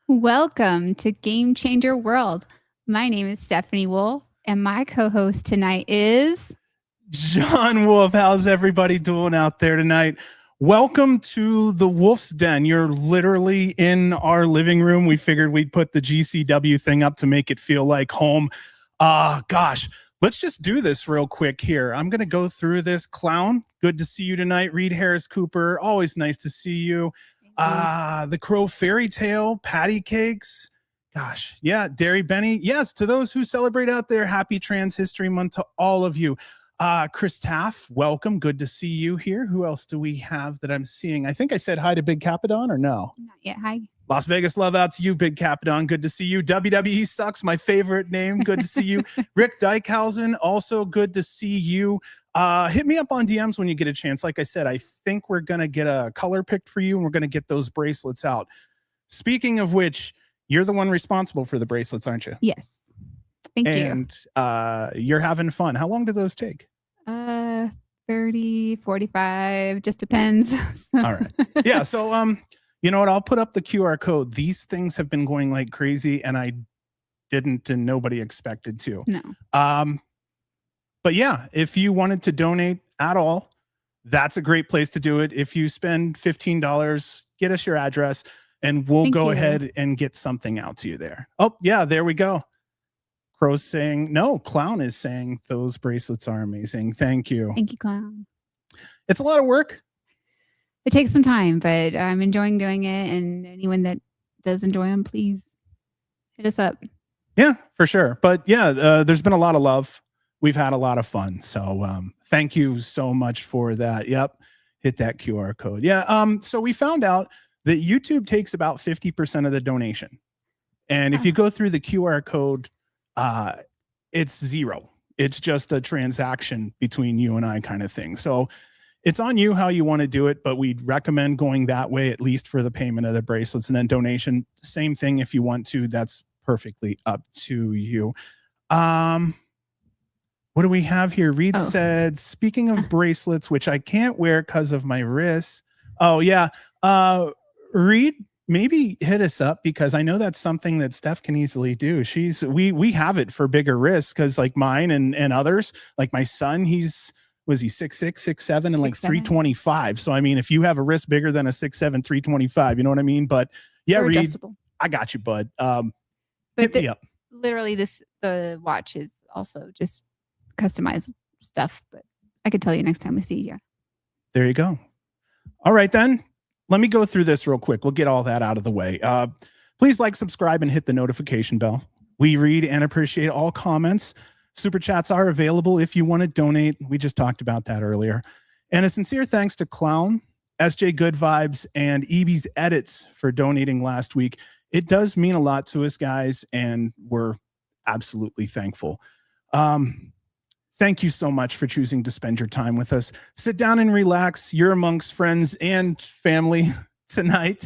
Welcome to Game Changer World. My name is Stephanie Wolf, and my co-host tonight is John Wolf. How's everybody doing out there tonight? Welcome to the Wolf's Den. You're literally in our living room. We figured we'd put the GCW thing up to make it feel like home. Gosh, let's just do this real quick here. I'm going to go through this. Clown, good to see you tonight. Reed Harris Cooper, always nice to see you. The Crow Fairy Tale, Patty Cakes. Gosh, yeah, Derry Benny. Yes, to those who celebrate out there, happy Trans History Month to all of you. Chris Taff, welcome. Good to see you here. Who else do we have that I'm seeing? I think I said hi to Big Capadon or no? not yet. Hi. Las Vegas love out to you, Big Capadon. Good to see you. WWE Sucks, my favorite name. Good to see you. Rick Dykehausen, also good to see you. Hit me up on DMs when you get a chance. Like I said, I think we're going to get a color picked for you, and we're going to get those bracelets out. Speaking of which, you're the one responsible for the bracelets, aren't you? Yes. Thank you. And you're having fun. How long do those take? 30, 45, just depends. All right. Yeah. So, you know what? I'll put up the QR code. These things have been going like crazy, and I didn't, and nobody expected to. No. But yeah, if you wanted to donate at all, that's a great place to do it. If you spend $15, get us your address, and we'll go ahead and get something out to you there. Oh, yeah, there we go. Crow's saying, no, Clown is saying those bracelets are amazing. Thank you. Thank you, Clown. It's a lot of work. It takes some time, but I'm enjoying doing it. And anyone that does enjoy them, please hit us up. Yeah, for sure. But yeah, there's been a lot of love. We've had a lot of fun. So thank you so much for that. Yep. Hit that QR code. Yeah. So we found out that YouTube takes about 50% of the donation. And if you go through the QR code, it's zero. It's just a transaction between you and I kind of thing. So it's on you how you want to do it, but we'd recommend going that way, at least for the payment of the bracelets. And then donation, same thing if you want to. That's perfectly up to you. What do we have here? Reed said, speaking of bracelets, which I can't wear because of my wrists. Oh, yeah. Reed, maybe hit us up, because I know that's something that Steph can easily do. We have it for bigger wrists, because like mine and others, like my son, was he 6'6", 6'7", and like 325. So I mean, if you have a wrist bigger than a 6'7", 325, you know what I mean? But yeah, Reed, I got you, bud. Hit me up. Literally, the watch is also just customized stuff, but I could tell you next time we see you. Yeah. There you go. All right, then. Let me go through this real quick. We'll get all that out of the way. Please like, subscribe, and hit the notification bell. We read and appreciate all comments. Super chats are available if you want to donate. We just talked about that earlier. And a sincere thanks to Clown, SJ Good Vibes, and EB's Edits for donating last week. It does mean a lot to us, guys, and we're absolutely thankful. Thank you so much for choosing to spend your time with us. Sit down and relax. You're amongst friends and family tonight.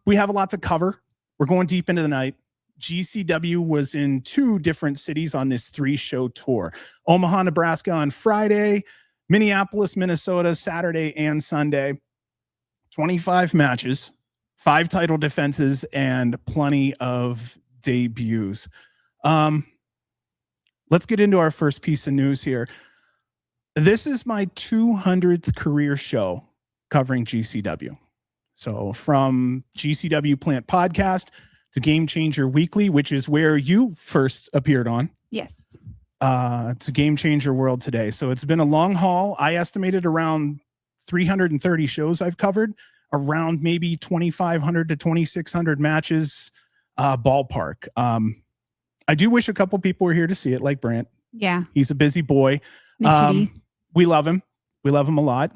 We have a lot to cover. We're going deep into the night. GCW was in 2 different cities on this 3-show tour. Omaha, Nebraska on Friday, Minneapolis, Minnesota, Saturday and Sunday. 25 matches, 5 title defenses, and plenty of debuts. Let's get into our first piece of news here. This is my 200th career show covering GCW. So from GCW Plant Podcast to Game Changer Weekly, which is where you first appeared on. Yes. To Game Changer World today. So it's been a long haul. I estimated around 330 shows I've covered, around maybe 2,500 to 2,600 matches, ballpark. I do wish a couple people were here to see it, like Brant. Yeah. He's a busy boy. We love him. We love him a lot.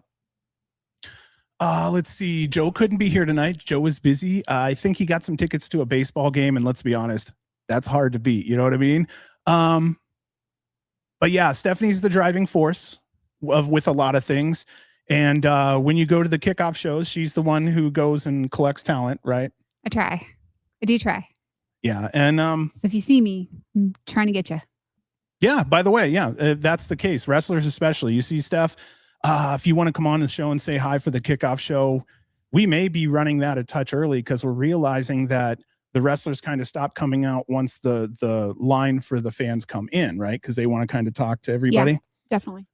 Let's see. Joe couldn't be here tonight. Joe was busy. I think he got some tickets to a baseball game, and let's be honest, that's hard to beat. You know what I mean? But yeah, Stephanie's the driving force with a lot of things. And when you go to the kickoff shows, she's the one who goes and collects talent, right? I do try. Yeah. And so if you see me, I'm trying to get you. Yeah, by the way, yeah, that's the case. Wrestlers especially. You see, Steph, if you want to come on the show and say hi for the kickoff show, we may be running that a touch early, because we're realizing that the wrestlers kind of stop coming out once the line for the fans come in, right? Because they want to kind of talk to everybody. Yeah, definitely.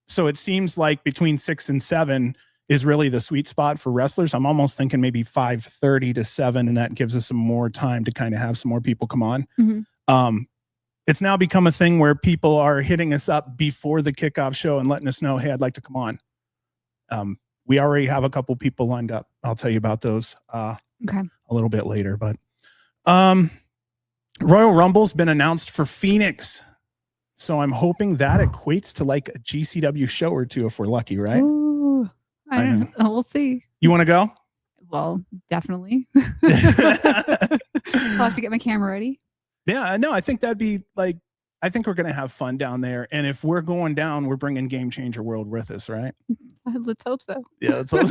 So it seems like between 6 and 7 is really the sweet spot for wrestlers. I'm almost thinking maybe 5:30 to 7, and that gives us some more time to kind of have some more people come on. It's now become a thing where people are hitting us up before the kickoff show and letting us know, hey, I'd like to come on. We already have a couple people lined up. I'll tell you about those a little bit later. But Royal Rumble's been announced for Phoenix. So I'm hoping that equates to like a GCW show or two if we're lucky, right? Ooh, I don't know. We'll see. You want to go? Well, definitely. I'll have to get my camera ready. Yeah, no, I think that'd be like, I think we're going to have fun down there. And if we're going down, we're bringing Game Changer World with us, right? Let's hope so. Yeah, let's hope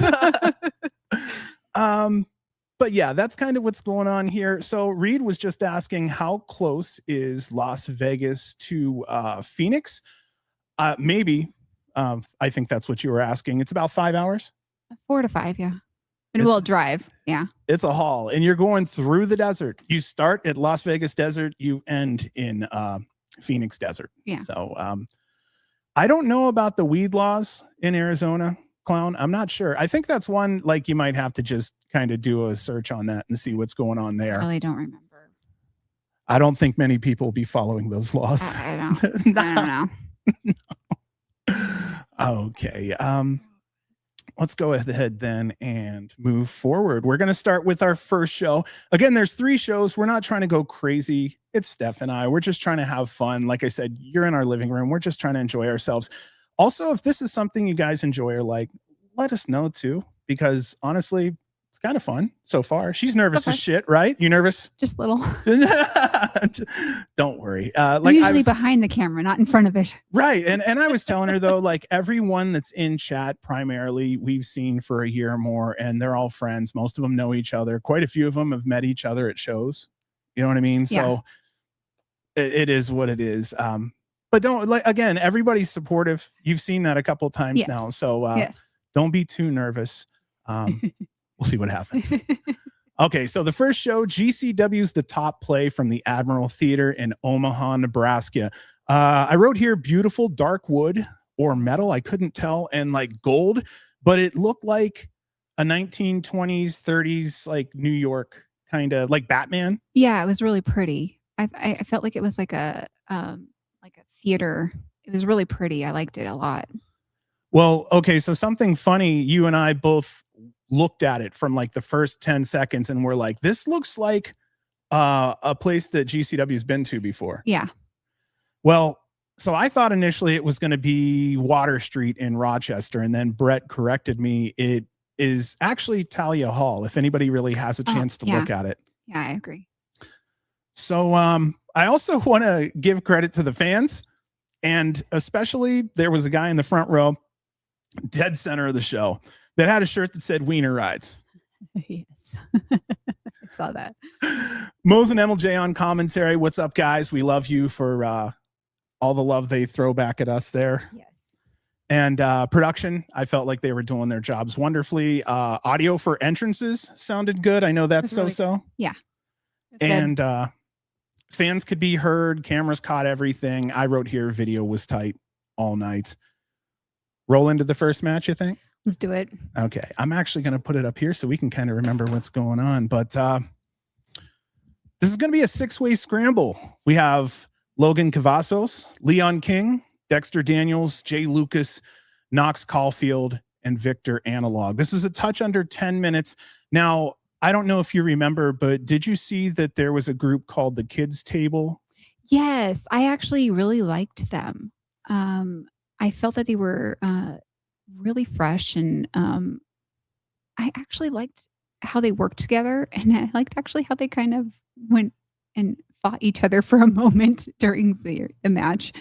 so. But yeah, that's kind of what's going on here. So Reed was just asking, how close is Las Vegas to Phoenix? Maybe. I think that's what you were asking. It's about 5 hours. 4 to 5, yeah. And we'll drive. Yeah. It's a haul. And you're going through the desert. You start at Las Vegas desert. You end in Phoenix desert. Yeah. So I don't know about the weed laws in Arizona, Clown. I'm not sure. I think that's one, like, you might have to just kind of do a search on that and see what's going on there. I really don't remember. I don't think many people will be following those laws. I don't know. Okay. Let's go ahead then and move forward. We're going to start with our first show. Again, there's 3 shows. We're not trying to go crazy. It's Steph and I. We're just trying to have fun. Like I said, you're in our living room. We're just trying to enjoy ourselves. Also, if this is something you guys enjoy or like, let us know too, because honestly, it's kind of fun so far. She's nervous as shit, right? You nervous? Just little. Don't worry. Like I'm usually behind the camera, not in front of it. Right. And I was telling her though, like everyone that's in chat primarily we've seen for a year or more, and they're all friends. Most of them know each other. Quite a few of them have met each other at shows. You know what I mean? Yeah. So it is what it is. But don't, like, again, everybody's supportive. You've seen that a couple of times now. So don't be too nervous. We'll see what happens. Okay, so the first show, GCW's The Top Play from the Admiral Theater in Omaha, Nebraska. I wrote here beautiful dark wood or metal. I couldn't tell, and like gold, but it looked like a 1920s, 30s, like New York kind of like Batman. Yeah, it was really pretty. I felt like it was like a theater. It was really pretty. I liked it a lot. Well, okay, so something funny, you and I both looked at it from like the first 10 seconds and we're like, this looks like a place that GCW's been to before. Yeah. Well, so I thought initially it was going to be Water Street in Rochester, and then Brett corrected me. It is actually Talia Hall, if anybody really has a chance to look at it. Yeah, I agree. So I also want to give credit to the fans, and especially there was a guy in the front row, dead center of the show, that had a shirt that said Wiener Rides. Yes. I saw that. Mose and MLJ on commentary. What's up, guys? We love you for all the love they throw back at us there. Yes. And production, I felt like they were doing their jobs wonderfully. Audio for entrances sounded good. I know that's so-so. Really, yeah. And fans could be heard. Cameras caught everything. I wrote here, video was tight all night. Roll into the first match, you think? Let's do it. Okay. I'm actually going to put it up here so we can kind of remember what's going on. But this is going to be a 6-way scramble. We have Logan Cavazos, Leon King, Dexter Daniels, Jay Lucas, Knox Caulfield, and Victor Analog. This was a touch under 10 minutes. Now, I don't know if you remember, but did you see that there was a group called the Kids Table? Yes. I actually really liked them. I felt that they were really fresh, and I actually liked how they worked together, and I liked actually how they kind of went and fought each other for a moment during the match.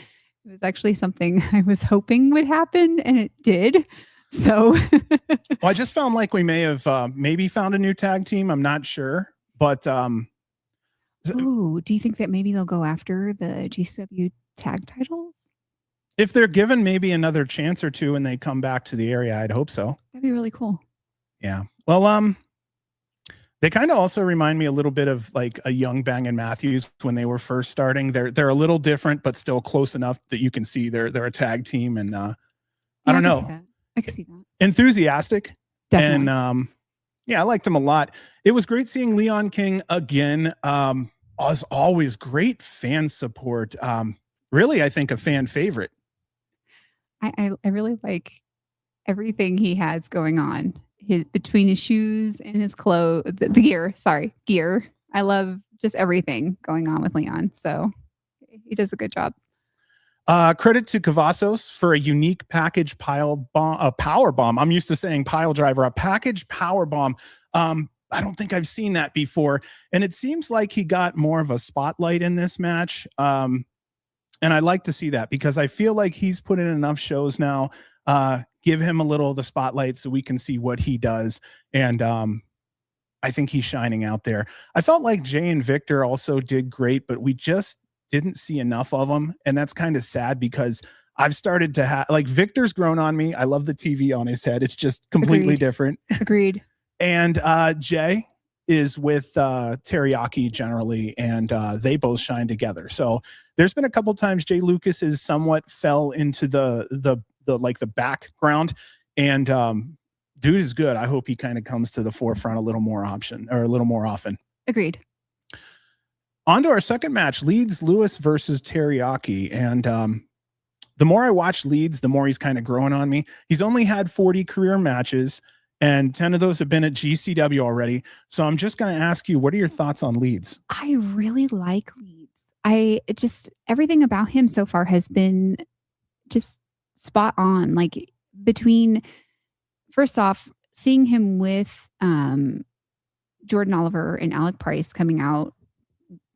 It was actually something I was hoping would happen, and it did. So well, I just found like we may have maybe found a new tag team. I'm not sure, but ooh, do you think that maybe they'll go after the GCW tag titles? If they're given maybe another chance or two and they come back to the area, I'd hope so. That'd be really cool. Yeah. Well, They kind of also remind me a little bit of like a young Bang and Matthews when they were first starting. They're a little different, but still close enough that you can see they're a tag team. And I don't know, I can see that. Enthusiastic. Definitely. And yeah, I liked him a lot. It was great seeing Leon King again. As always, great fan support. Really, I think a fan favorite. I really like everything he has going on between his shoes and his clothes, the gear. Sorry, gear. I love just everything going on with Leon. So he does a good job. Credit to Cavazos for a unique package power bomb. I'm used to saying pile driver, a package power bomb. I don't think I've seen that before. And it seems like he got more of a spotlight in this match. And I like to see that because I feel like he's put in enough shows now. Give him a little of the spotlight so we can see what he does. And I think he's shining out there. I felt like Jay and Victor also did great, but we just didn't see enough of them. And that's kind of sad because I've started to have, like, Victor's grown on me. I love the TV on his head. It's just completely different. Agreed. And Jay is with Teriyaki generally, and they both shine together. So there's been a couple times Jay Lucas is somewhat fell into the like the background, and dude is good. I hope he kind of comes to the forefront a little more often. Agreed. On to our second match, Leedz Lewis versus Teriyaki. And the more I watch Leedz, the more he's kind of growing on me. He's only had 40 career matches, and 10 of those have been at GCW already. So I'm just going to ask you, what are your thoughts on Leedz? I really like Leedz. Everything about him so far has been just spot on. Like, between, first off, seeing him with Jordan Oliver and Alec Price coming out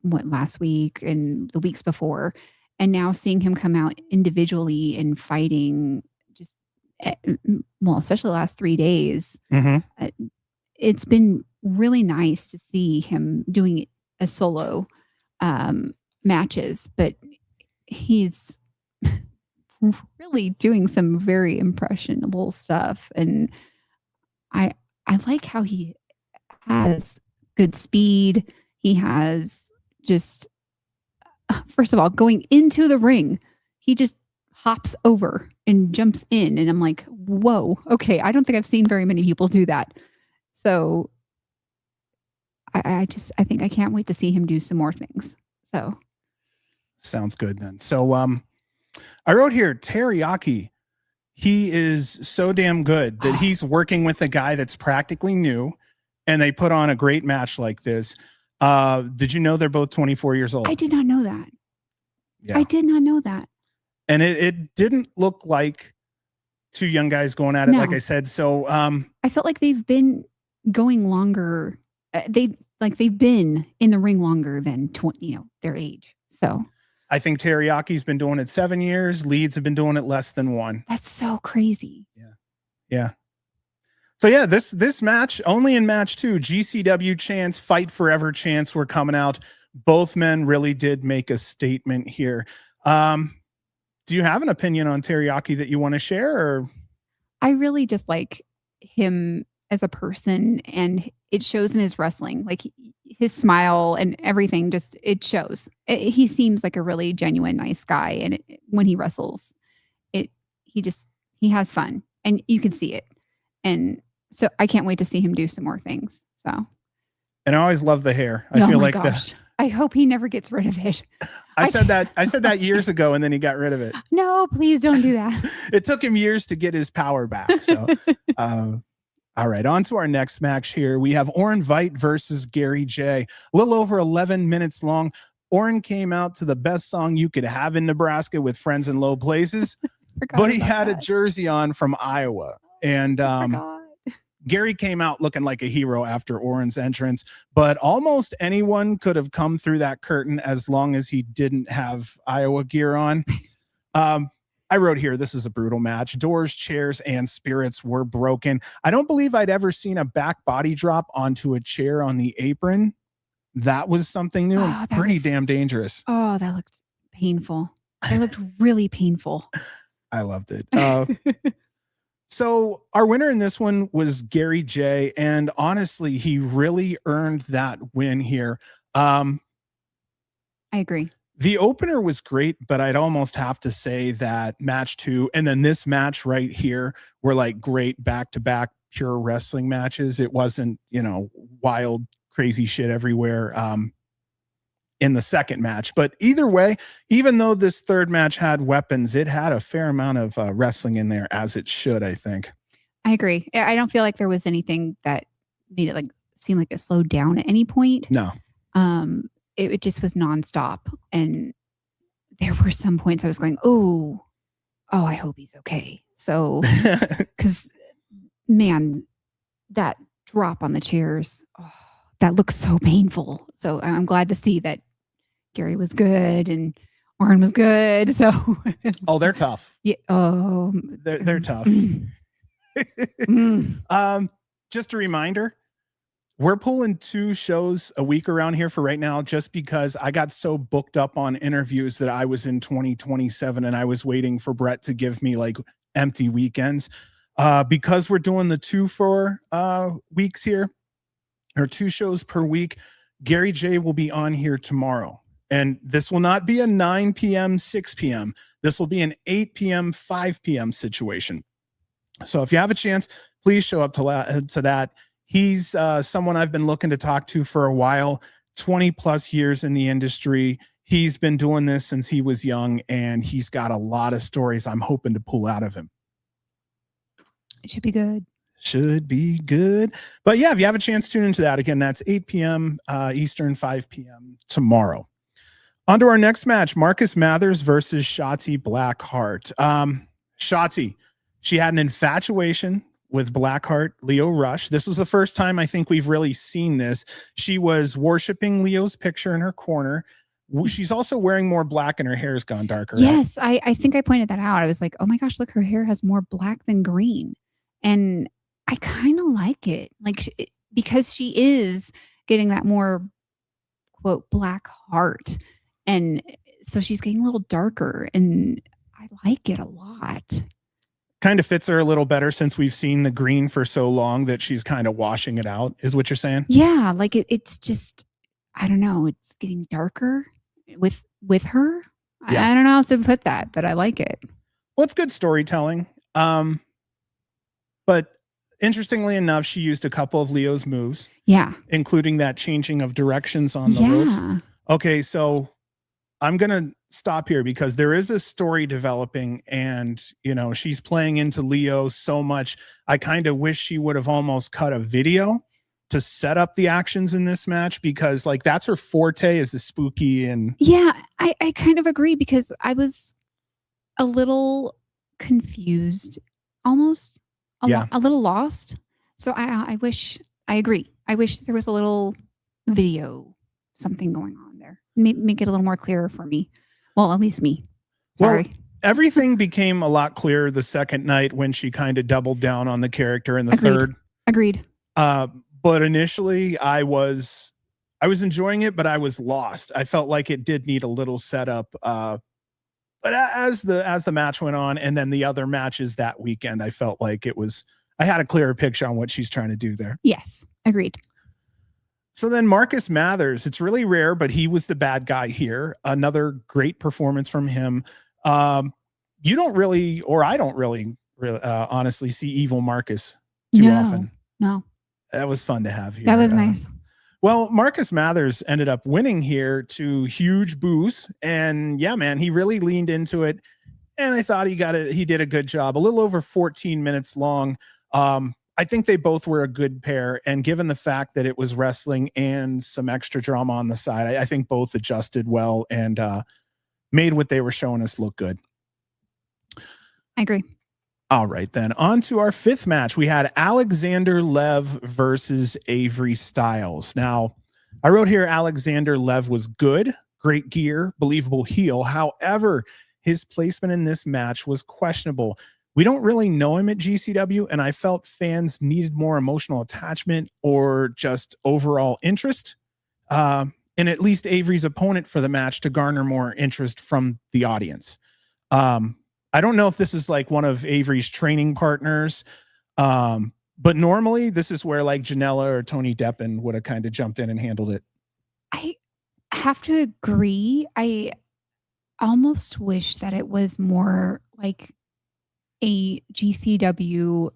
last week and the weeks before, and now seeing him come out individually and fighting, just especially the last 3 days. Mm-hmm. It's been really nice to see him doing a solo matches, but he's really doing some very impressionable stuff. And I like how he has good speed. He has just, first of all, going into the ring, he just hops over and jumps in. And I'm like, whoa, okay. I don't think I've seen very many people do that. So I think I can't wait to see him do some more things. So sounds good then. So I wrote here, Teriyaki, he is so damn good that he's working with a guy that's practically new, and they put on a great match like this. Did you know they're both 24 years old? I did not know that. Yeah. I did not know that. And it didn't look like two young guys going at it, like I said. So I felt like they've been going longer. They've been in the ring longer than their age. So I think Teriyaki's been doing it 7 years. Leedz have been doing it less than 1. That's so crazy. Yeah. So yeah, this match, only in match 2, GCW chants, Fight Forever chants were coming out. Both men really did make a statement here. Do you have an opinion on Teriyaki that you want to share? Or? I really just like him as a person, and it shows in his wrestling. Like, his smile and everything, just, it shows. He seems like a really genuine, nice guy. And when he wrestles, he has fun, and you can see it. And so I can't wait to see him do some more things. So, and I always love the hair. I feel like that. I hope he never gets rid of it. I said that years ago, and then he got rid of it. No, please don't do that. It took him years to get his power back. So, all right, on to our next match here. We have Orin Veidt versus Gary J. A little over 11 minutes long. Orin came out to the best song you could have in Nebraska with Friends in Low Places, but he had a jersey on from Iowa. And Gary came out looking like a hero after Orin's entrance, but almost anyone could have come through that curtain as long as he didn't have Iowa gear on. I wrote here, this is a brutal match. Doors, chairs, and spirits were broken. I don't believe I'd ever seen a back body drop onto a chair on the apron. That was something new and pretty damn dangerous. Oh, that looked painful. That looked really painful. I loved it. So our winner in this one was Gary J. And honestly, he really earned that win here. I agree. The opener was great, but I'd almost have to say that match 2 and then this match right here were like great back-to-back pure wrestling matches. It wasn't, wild, crazy shit everywhere in the second match. But either way, even though this third match had weapons, it had a fair amount of wrestling in there, as it should, I think. I agree. I don't feel like there was anything that made it seem like it slowed down at any point. No. It just was nonstop. And there were some points I was going, oh, I hope he's okay. So, because, man, that drop on the chairs, that looks so painful. So I'm glad to see that Gary was good and Orin was good. So, they're tough. Yeah. They're tough. Just a reminder, we're pulling 2 shows a week around here for right now, just because I got so booked up on interviews that I was in 2027 and I was waiting for Brett to give me empty weekends. Because we're doing the 2 for weeks here, or 2 shows per week, Gary J will be on here tomorrow. And this will not be a 9 p.m., 6 p.m. This will be an 8 p.m., 5 p.m. situation. So if you have a chance, please show up to that. He's someone I've been looking to talk to for a while, 20 plus years in the industry. He's been doing this since he was young, and he's got a lot of stories I'm hoping to pull out of him. It should be good. Should be good. But yeah, if you have a chance, tune into that. Again, that's 8 p.m. Eastern, 5 p.m. tomorrow. On to our next match, Marcus Mathers versus Shotzi Blackheart. Shotzi, she had an infatuation with Blackheart, Lio Rush. This was the first time I think we've really seen this. She was worshiping Leo's picture in her corner. She's also wearing more black and her hair's gone darker. Yes, right? I think I pointed that out. I was like, oh my gosh, look, her hair has more black than green. And I kind of like it. Because she is getting that more, quote, black heart. And so she's getting a little darker. And I like it a lot. Kind of fits her a little better since we've seen the green for so long that she's kind of washing it out, is what you're saying? Yeah, it's just, I don't know, it's getting darker with her. Yeah. I don't know how else to put that, but I like it. Well, it's good storytelling. But interestingly enough, she used a couple of Leo's moves. Yeah. Including that changing of directions on the ropes. Okay, so I'm going to stop here because there is a story developing, and she's playing into Leo so much. I kind of wish she would have almost cut a video to set up the actions in this match, because that's her forte, is the spooky. And yeah, I kind of agree, because I was a little confused, almost a little lost. So I agree. I wish there was a little video, something going on there. Make it a little more clearer for me. Well, at least me. Sorry. Well, everything became a lot clearer the second night when she kind of doubled down on the character in the third. Agreed. But initially I was enjoying it, but I was lost. I felt like it did need a little setup. But as the match went on, and then the other matches that weekend, I felt like I had a clearer picture on what she's trying to do there. Yes, agreed. So then Marcus Mathers, it's really rare, but he was the bad guy here. Another great performance from him. You don't really, or I don't really honestly see evil Marcus too often. No. That was fun to have here. That was nice. Well, Marcus Mathers ended up winning here to huge boos. And yeah, man, he really leaned into it. And I thought he did a good job. A little over 14 minutes long. I think they both were a good pair. And given the fact that it was wrestling and some extra drama on the side, I think both adjusted well and made what they were showing us look good. I agree. All right, then on to our fifth match. We had Alexander Lev versus Avery Styles. Now, I wrote here Alexander Lev was good, great gear, believable heel. However, his placement in this match was questionable. We don't really know him at GCW, and I felt fans needed more emotional attachment or just overall interest in at least Avery's opponent for the match to garner more interest from the audience. I don't know if this is like one of Avery's training partners. But normally this is where like Janela or Tony Deppen would have kind of jumped in and handled it. I have to agree. I almost wish that it was more like a GCW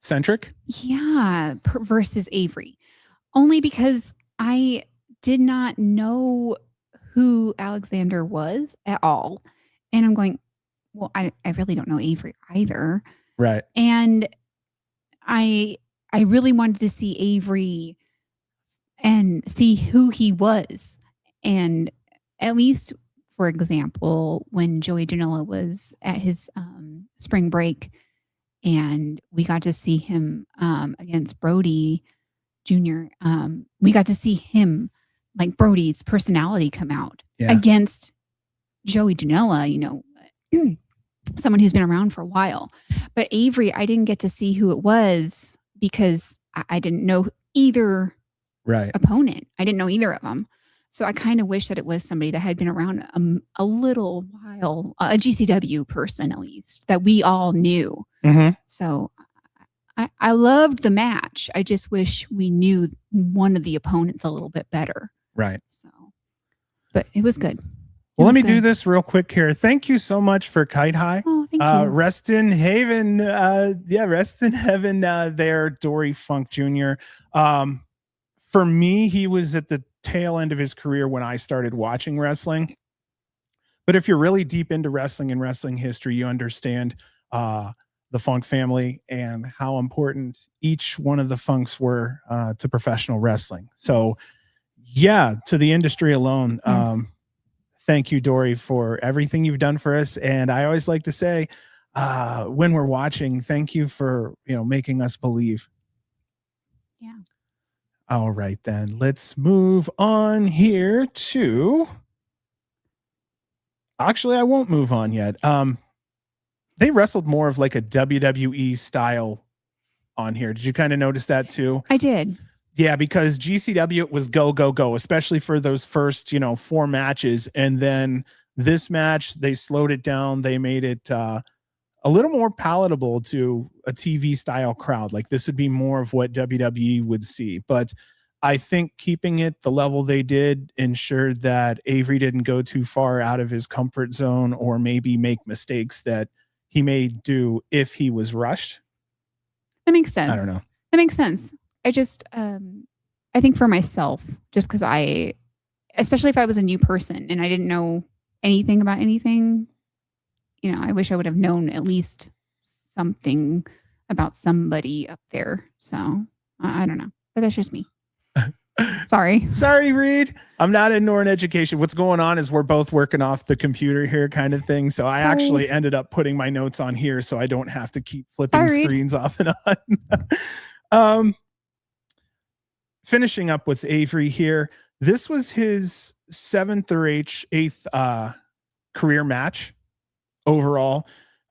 centric. Yeah, versus Avery. Only because I did not know who Alexander was at all. And I'm going, well, I really don't know Avery either. Right. And I really wanted to see Avery and see who he was. And at least, for example, when Joey Janela was at his spring break and we got to see him against Brody Jr., we got to see him, like Brody's personality come out against Joey Janela, you know, someone who's been around for a while. But Avery, I didn't get to see who it was because I didn't know either opponent. I didn't know either of them. So I kind of wish that it was somebody that had been around a little while, a GCW person at least, that we all knew. Mm-hmm. So I loved the match. I just wish we knew one of the opponents a little bit better. Right. So, but it was good. Well, let me do this real quick here. Thank you so much for Kite High. Oh, thank you. Rest in Haven. Rest in heaven there, Dory Funk Jr. For me, he was at the tail end of his career when I started watching wrestling. But if you're really deep into wrestling and wrestling history, you understand the Funk family and how important each one of the Funks were to professional wrestling. So, yeah, to the industry alone. Yes. Thank you, Dory, for everything you've done for us. And I always like to say, when we're watching, thank you for, making us believe. Yeah. All right, then let's move on here to. Actually, I won't move on yet. They wrestled more of like a WWE style on here. Did you kind of notice that too? I did. Yeah, because GCW was go, go, go, especially for those first, 4 matches. And then this match, they slowed it down. They made it a little more palatable to a TV style crowd. Like this would be more of what WWE would see. But I think keeping it the level they did ensured that Avery didn't go too far out of his comfort zone or maybe make mistakes that he may do if he was rushed. That makes sense. I don't know. That makes sense. I just, I think for myself, just because especially if I was a new person and I didn't know anything about anything, I wish I would have known at least something about somebody up there. So I don't know, but that's just me. Sorry, Reed. I'm not in Orin education. What's going on is we're both working off the computer here kind of thing. So I actually ended up putting my notes on here so I don't have to keep flipping screens off and on. Finishing up with Avery here. This was his 7th or 8th career match overall.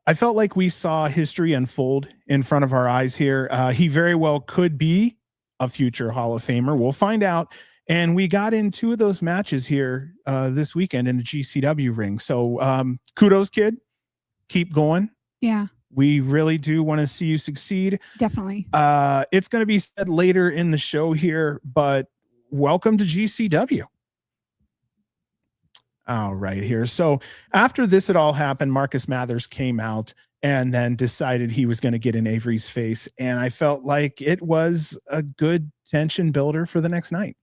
I felt like we saw history unfold in front of our eyes here. He very well could be a future Hall of Famer. We'll find out. And we got in 2 of those matches here this weekend in a GCW ring. So kudos, kid. Keep going. Yeah. We really do want to see you succeed. Definitely. It's going to be said later in the show here, but welcome to GCW. All right here. So after this had all happened, Marcus Mathers came out and then decided he was going to get in Avery's face. And I felt like it was a good tension builder for the next night.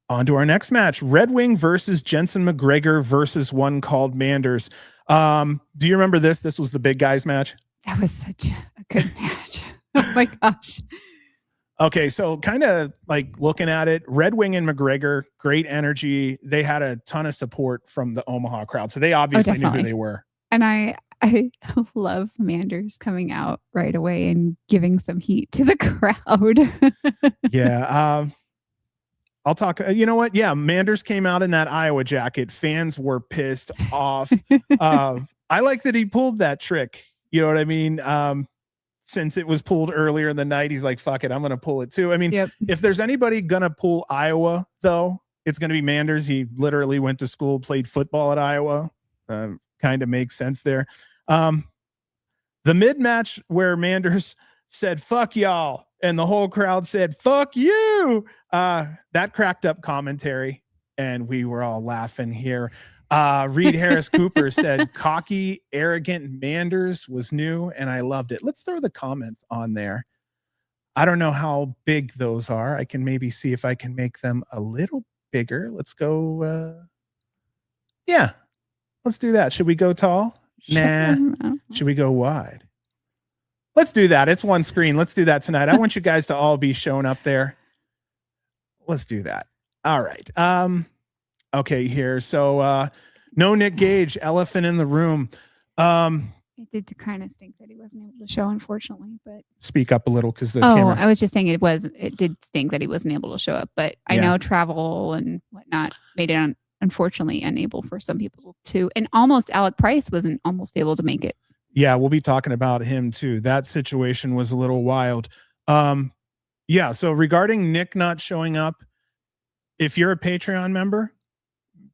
On to our next match, Redwing versus Jensen McGregor versus one called Manders. Do you remember this? This was the big guys match. That was such a good match. Oh my gosh. Okay, so kind of like looking at it, Redwing and McGregor, great energy. They had a ton of support from the Omaha crowd. So they obviously knew who they were. And I love Manders coming out right away and giving some heat to the crowd. Yeah. I'll talk. You know what? Yeah. Manders came out in that Iowa jacket. Fans were pissed off. I like that he pulled that trick. You know what I mean? Since it was pulled earlier in the night, he's like, fuck it, I'm going to pull it too. I mean, if there's anybody going to pull Iowa, though, it's going to be Manders. He literally went to school, played football at Iowa. kind of makes sense there. The mid-match where Manders said, fuck y'all, and the whole crowd said, fuck you. That cracked up commentary, and we were all laughing here. Reed Harris Cooper said, cocky, arrogant Manders was new, and I loved it. Let's throw the comments on there. I don't know how big those are. I can maybe see if I can make them a little bigger. Let's go. Yeah, let's do that. Should we go tall? Nah. Should we go wide? Let's do that. It's one screen. Let's do that tonight. I want you guys to all be showing up there. Let's do that. All right. Okay, here. So no Nick Gage, elephant in the room. It did kind of stink that he wasn't able to show, unfortunately. But speak up a little because the camera. I was just saying it did stink that he wasn't able to show up. But I know travel and whatnot made it unfortunately unable for some people to. And almost Alec Price wasn't almost able to make it. Yeah, we'll be talking about him too. That situation was a little wild. Yeah, so regarding Nick not showing up, if you're a Patreon member,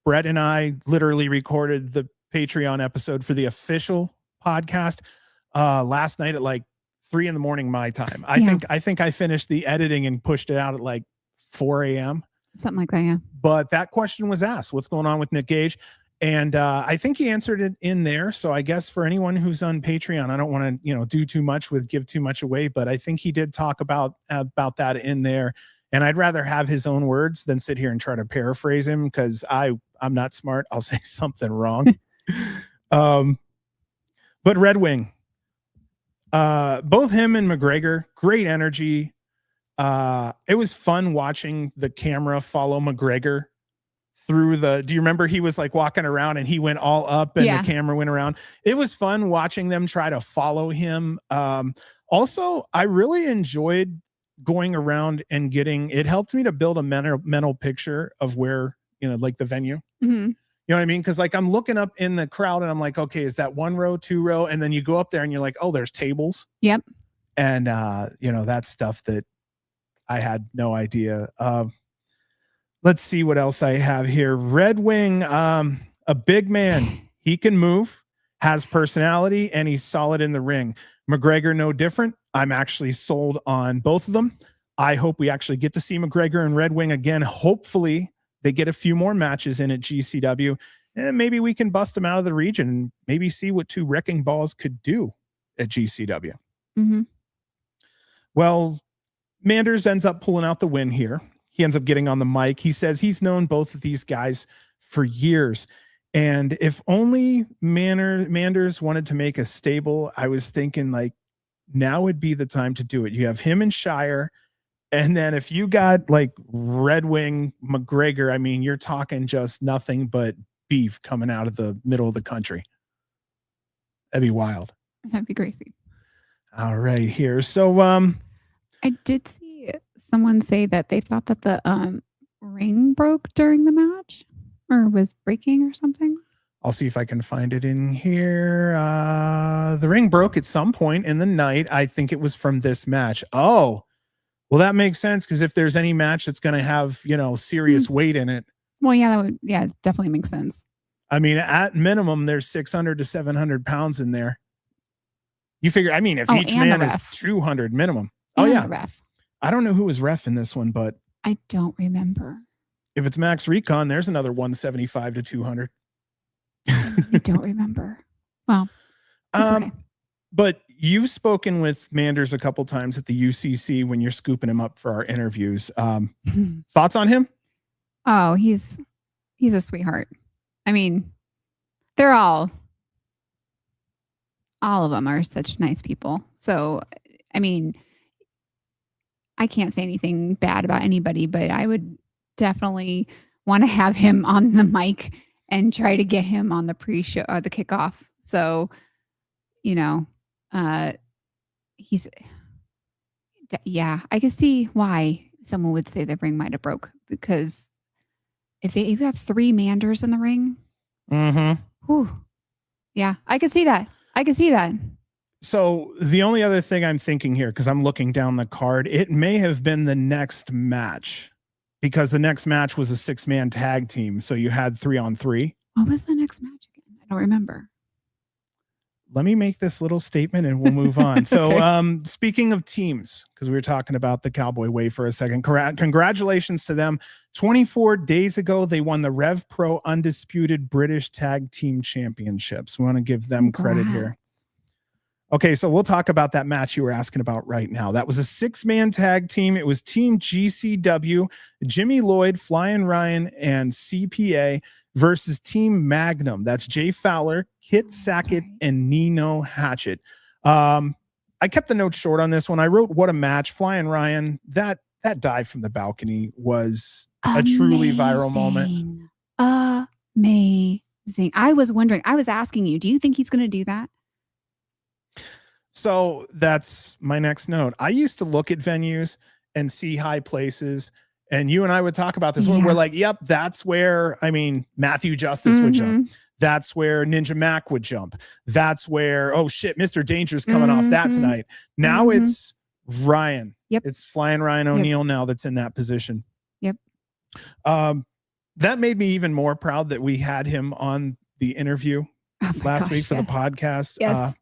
Brett and I literally recorded the Patreon episode for the official podcast last night at like 3 a.m. my time. I think I finished the editing and pushed it out at like 4 a.m. Something like that, yeah. But that question was asked, what's going on with Nick Gage? And I think he answered it in there. So I guess for anyone who's on Patreon, I don't want to, do too much give too much away, but I think he did talk about that in there. And I'd rather have his own words than sit here and try to paraphrase him because I'm not smart. I'll say something wrong. But Redwing, both him and McGregor, great energy. It was fun watching the camera follow McGregor through do you remember he was like walking around and he went all up and the camera went around? It was fun watching them try to follow him. Also, I really enjoyed going around and it helped me to build a mental picture of where, like the venue. Mm-hmm. You know what I mean? Because like I'm looking up in the crowd and I'm like, okay, is that 1 row, 2 row? And then you go up there and you're like, oh, there's tables. Yep. And that's stuff that I had no idea. Let's see what else I have here. Redwing, a big man. He can move, has personality, and he's solid in the ring. McGregor, no different. I'm actually sold on both of them. I hope we actually get to see McGregor and Redwing again. Hopefully they get a few more matches in at GCW, and maybe we can bust them out of the region and maybe see what 2 wrecking balls could do at GCW. Mm-hmm. Well, Manders ends up pulling out the win here. He ends up getting on the mic. He says he's known both of these guys for years. And if only Manders wanted to make a stable, I was thinking like now would be the time to do it. You have him and Shire. And then if you got like Redwing, McGregor, I mean, you're talking just nothing but beef coming out of the middle of the country. That'd be wild. That'd be crazy. All right, here. So I did see someone say that they thought that the ring broke during the match or was breaking or something. I'll see if I can find it in here. The ring broke at some point in the night. I think it was from this match. Oh, well, that makes sense because if there's any match that's going to have, serious weight in it. Well, yeah, it definitely makes sense. I mean, at minimum, there's 600 to 700 pounds in there. You figure, I mean, if each man is 200 minimum. And oh, yeah. The ref. I don't know who was ref in this one, but I don't remember. If it's Max Recon, there's another 175 to 200. I don't remember. Well, okay. But you've spoken with Manders a couple times at the UCC when you're scooping him up for our interviews. Thoughts on him? Oh, he's a sweetheart. I mean, they're all of them are such nice people. So, I mean, I can't say anything bad about anybody, but I would definitely want to have him on the mic and try to get him on the pre-show or the kickoff. So, I can see why someone would say the ring might have broke because if you have 3 Manders in the ring, yeah, I can see that. So the only other thing I'm thinking here, because I'm looking down the card, it may have been the next match because the next match was a 6-man tag team. So you had 3-on-3. What was the next match again? I don't remember. Let me make this little statement and we'll move on. So, Okay. speaking of teams, because we were talking about the Cowboy Way for a second, congratulations to them. 24 days ago, they won the Rev Pro Undisputed British Tag Team Championships. We want to give them credit here. Okay, so we'll talk about that match you were asking about right now. That was a 6-man tag team. It was Team GCW, Jimmy Lloyd, Flying Ryan, and CPA versus Team Magnum. That's Jay Fowler, Kit Sackett, and Nino Hatchet. I kept the notes short on this one. I wrote, what a match. Flying Ryan, that dive from the balcony was a truly viral moment. Amazing. I was wondering, I was asking you, do you think he's going to do that? So that's my next note. I used to look at venues and see high places, and you and I would talk about this when we're like, yep, that's where, I mean, Matthew Justice would jump. That's where Ninja Mac would jump. That's where, oh shit, Mr. Danger's coming off that tonight. Now it's Ryan. Yep. It's Flying Ryan O'Neal now that's in that position. Yep. That made me even more proud that we had him on the interview last week for the podcast. Yes.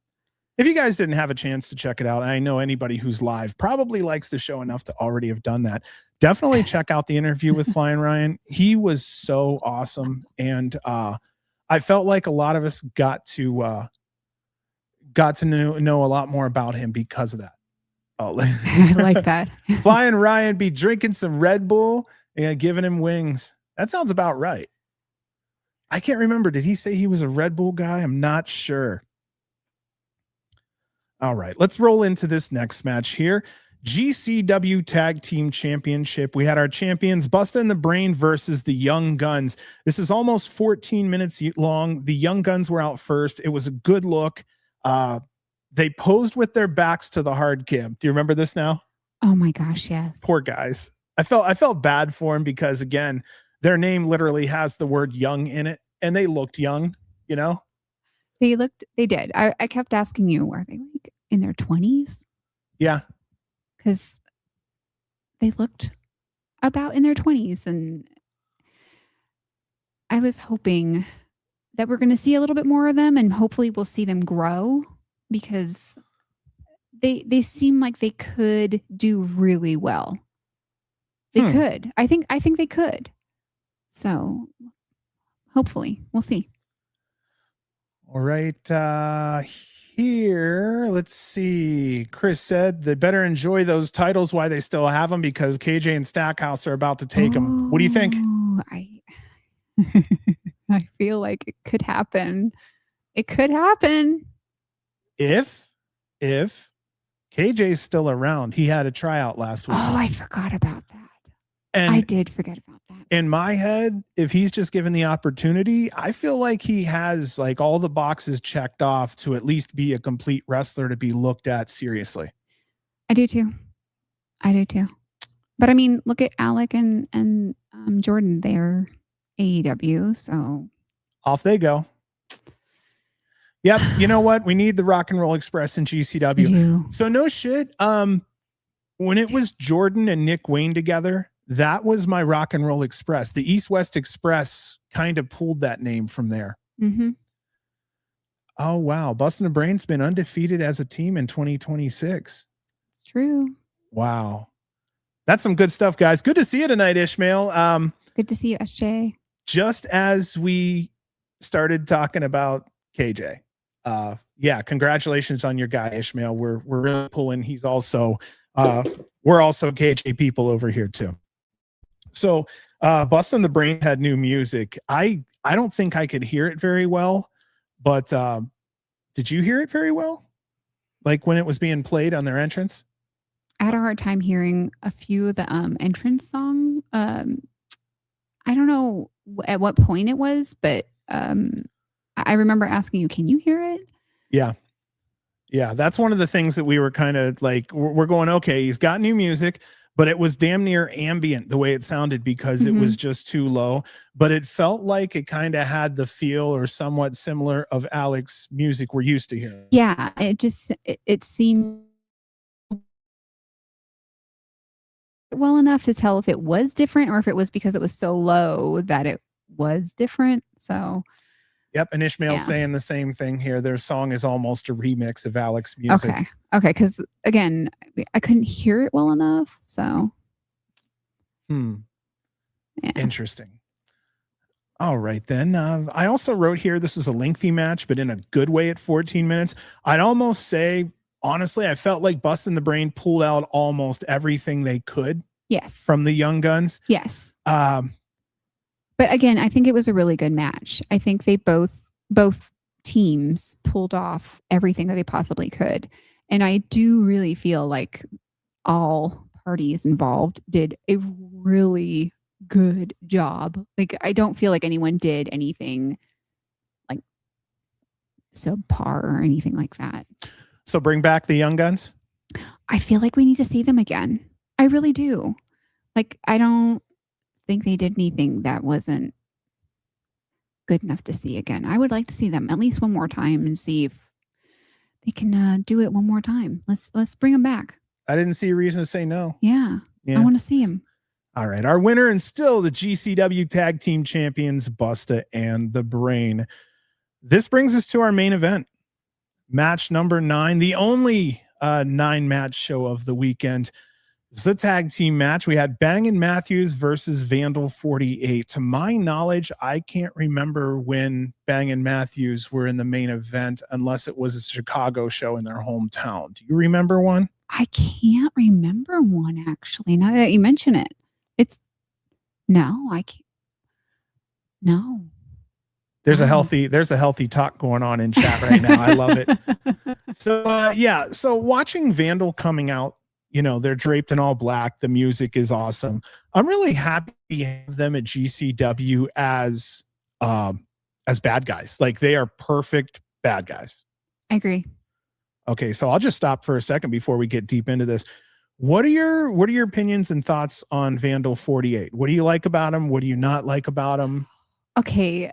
If you guys didn't have a chance to check it out, I know anybody who's live probably likes the show enough to already have done that. Definitely check out the interview with Flying Ryan. He was so awesome. And I felt like a lot of us got to know a lot more about him because of that. Oh, I like that. Flying Ryan be drinking some Red Bull and giving him wings. That sounds about right. I can't remember. Did he say he was a Red Bull guy? I'm not sure. All right, let's roll into this next match here. GCW Tag Team Championship. We had our champions, Bustah and the Brain versus the Young Guns. This is almost 14 minutes long. The Young Guns were out first. It was a good look. They posed with their backs to the hard cam. Do you remember this now? Oh my gosh, yes. Poor guys. I felt bad for them because, again, their name literally has the word young in it, and they looked young, you know? They did. I kept asking you, are they like in their 20s? Yeah. Because they looked about in their 20s. And I was hoping that we're going to see a little bit more of them, and hopefully we'll see them grow, because they seem like they could do really well. They could. I think they could. So hopefully we'll see. All right. Here, let's see. Chris said they better enjoy those titles while they still have them, because KJ and Stackhouse are about to take them. What do you think? I feel like it could happen. It could happen. If KJ's still around. He had a tryout last week. Oh, I forgot about that. And I did forget about that. In my head, if he's just given the opportunity, I feel like he has like all the boxes checked off to at least be a complete wrestler to be looked at seriously. I do too. But I mean, look at Alec and Jordan. They're AEW, so off they go. Yep. You know what? We need the Rock and Roll Express in GCW. So no shit. When it was Jordan and Nick Wayne together, that was my Rock and Roll Express. The East West Express kind of pulled that name from there. Oh, wow. Bustah and the Brain's been undefeated as a team in 2026. It's true. Wow. That's some good stuff, guys. Good to see you tonight, Ishmael. Good to see you, SJ. Just as we started talking about KJ, yeah, congratulations on your guy, Ishmael. We're really pulling. He's also, we're also KJ people over here too. So Bustah and the Brain had new music. I don't think I could hear it very well, but did you hear it very well? Like when it was being played on their entrance? I had a hard time hearing a few of the entrance song. I don't know at what point it was, but I remember asking you, can you hear it? Yeah. Yeah, that's one of the things that we were kind of like, we're going, okay, he's got new music, but it was damn near ambient the way it sounded because it was just too low. But it felt like it kind of had the feel or somewhat similar of Alec's music we're used to hearing. Yeah, it seemed well enough to tell if it was different or if it was because it was so low that it was different. So Yep, and Ishmael's Yeah. saying the same thing here. Their song is almost a remix of Alex's music. Okay, because again, I couldn't hear it well enough, so. Yeah. Interesting. All right, then. I also wrote here, this was a lengthy match, but in a good way at 14 minutes. I'd almost say, honestly, I felt like Bust in the Brain pulled out almost everything they could. Yes. From the Young Guns. Yes. But again, I think it was a really good match. I think they both teams pulled off everything that they possibly could. And I do really feel like all parties involved did a really good job. Like, I don't feel like anyone did anything like subpar or anything like that. So bring back the Young Guns? I feel like we need to see them again. I really do. Like, I don't think they did anything that wasn't good enough to see again. I would like to see them at least one more time and see if they can do it one more time. Let's bring them back. I didn't see a reason to say no. Yeah. I want to see him. All right. Our winner and still the GCW Tag Team Champions, Bustah and the Brain. This brings us to our main event. Match number 9, the only 9-match show of the weekend. It's the tag team match. We had Bangin' Matthews versus Vandal 48. To my knowledge, I can't remember when Bangin' Matthews were in the main event unless it was a Chicago show in their hometown. Do you remember one? I can't remember one, actually. Now that you mention it, I can't. No. There's a healthy talk going on in chat right now. I love it. So watching Vandal coming out, they're draped in all black. The music is awesome. I'm really happy to have them at GCW as bad guys. Like, they are perfect bad guys. I agree. Okay, so I'll just stop for a second before we get deep into this. What are your opinions and thoughts on Vandal 48? What do you like about him? What do you not like about him? Okay.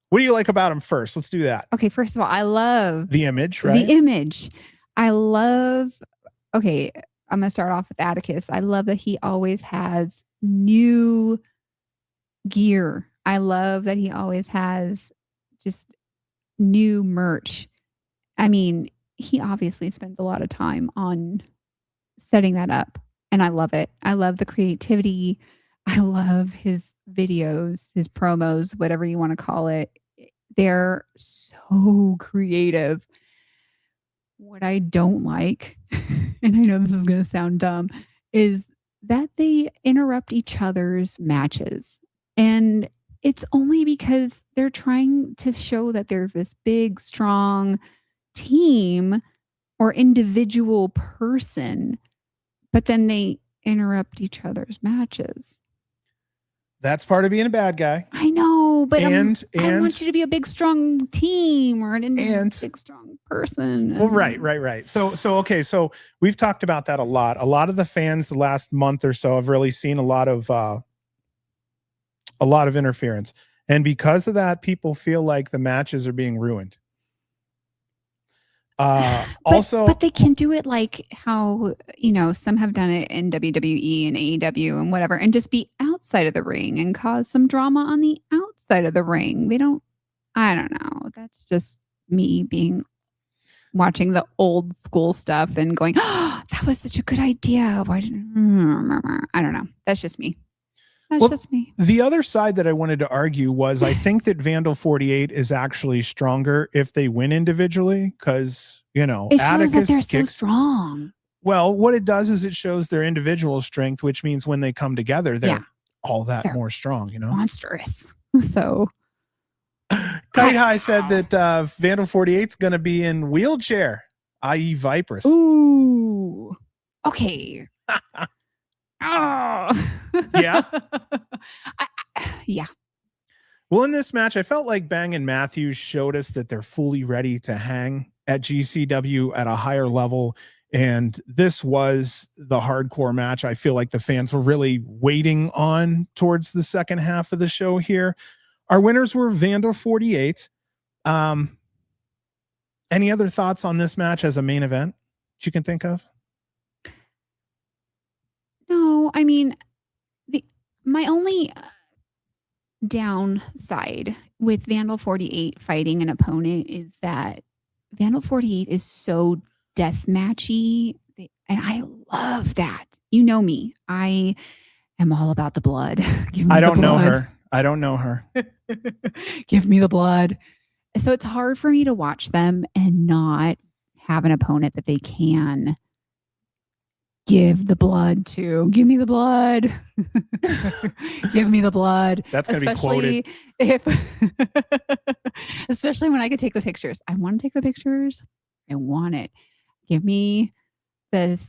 What do you like about him first? Let's do that. Okay, first of all, I love the image, right? The image. Okay, I'm going to start off with Atticus. I love that he always has new gear. I love that he always has just new merch. I mean, he obviously spends a lot of time on setting that up, and I love it. I love the creativity. I love his videos, his promos, whatever you want to call it. They're so creative. What I don't like, and I know this is going to sound dumb, is that they interrupt each other's matches. And it's only because they're trying to show that they're this big, strong team or individual person, but then they interrupt each other's matches. That's part of being a bad guy. I know, but I want you to be a big, strong team or big, strong person. Well, right. So okay. So we've talked about that a lot. A lot of the fans the last month or so have really seen a lot of interference, and because of that, people feel like the matches are being ruined. But they can do it like how, some have done it in WWE and AEW and whatever, and just be outside of the ring and cause some drama on the outside of the ring. I don't know. That's just me watching the old school stuff and going, oh, that was such a good idea. Why didn't I don't know. That's just me. Just me. The other side that I wanted to argue was I think that Vandal 48 is actually stronger if they win individually, because, it shows that they're so strong. Well, what it does is it shows their individual strength, which means when they come together, they're all that more strong, monstrous. So Kite High said that Vandal 48 is going to be in wheelchair, i.e. Vipress. Ooh. Okay. Oh. Yeah. Yeah. Well, in this match, I felt like Bangin' Matthews showed us that they're fully ready to hang at GCW at a higher level. And this was the hardcore match I feel like the fans were really waiting on towards the second half of the show here. Our winners were Vandal 48. Any other thoughts on this match as a main event that you can think of? No, I mean, my only downside with Vandal 48 fighting an opponent is that Vandal 48 is so deathmatchy, and I love that. You know me. I am all about the blood. Give me I don't the know blood. her. I don't know her. Give me the blood. So it's hard for me to watch them and not have an opponent that they can give the blood to. Give me the blood. Give me the blood. That's going to be quoted. Especially when I could take the pictures. I want to take the pictures. I want it. Give me those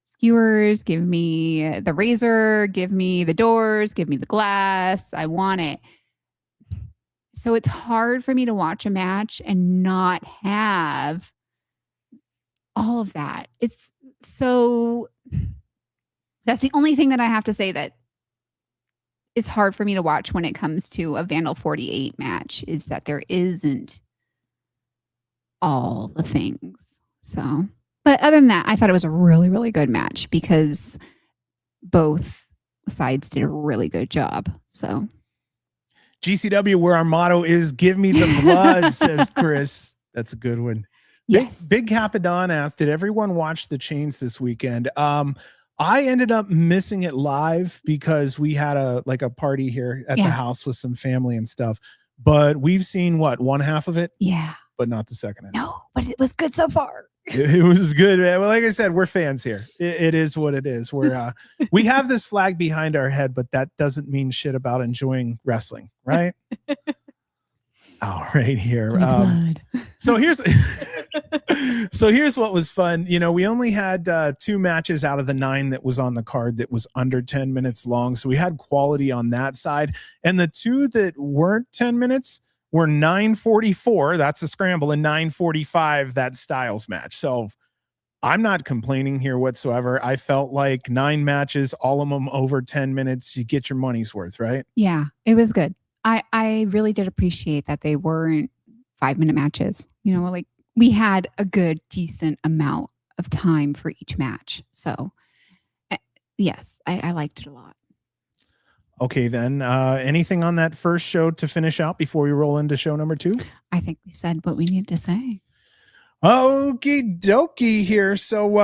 skewers, give me the razor, give me the doors, give me the glass. I want it. So it's hard for me to watch a match and not have all of that. It's so, that's the only thing that I have to say that it's hard for me to watch when it comes to a Vandal 48 match, is that there isn't all the things. So, but other than that, I thought it was a really, really good match because both sides did a really good job. So GCW, where our motto is "Give me the blood," says Chris. That's a good one. yes. Big Capadon asked, "Did everyone watch the chains this weekend?" I ended up missing it live because we had a party here at the house with some family and stuff. But we've seen one half of it, but not the second half. No, but it was good so far. It was good. Well, like I said, we're fans here. It is what it is. We're we have this flag behind our head, but that doesn't mean shit about enjoying wrestling, right? All right, here. So here's what was fun. You know, we only had 2 matches out of the 9 that was on the card that was under 10 minutes long. So we had quality on that side. And the 2 that weren't 10 minutes were 9:44. That's a scramble, and 9:45. That Styles match. So I'm not complaining here whatsoever. I felt like 9 matches, all of them over 10 minutes. You get your money's worth, right? Yeah, it was good. I really did appreciate that they weren't 5-minute matches. You know, like we had a good, decent amount of time for each match. So yes, I liked it a lot. Okay, then anything on that first show to finish out before we roll into show number 2? I think we said what we needed to say. Okie dokie here. So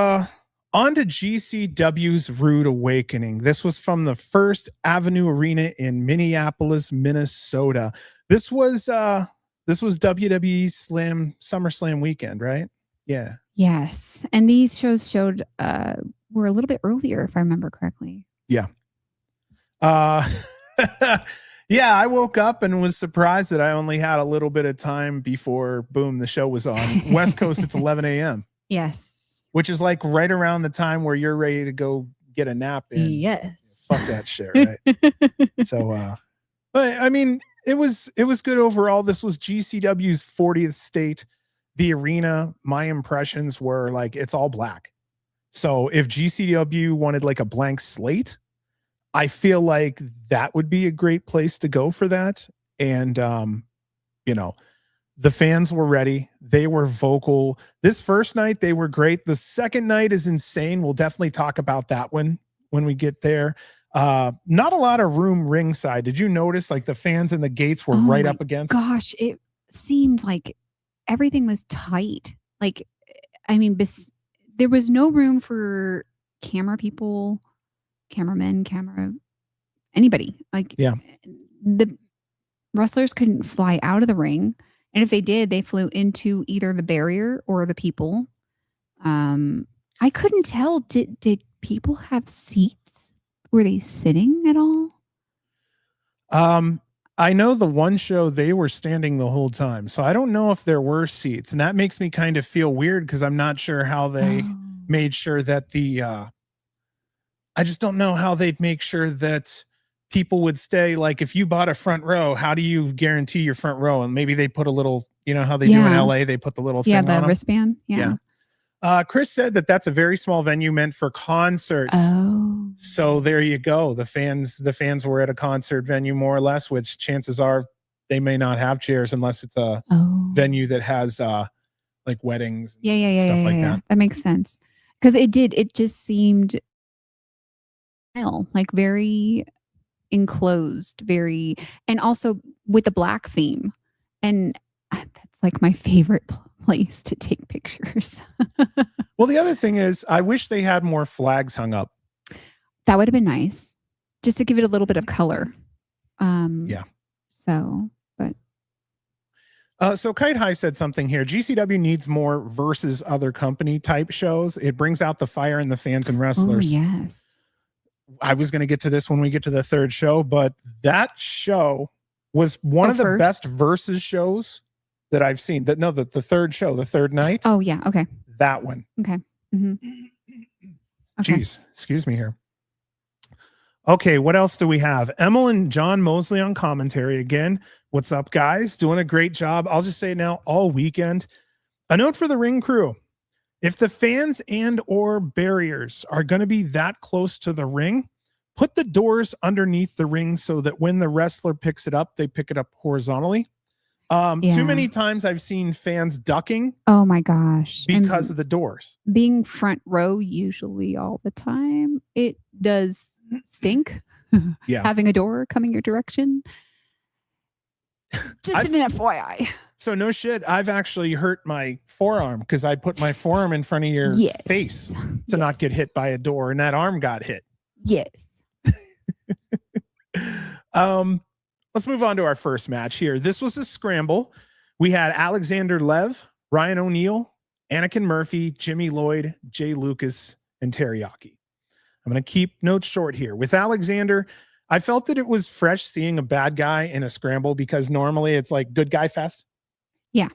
on to GCW's Rude Awakening. This was from the First Avenue Arena in Minneapolis, Minnesota. This was WWE SummerSlam weekend, right? Yeah. Yes. And these shows were a little bit earlier, if I remember correctly. Yeah. Yeah, I woke up and was surprised that I only had a little bit of time before, boom, the show was on. West Coast, it's 11 a.m. Yes. Which is like right around the time where you're ready to go get a nap in. Yes. Fuck that shit, right? So, but I mean, it was good overall. This was GCW's 40th state. The arena, my impressions were like, it's all black. So if GCW wanted like a blank slate, I feel like that would be a great place to go for that. And, you know, the fans were ready. They were vocal. This first night, they were great. The second night is insane. We'll definitely talk about that one when we get there. Not a lot of room ringside. Did you notice like the fans and the gates were right up against? Gosh, it seemed like everything was tight. Like, I mean, there was no room for camera people, cameramen, anybody. Like, the wrestlers couldn't fly out of the ring. And if they did, they flew into either the barrier or the people. I couldn't tell. Did people have seats? Were they sitting at all? I know the one show they were standing the whole time. So I don't know if there were seats. And that makes me kind of feel weird because I'm not sure how they made sure that I just don't know how they'd make sure that people would stay. Like if you bought a front row, how do you guarantee your front row? And maybe they put a little, you know how they do in LA, they put the little thing on them. Wristband. Yeah. Chris said that that's a very small venue meant for concerts. Oh. So there you go. The fans were at a concert venue more or less, which chances are they may not have chairs unless it's a venue that has like weddings and stuff like that. That makes sense. Because it just seemed like very enclosed, and also with the black theme. And that's like my favorite place to take pictures. Well, the other thing is, I wish they had more flags hung up. That would have been nice, just to give it a little bit of color. Yeah. So, but. So Kite High said something here. GCW needs more versus other company type shows. It brings out the fire in the fans and wrestlers. Oh, yes. I was going to get to this when we get to the third show, but that show was one of the best versus shows that I've seen. The third show, the third night. Oh, yeah. Okay. That one. Okay. Mm-hmm. Okay. Jeez, excuse me here. Okay, what else do we have? Emil and John Mosley on commentary again. What's up, guys? Doing a great job. I'll just say now, all weekend. A note for the ring crew. If the fans and or barriers are going to be that close to the ring, put the doors underneath the ring so that when the wrestler picks it up, they pick it up horizontally. Too many times I've seen fans ducking. Oh my gosh. Because of the doors. Being front row usually all the time, it does stink. Yeah. Having a door coming your direction. Just an FYI. So no shit, I've actually hurt my forearm because I put my forearm in front of your face to not get hit by a door, and that arm got hit. Yes. Let's move on to our first match here. This was a scramble. We had Alexander Lev, Ryan O'Neal, Anakin Murphy, Jimmy Lloyd, Jay Lucas, and Teriyaki. I'm going to keep notes short here. With Alexander, I felt that it was fresh seeing a bad guy in a scramble because normally it's like good guy fest. Yeah.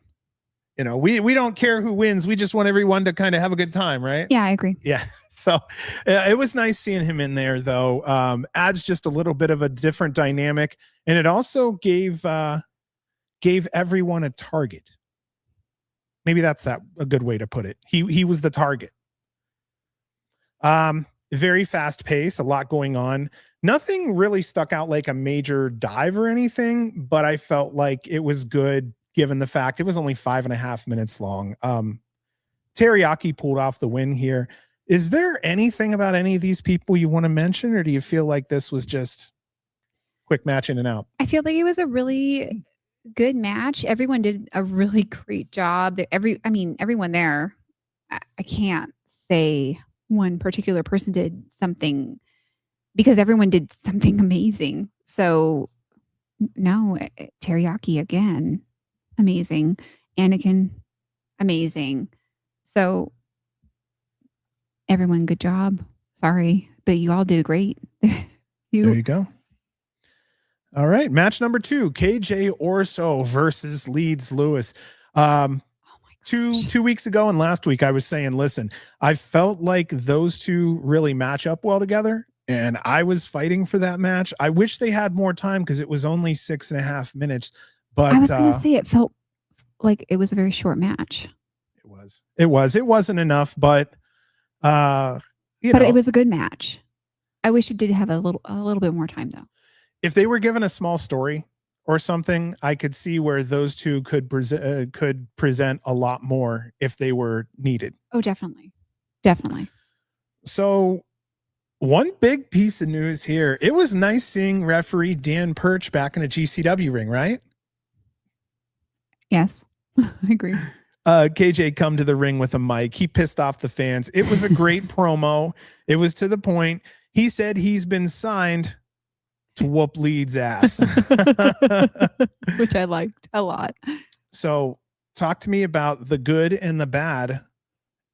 You know, we don't care who wins. We just want everyone to kind of have a good time, right? Yeah, I agree. Yeah. So it was nice seeing him in there, though. Adds just a little bit of a different dynamic. And it also gave everyone a target. Maybe that's a good way to put it. He was the target. Very fast pace, a lot going on. Nothing really stuck out like a major dive or anything, but I felt like it was good given the fact it was only 5.5 minutes long. Teriyaki pulled off the win here. Is there anything about any of these people you want to mention, or do you feel like this was just quick match in and out? I feel like it was a really good match. Everyone did a really great job. Everyone there, I can't say one particular person did something because everyone did something amazing. So no, Teriyaki again, amazing. Anakin, amazing. So everyone, good job. Sorry, but you all did great. There you go. All right. Match number 2, KJ Orso versus Leedz Lewis. Two weeks ago and last week, I was saying, listen, I felt like those two really match up well together, and I was fighting for that match. I wish they had more time because it was only 6.5 minutes. But I was going to say it felt like it was a very short match. It wasn't enough, but it was a good match. I wish it did have a little bit more time though. If they were given a small story or something, I could see where those two could present a lot more if they were needed. Oh, definitely. Definitely. So one big piece of news here. It was nice seeing referee Dan Perch back in a GCW ring, right? Yes, I agree. KJ come to the ring with a mic. He pissed off the fans. It was a great promo. It was to the point. He said he's been signed to whoop Leedz' ass. Which I liked a lot. So talk to me about the good and the bad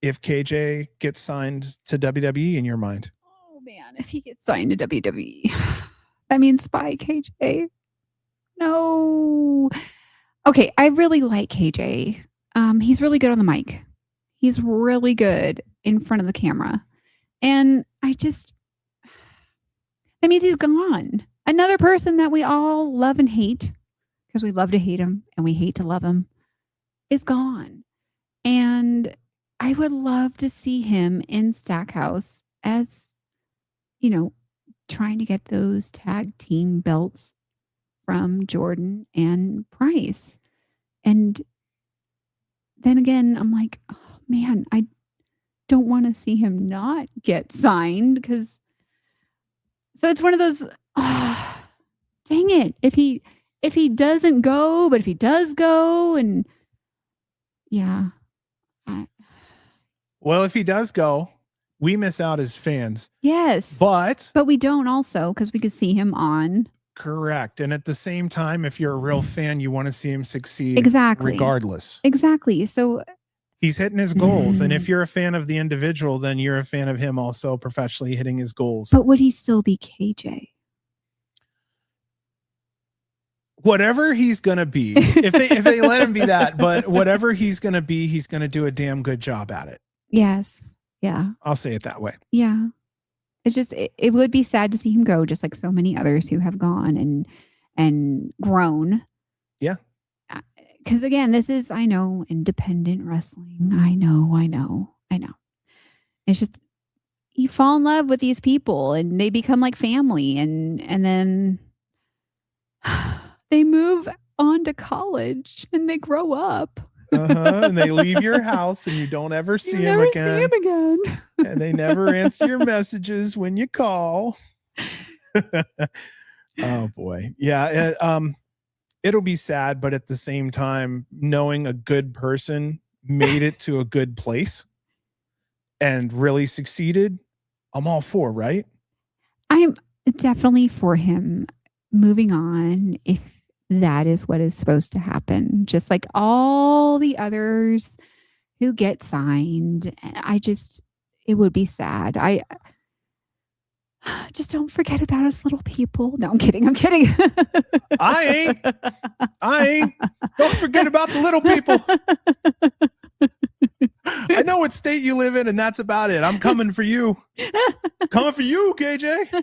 if KJ gets signed to WWE in your mind. Oh man, if he gets signed to WWE, that means bye KJ. No. Okay, I really like KJ. He's really good on the mic. He's really good in front of the camera. And that means he's gone. Another person that we all love and hate, because we love to hate him and we hate to love him, is gone. And I would love to see him in Stackhouse as, trying to get those tag team belts from Jordan and Price. And then again, I'm like, oh man, I don't want to see him not get signed so it's one of those, dang it. If he doesn't go, but if he does go, and yeah. Well, if he does go, we miss out as fans. Yes. But we don't also, because we could see him on. Correct. And at the same time, if you're a real fan, you want to see him succeed Exactly. regardless. Exactly. So he's hitting his goals. And if you're a fan of the individual, then you're a fan of him also professionally hitting his goals. But would he still be KJ? Whatever he's going to be, if they let him be that, but whatever he's going to be, he's going to do a damn good job at it. Yes. Yeah. I'll say it that way. Yeah. It's just, it would be sad to see him go, just like so many others who have gone and grown. Yeah. Because again, this is, I know, independent wrestling. I know. It's just, you fall in love with these people and they become like family, and then they move on to college and they grow up. And they leave your house and you don't ever see him again. And they never answer your messages when you call. Oh boy. Yeah. It'll be sad, but at the same time, knowing a good person made it to a good place and really succeeded, I'm all for, right? I'm definitely for him moving on if that is what is supposed to happen. Just like all the others who get signed. It would be sad. I just don't forget about us little people. No, I'm kidding. I ain't. Don't forget about the little people. I know what state you live in, and that's about it. I'm coming for you. Coming for you, KJ.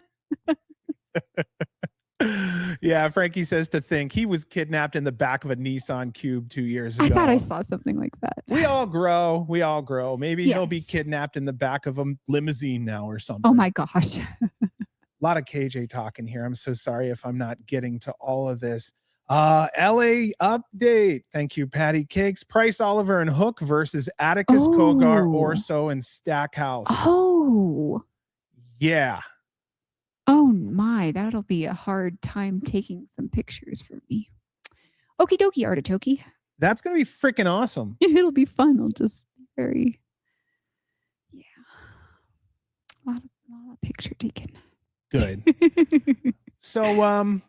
Yeah, Frankie says to think he was kidnapped in the back of a Nissan Cube 2 years ago. I thought I saw something like that. We all grow. Maybe he'll be kidnapped in the back of a limousine now or something. Oh my gosh. A lot of KJ talking here. I'm so sorry if I'm not getting to all of this. LA update. Thank you, Patty Cakes. Price, Oliver, and Hook versus Atticus, Cogar, Orso, and Stackhouse. Oh. Yeah. Oh my, that'll be a hard time taking some pictures for me. Okie dokie, artichoke. That's going to be freaking awesome. It'll be fun. I'll just be very, a lot of picture taken. Good. So,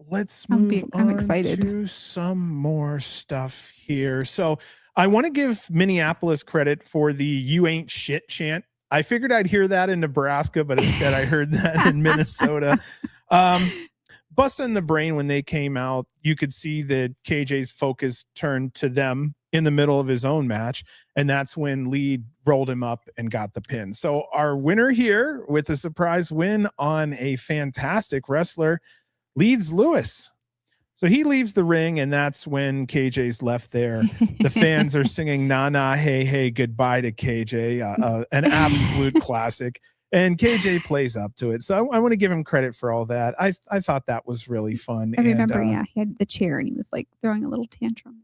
let's move on to some more stuff here. So I want to give Minneapolis credit for the "you ain't shit" chant. I figured I'd hear that in Nebraska, but instead I heard that in Minnesota. Bustah in the Brain, when they came out, you could see that KJ's focus turned to them in the middle of his own match. And that's when Leedz rolled him up and got the pin. So our winner here with a surprise win on a fantastic wrestler, Leedz Lewis. So he leaves the ring, and that's when KJ's left there. The fans are singing "Na Na Hey Hey Goodbye" to KJ, an absolute classic. And KJ plays up to it. So I want to give him credit for all that. I thought that was really fun. I remember, he had the chair and he was like throwing a little tantrum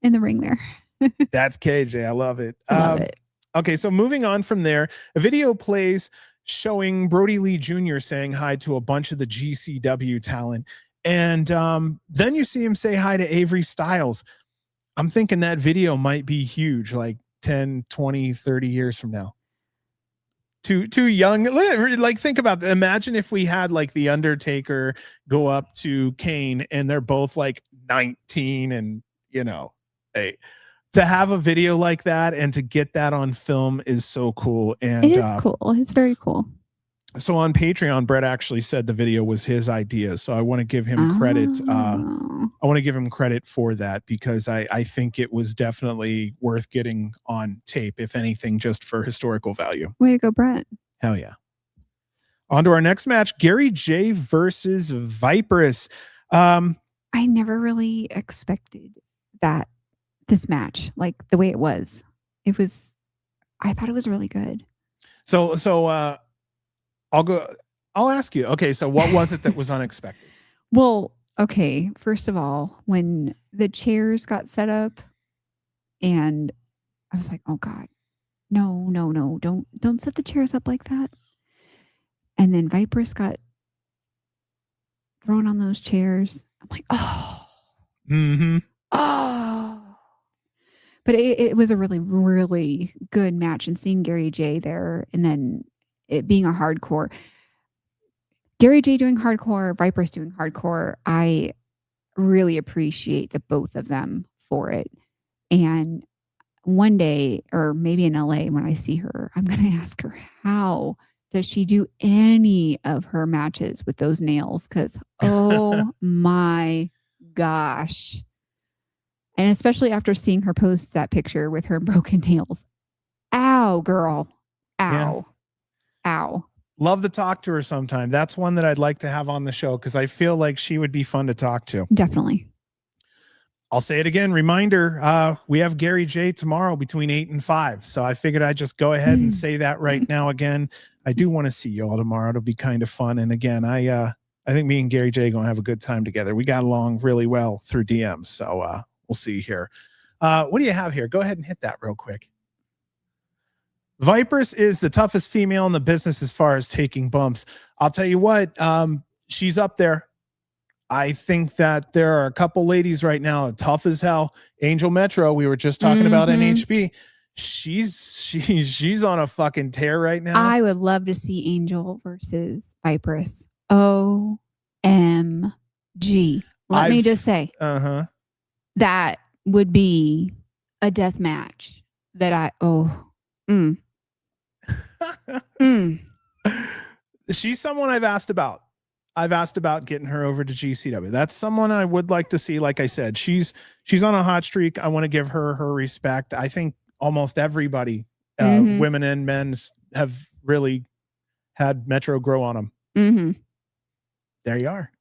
in the ring there. That's KJ. I love it. Love it. Okay, so moving on from there, a video plays showing Brody Lee Jr. saying hi to a bunch of the GCW talent. And then you see him say hi to Avery Styles. I'm thinking that video might be huge, like 10, 20, 30 years from now. Too young. Like, think about that. Imagine if we had like The Undertaker go up to Kane and they're both like 19, and hey, to have a video like that and to get that on film is so cool. And it is cool. It's very cool. So on Patreon, Brett actually said the video was his idea. So I want to give him credit. I want to give him credit for that, because I think it was definitely worth getting on tape, if anything, just for historical value. Way to go, Brett. Hell yeah. On to our next match, Gary J versus Vipress. I never really expected this match, like the way it was. I thought it was really good. So I'll ask you. Okay, so what was it that was unexpected? Well, okay, first of all, when the chairs got set up, and I was like, oh God, no, don't set the chairs up like that. And then Vipress got throwing on those chairs. I'm like, oh. Mm-hmm. Oh. But it was a really, really good match. And seeing Gary J there and then it being a hardcore. Gary J doing hardcore, Vipress doing hardcore. I really appreciate the both of them for it. And one day, or maybe in LA when I see her, I'm going to ask her, how does she do any of her matches with those nails? Because, oh my gosh. And especially after seeing her post that picture with her broken nails. Ow, girl. Ow. Yeah. Ow. Love to talk to her sometime. That's one that I'd like to have on the show because I feel like she would be fun to talk to. Definitely. I'll say it again. Reminder, we have Gary J tomorrow between 8 and 5. So I figured I'd just go ahead and say that right now again. I do want to see you all tomorrow. It'll be kind of fun. And again, I think me and Gary J are going to have a good time together. We got along really well through DMs. So we'll see here. What do you have here? Go ahead and hit that real quick. Vipress is the toughest female in the business as far as taking bumps. I'll tell you what, she's up there. I think that there are a couple ladies right now, tough as hell. Angel Metro, we were just talking about NHB. She's on a fucking tear right now. I would love to see Angel versus Vipress. OMG. Let me just say. That would be a death match that She's someone I've asked about. I've asked about getting her over to GCW. That's someone I would like to see. Like I said, she's on a hot streak. I want to give her respect. I think almost everybody, women and men, have really had Metro grow on them. There you are.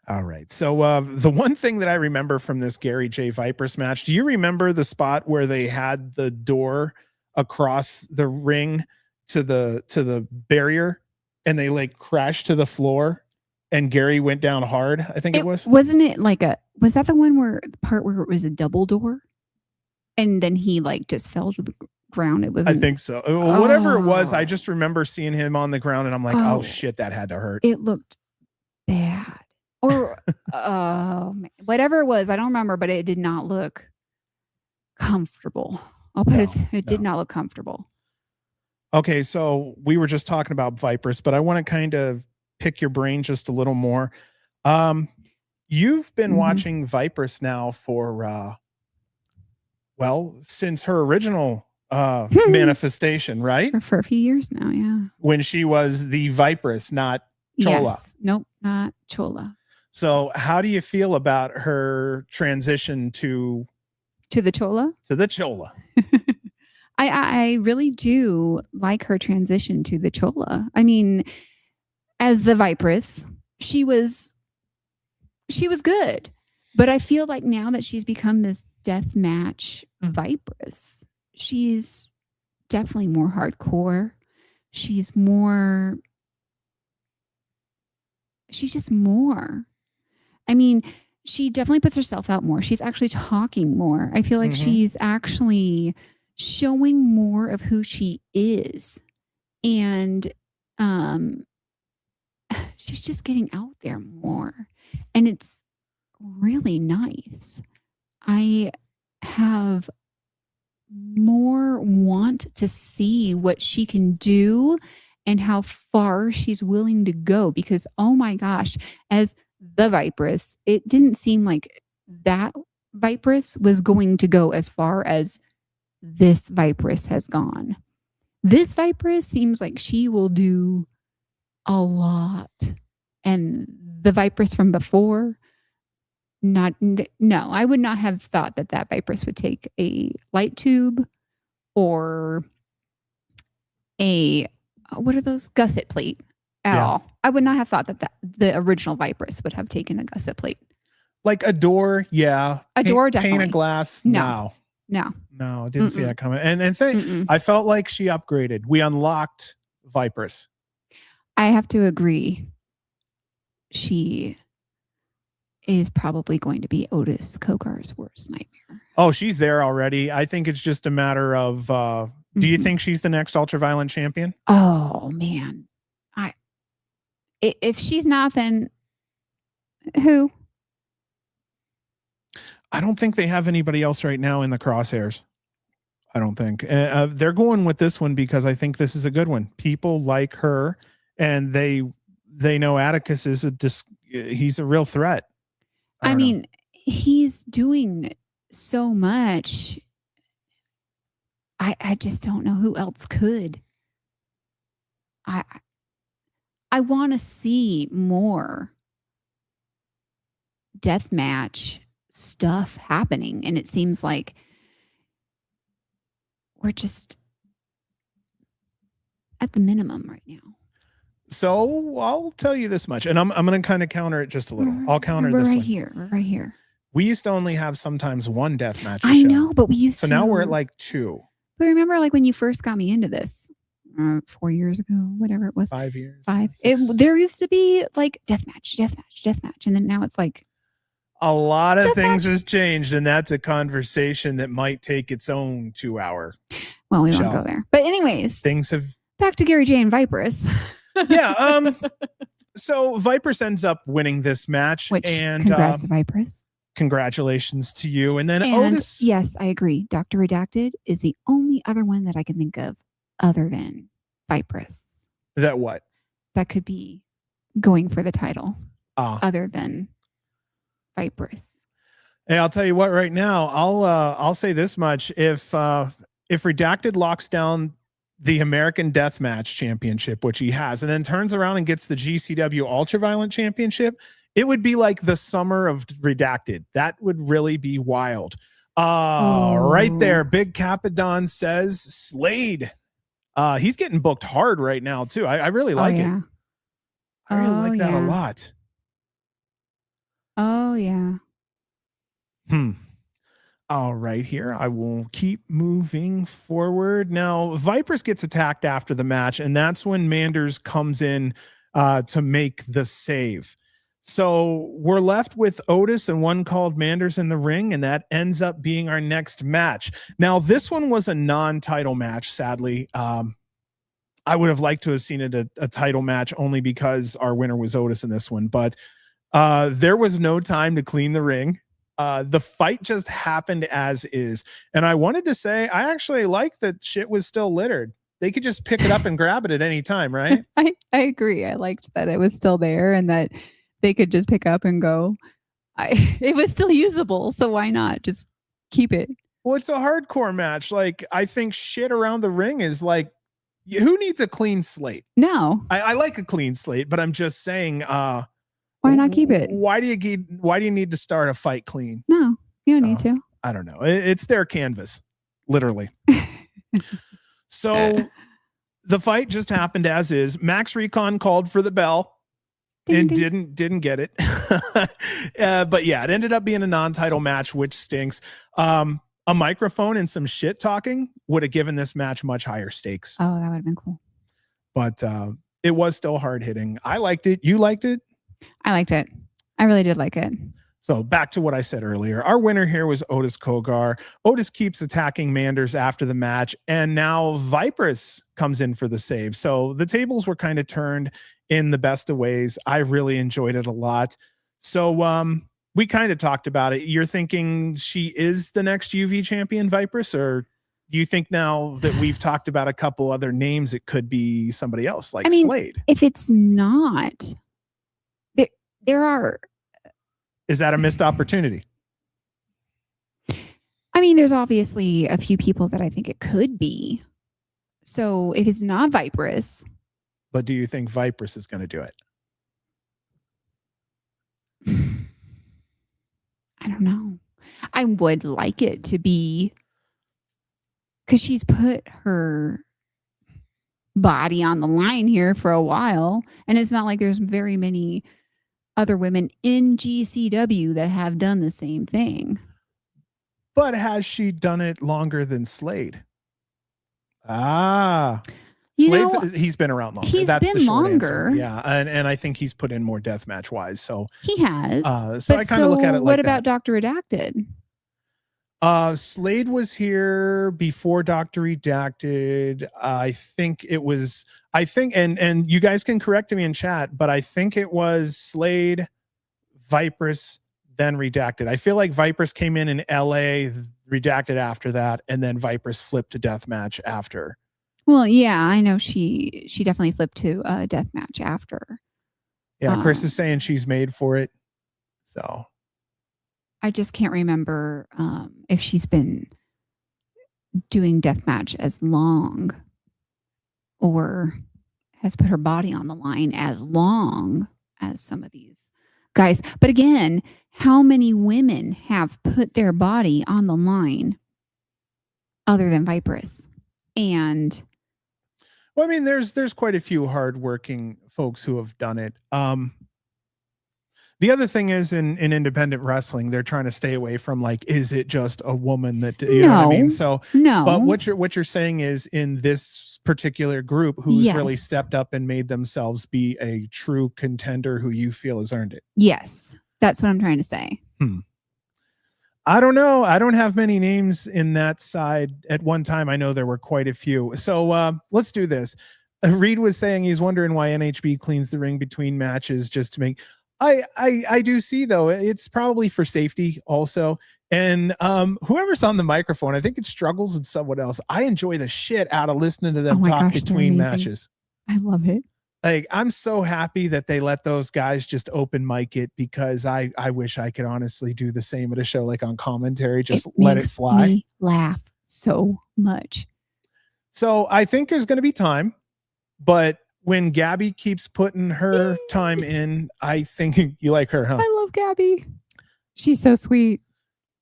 All right. So the one thing that I remember from this Gary J Vipress match, do you remember the spot where they had the door across the ring to the barrier? And they like crashed to the floor and Gary went down hard. I think it was. Wasn't it like was that the one where the part where it was a double door? And then he like just fell to the ground. It was. I think so. Whatever it was, I just remember seeing him on the ground and I'm like, oh shit, that had to hurt. It looked bad. Or whatever it was, I don't remember, but it did not look comfortable. It did not look comfortable. Okay, so we were just talking about Vipress, but I want to kind of pick your brain just a little more. You've been watching Vipress now for, since her original manifestation, right? For a few years now, yeah. When she was the Vipress, not Chola. Yes. Nope, not Chola. So how do you feel about her transition to the Chola? To the Chola. I really do like her transition to the Chola. I mean, as the Vipress, she was good. But I feel like now that she's become this death match Vipress, she's definitely more hardcore. She's just more. I mean, she definitely puts herself out more. She's actually talking more. I feel like she's actually showing more of who she is. And she's just getting out there more. And it's really nice. I have more want to see what she can do and how far she's willing to go, because oh my gosh, as the Vipress, it didn't seem like that Vipress was going to go as far as this Vipress has gone. This Vipress seems like she will do a lot. And the Vipress from before, I would not have thought that Vipress would take a light tube or what are those? Gusset plate at all. I would not have thought that the original Vipress would have taken a gusset plate. Like a door, yeah. A door, definitely. Pane of glass, no. I didn't see that coming. And I felt like she upgraded. We unlocked Vipress. I have to agree. She is probably going to be Otis Cogar's worst nightmare. Oh, she's there already. I think it's just a matter of do you think she's the next Ultraviolent champion? Oh man. If she's not, then Who? I don't think they have anybody else right now in the crosshairs. I don't think they're going with this one because I think this is a good one. People like her, and they know Atticus is he's a real threat. I mean, he's doing so much. I just don't know who else could. I want to see more deathmatch stuff happening, and it seems like we're just at the minimum right now. So I'll tell you this much, and I'm going to kind of counter it just a little. I'll counter this right one. We're right here. We used to only have sometimes one death match. I know, but we used to. So now we're at like 2. But remember, like when you first got me into this, 4 years ago, whatever it was. 5 years. 5. There used to be like deathmatch, and then now it's like a lot of things has changed, and that's a conversation that might take its own 2-hour. Well, we won't go there. But anyways, things have back to Gary J and Vipress. Yeah. So Vipress ends up winning this match, and congrats to Vipress. Congratulations to you. And then Otis. Yes, I agree. Dr. Redacted is the only other one that I can think of other than Vipress. That what? That could be going for the title. Other than Vipress. Hey, I'll tell you what. Right now, I'll say this much: if Redacted locks down the American Deathmatch Championship, which he has, and then turns around and gets the GCW Ultraviolent Championship, it would be like the summer of Redacted. That would really be wild. Right there, Big Capadon says Slade. He's getting booked hard right now too. I really like it. I really like that a lot. Oh yeah. All right, here I will keep moving forward. Now, Vipress gets attacked after the match, and that's when Manders comes in to make the save. So we're left with Otis and one called Manders in the ring, and that ends up being our next match. Now, this one was a non-title match, sadly. I would have liked to have seen it a title match only because our winner was Otis in this one, but there was no time to clean the ring. The fight just happened as is. And I wanted to say, I actually like that shit was still littered. They could just pick it up and grab it at any time, right? I agree. I liked that it was still there and that they could just pick up and go. It was still usable, so why not just keep it? Well, it's a hardcore match. Like, I think shit around the ring is like, who needs a clean slate? No. I like a clean slate, but I'm just saying, why not keep it? Why do you need to start a fight clean? No, you don't need to. I don't know. It's their canvas, literally. So the fight just happened as is. Max Recon called for the bell and didn't get it. But yeah, it ended up being a non-title match, which stinks. A microphone and some shit talking would have given this match much higher stakes. Oh, that would have been cool. But it was still hard hitting. I liked it. You liked it? I liked it. I really did like it. So back to what I said earlier. Our winner here was Otis Cogar. Otis keeps attacking Manders after the match, and now Vipress comes in for the save. So the tables were kind of turned in the best of ways. I really enjoyed it a lot. So we kind of talked about it. You're thinking she is the next UV champion, Vipress, or do you think now that we've talked about a couple other names, it could be somebody else like Slade? If it's not, there are. Is that a missed opportunity? I mean, there's obviously a few people that I think it could be. So if it's not Vipress. But do you think Vipress is going to do it? I don't know. I would like it to be, because she's put her body on the line here for a while. And it's not like there's very many other women in GCW that have done the same thing. But has she done it longer than Slade? He's been around longer. He's been longer. Yeah. And I think he's put in more deathmatch wise. So he has. So I kind of look at it like what about Dr. Redacted? Slade was here before Dr. Redacted. I think, and you guys can correct me in chat, but I think it was Slade, Vipress, then Redacted. I feel like Vipress came in LA, Redacted after that, and then Vipress flipped to Deathmatch after. Well, yeah, I know she definitely flipped to Deathmatch after. Yeah, Chris is saying she's made for it. So I just can't remember if she's been doing Deathmatch as long or has put her body on the line as long as some of these guys. But again, how many women have put their body on the line other than Vipress? And well, I mean, there's quite a few hardworking folks who have done it. The other thing is in independent wrestling, they're trying to stay away from like, is it just a woman that you know what I mean? So no. But what you're saying is in this particular group who's really stepped up and made themselves be a true contender who you feel has earned it. Yes, that's what I'm trying to say. I don't know. I don't have many names in that side. At one time, I know there were quite a few. So let's do this. Reed was saying he's wondering why NHB cleans the ring between matches just to make. I do see though, it's probably for safety also. And whoever's on the microphone, I think it struggles with someone else. I enjoy the shit out of listening to them talk between matches. I love it. Like, I'm so happy that they let those guys just open mic it, because I wish I could honestly do the same at a show, like on commentary, just let it fly. Me laugh so much. So I think there's going to be time, but when Gabby keeps putting her time in, I think you like her, huh? I love Gabby. She's so sweet.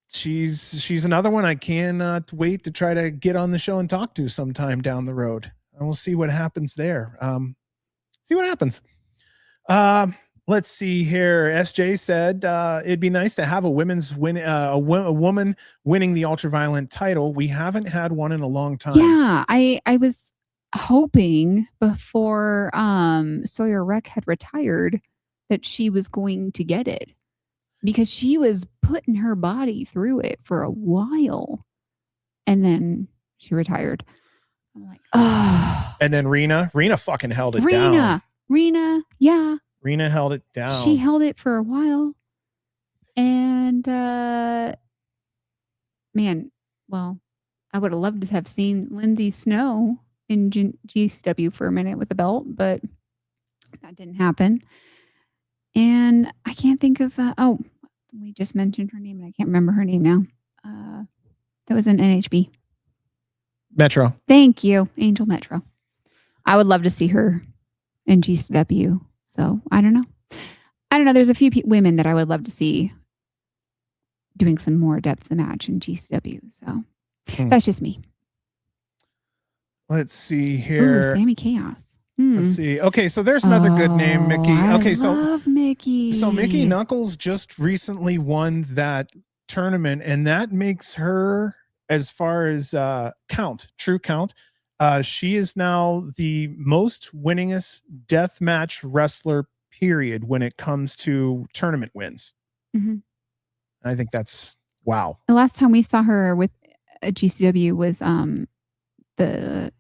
She's another one I cannot wait to try to get on the show and talk to sometime down the road. And we'll see what happens there. See what happens. Let's see here. SJ said it'd be nice to have a women's a woman winning the ultraviolent title. We haven't had one in a long time. Yeah, I was hoping before Sawyer Wreck had retired that she was going to get it, because she was putting her body through it for a while, and then she retired. I'm like, oh. And then Rena fucking held it down. Yeah. Rena held it down. She held it for a while. And man, well, I would have loved to have seen Lindsay Snow in GCW for a minute with the belt, but that didn't happen. And I can't think of we just mentioned her name and I can't remember her name now. That was an NHB. Metro. Thank you, Angel Metro. I would love to see her in GCW. So I don't know. There's a few women that I would love to see doing some more depth of the match in GCW. So that's just me. Let's see here. Ooh, Sammy Chaos. Let's see. Okay, so there's another good name, Mickey. Okay, I love Mickey. So Mickey Knuckles just recently won that tournament, and that makes her, as far as true count, she is now the most winningest deathmatch wrestler, period, when it comes to tournament wins. Mm-hmm. I think that's wow. The last time we saw her with a GCW was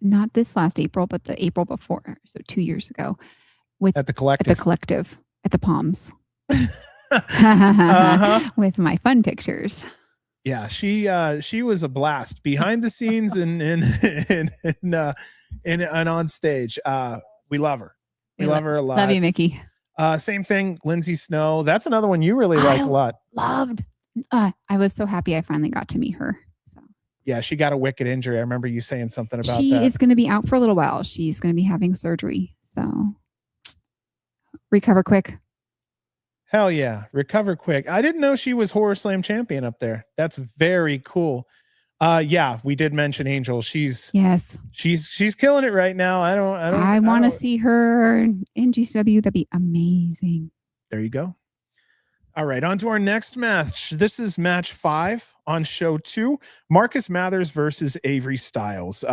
not this last April, but the April before, so 2 years ago, at the Collective, at the Palms, with my fun pictures. Yeah, she was a blast behind the scenes and on stage. We love her. We love her a lot. Love you, Mickey. Same thing, Lindsay Snow. That's another one you really like a lot. Loved. I was so happy I finally got to meet her. So yeah, she got a wicked injury. I remember you saying something about that. She is going to be out for a little while. She's going to be having surgery. So recover quick. Hell yeah, recover quick. I didn't know she was Horror Slam champion up there. That's very cool. Yeah, we did mention Angel. She's killing it right now. I want to see her in GCW. That'd be amazing. There you go. All right, on to our next match. This is match 5 on show 2. Marcus Mathers versus Avery Styles.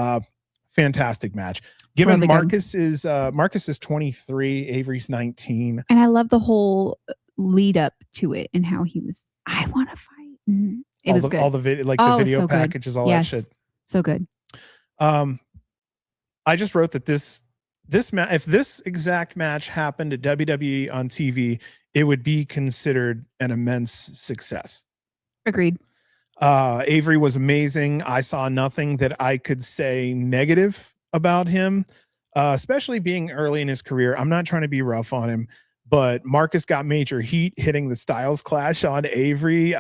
Fantastic match. Given really Marcus is 23, Avery's 19. And I love the whole lead up to it and how he was, I want to fight. It was good. All the video, the video packages, all that shit. So good. I just wrote that this if this exact match happened at WWE on TV, it would be considered an immense success. Agreed. Avery was amazing. I saw nothing that I could say negative about him, especially being early in his career. I'm not trying to be rough on him, but Marcus got major heat hitting the Styles Clash on Avery.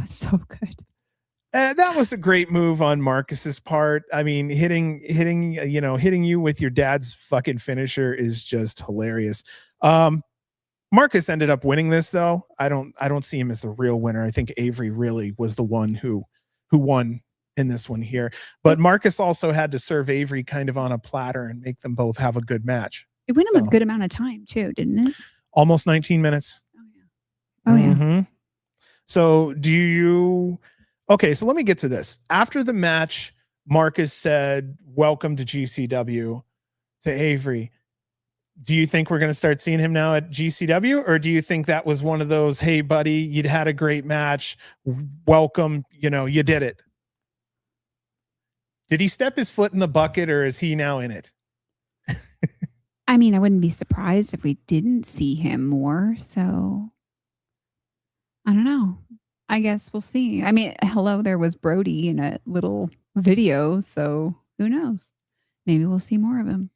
So good. That was a great move on Marcus's part. I mean, hitting you with your dad's fucking finisher is just hilarious. Marcus ended up winning this though. I don't see him as the real winner. I think Avery really was the one who won in this one here. But Marcus also had to serve Avery kind of on a platter and make them both have a good match. It went him a good amount of time too, didn't it? Almost 19 minutes. Oh yeah. Mm-hmm. So okay, so let me get to this. After the match, Marcus said, "Welcome to GCW," to Avery. Do you think we're going to start seeing him now at GCW? Or do you think that was one of those, hey, buddy, you'd had a great match. Welcome. You did it. Did he step his foot in the bucket or is he now in it? I mean, I wouldn't be surprised if we didn't see him more. So I don't know. I guess we'll see. I mean, hello, there was Brody in a little video. So who knows? Maybe we'll see more of him.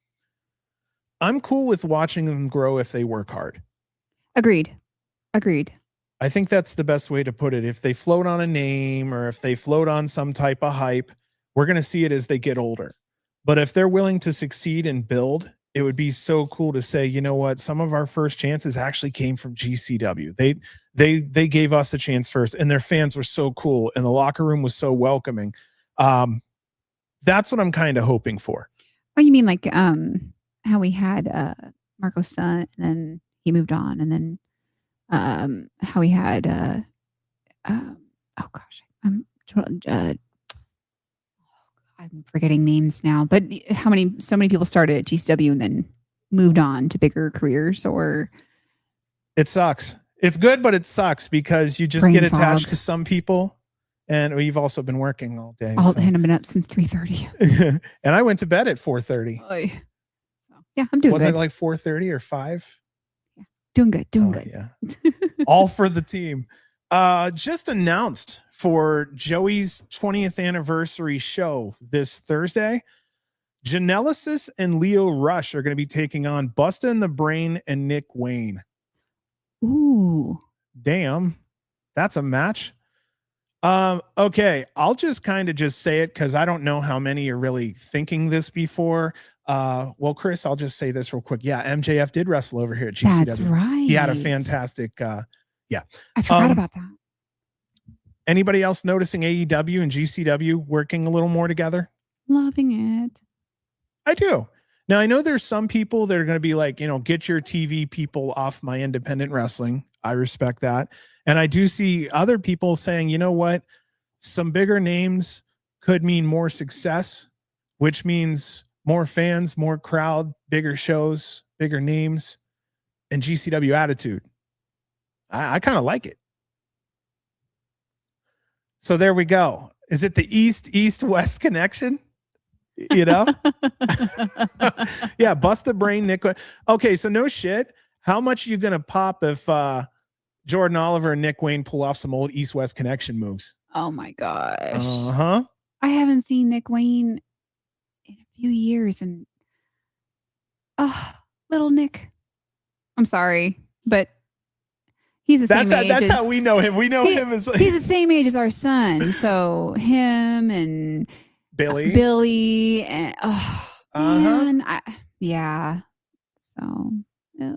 I'm cool with watching them grow if they work hard. Agreed. I think that's the best way to put it. If they float on a name or if they float on some type of hype, we're going to see it as they get older. But if they're willing to succeed and build, it would be so cool to say, you know what? Some of our first chances actually came from GCW. They gave us a chance first, and their fans were so cool, and the locker room was so welcoming. That's what I'm kind of hoping for. Oh, you mean like how we had Marco Stunt, and then he moved on, and then how we had I'm forgetting names now, but so many people started at GCW and then moved on to bigger careers. Or it sucks. It's good, but it sucks because you just get attached to some people. And we've also been working all day. I've been up since 3:30. And I went to bed at 4:30. Yeah, I'm doing good. Was it like 4:30 or 5? Yeah, doing good. Yeah. All for the team. Just announced for Joey's 20th anniversary show this Thursday, Janelasus and Leo Rush are going to be taking on Bustah and the Brain and Nick Wayne. Ooh. Damn. That's a match. Okay, I'll just kind of just say it because I don't know how many are really thinking this before. Well, Chris, I'll just say this real quick. Yeah, MJF did wrestle over here at GCW. That's right. He had a fantastic yeah. I forgot about that. Anybody else noticing AEW and GCW working a little more together? Loving it. I do. Now, I know there's some people that are going to be like, get your TV people off my independent wrestling. I respect that. And I do see other people saying, you know what? Some bigger names could mean more success, which means more fans, more crowd, bigger shows, bigger names, and GCW attitude. I kind of like it. So there we go. Is it the East-West connection? Yeah, Bustah, Brain, Nick. Okay, so no shit. How much are you going to pop if Jordan Oliver and Nick Wayne pull off some old East-West connection moves? Oh my gosh. Uh-huh. I haven't seen Nick Wayne in a few years, and little Nick. I'm sorry, but he's the same age. That's how we know him. We know him as he's the same age as our son. So him and Billy and man, So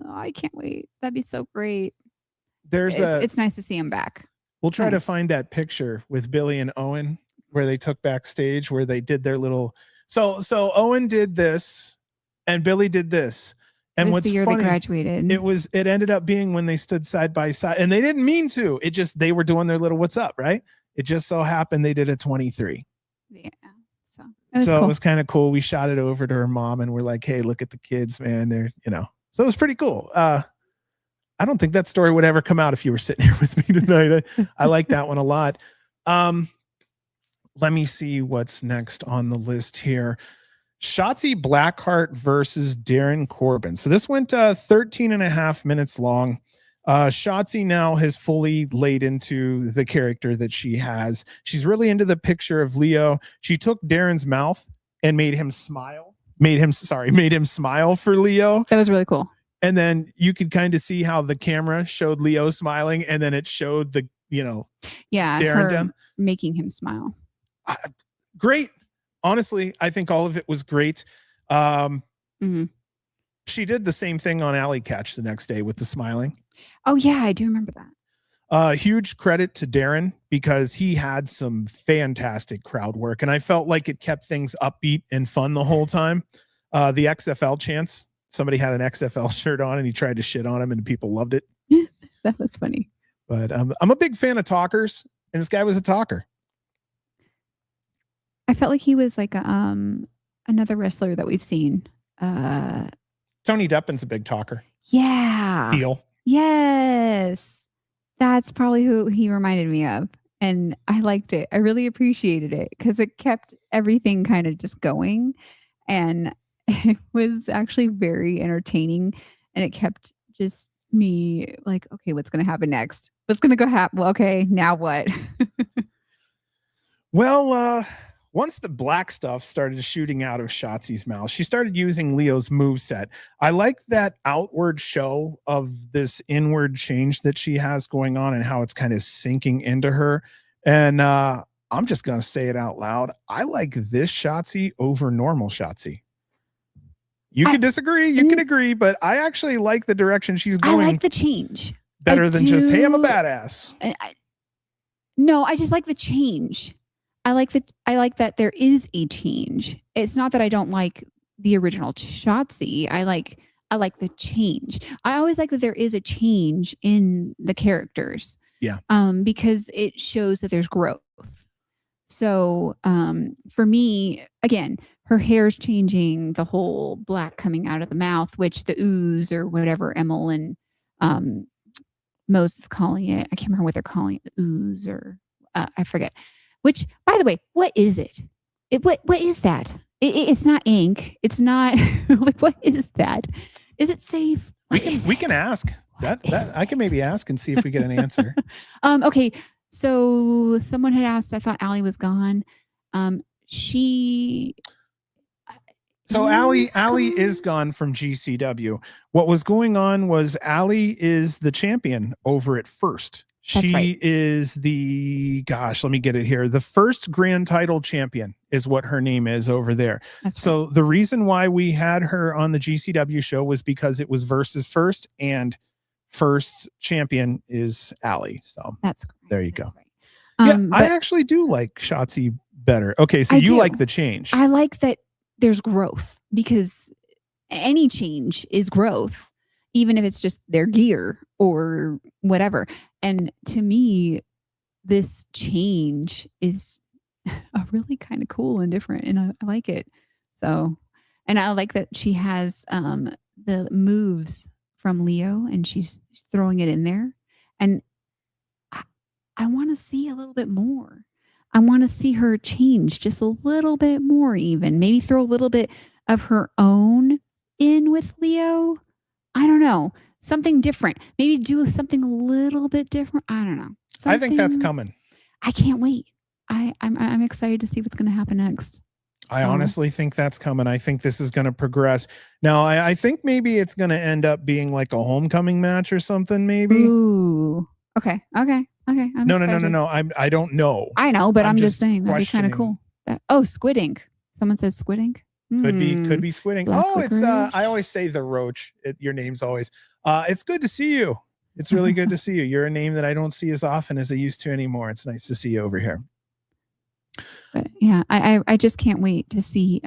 I can't wait. That'd be so great. It's nice to see him back. We'll try to find that picture with Billy and Owen where they took backstage, where they did their little. So Owen did this, and Billy did this. And what's the year funny, they graduated. It ended up being when they stood side by side, and they didn't mean to. They were doing their little "What's up," right? It just so happened they did a 23. Yeah. It was kind of cool. We shot it over to her mom, and we're like, "Hey, look at the kids, man! They're So it was pretty cool. I don't think that story would ever come out if you were sitting here with me tonight. I like that one a lot. Let me see what's next on the list here. Shotzi Blackheart versus Darin Corbin. So this went 13 and a half minutes long. Shotzi now has fully laid into the character that she has. She's really into the picture of Leo. She took Darin's mouth and made him smile. Made him smile for Leo. That was really cool. And then you could kind of see how the camera showed Leo smiling, and then it showed the, Darin making him smile. Great. Honestly, I think all of it was great. She did the same thing on Allie Katch the next day with the smiling. Oh yeah, I do remember that. Huge credit to Darin because he had some fantastic crowd work, and I felt like it kept things upbeat and fun the whole time. The XFL chants. Somebody had an XFL shirt on and he tried to shit on him and people loved it. That was funny. But I'm a big fan of talkers, and this guy was a talker. I felt like he was like another wrestler that we've seen. Tony Deppin's a big talker. Yeah. Heel. Yes. That's probably who he reminded me of. And I liked it. I really appreciated it because it kept everything kind of just going. And it was actually very entertaining. And it kept just me like, okay, what's going to happen next? What's going to go happen? Well, okay, now what? Well, once the black stuff started shooting out of Shotzi's mouth, she started using Leo's moveset. I like that outward show of this inward change that she has going on and how it's kind of sinking into her. And I'm just going to say it out loud. I like this Shotzi over normal Shotzi. You can disagree, you can agree, but I actually like the direction she's going. I like the change. Better than just, hey, I'm a badass. No, I just like the change. I like that there is a change. It's not that I don't like the original Shotzi. I like the change. I always like that there is a change in the characters. Yeah. Because it shows that there's growth. So for me, again, her hair's changing, the whole black coming out of the mouth, which the ooze or whatever Emil and Mose is calling it. I can't remember what they're calling it, ooze or I forget. Which, by the way, what is it? What is that? It's not ink. It's not like, what is that? Is it safe? We can ask that. I can maybe ask and see if we get an answer. Okay. So someone had asked, I thought Allie was gone. So Allie is gone from GCW. What was going on was Allie is the champion over at First. She is the, let me get it here. The first grand title champion is what her name is over there. So the reason why we had her on the GCW show was because it was versus First, and First champion is Allie. So that's great. There you go. Right. I actually do like Shotzi better. Okay, so you like the change. I like that there's growth, because any change is growth, even if it's just their gear or whatever. And to me, this change is a really kind of cool and different, and I like it. So, and I like that she has the moves from Leo, and she's throwing it in there. And I want to see a little bit more. I want to see her change just a little bit more, even maybe throw a little bit of her own in with Leo. I don't know. Something different. Maybe do something a little bit different. I don't know. I think that's coming. I can't wait. I'm excited to see what's going to happen next. I honestly think that's coming. I think this is going to progress. Now, I think maybe it's going to end up being like a homecoming match or something, maybe. Ooh. Okay. No. I don't know. I know, but I'm just saying that'd be kind of cool. Squid ink. Someone says squid ink. Could be squid ink. It's I always say the Roach. Your name's always. It's good to see you. It's really good to see you. You're a name that I don't see as often as I used to anymore. It's nice to see you over here. But yeah, I just can't wait to see,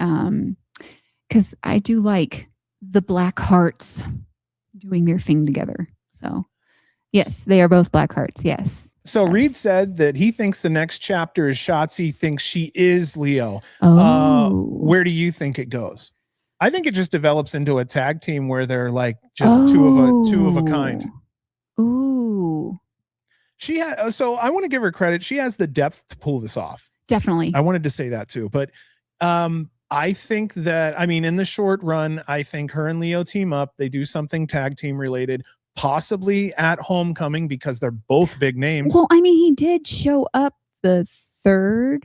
because I do like the Blackhearts doing their thing together. So yes, they are both Blackhearts. Yes. So yes. Reed said that he thinks the next chapter is Shotzi thinks she is Leo. Where do you think it goes? I think it just develops into a tag team where they're like just two of a kind. Ooh. She had, so I want to give her credit. She has the depth to pull this off. Definitely. I wanted to say that too, but I think that, I mean, in the short run, I think her and Leo team up. They do something tag team related, possibly at Homecoming because they're both big names. Well, I mean, he did show up the third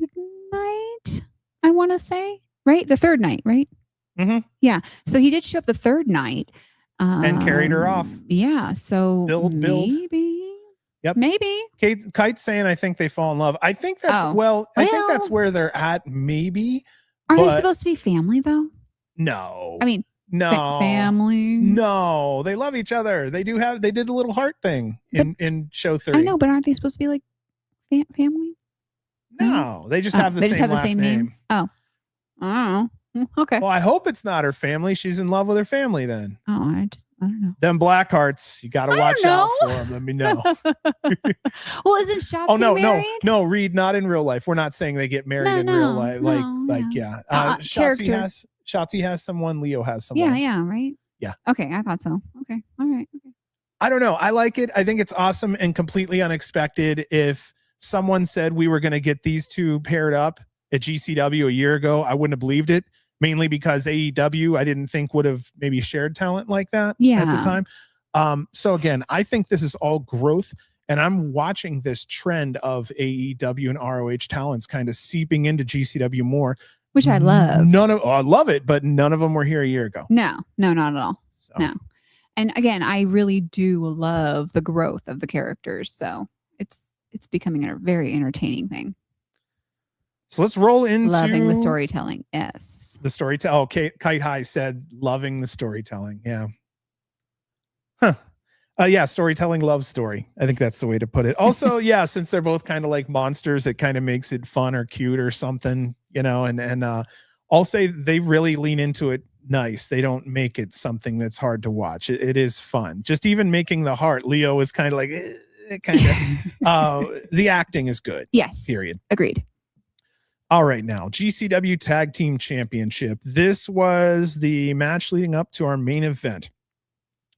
night, I want to say, right? The third night, right? Mm-hmm. Yeah. So he did show up the third night. And carried her off. Yeah. So build. maybe. Yep. Maybe. Kite's saying, I think they fall in love. I think that's, I think that's where they're at, maybe. Are they supposed to be family, though? No. I mean, no. Family? No. They love each other. They did a little heart thing in show 3. I know, but aren't they supposed to be like family? No. They just have the same last name. Oh. I don't know. Okay. Well, I hope it's not her family. She's in love with her family then. Oh, I don't know. Them Blackhearts, you got to watch out for them. Let me know. Well, isn't Shotzi married? No, Reed, not in real life. We're not saying they get married in real life. Shotzi has someone. Leo has someone. Yeah, right? Yeah. Okay, I thought so. Okay, all right. Okay. I don't know. I like it. I think it's awesome and completely unexpected. If someone said we were going to get these two paired up at GCW a year ago, I wouldn't have believed it. Mainly because AEW, I didn't think would have maybe shared talent like that at the time. So again, I think this is all growth, and I'm watching this trend of AEW and ROH talents kind of seeping into GCW more, which I love. I love it, but none of them were here a year ago. No, not at all. So. No, and again, I really do love the growth of the characters. So it's becoming a very entertaining thing. So let's roll into loving the storytelling. Yes. The storytelling. Oh, Kite High said loving the storytelling. Yeah. Huh. Yeah. Storytelling love story. I think that's the way to put it. Also, yeah, since they're both kind of like monsters, it kind of makes it fun or cute or something, and I'll say they really lean into it nice. They don't make it something that's hard to watch. It is fun. Just even making the heart. Leo is kind of like, the acting is good. Yes. Period. Agreed. All right, now, GCW Tag Team Championship. This was the match leading up to our main event.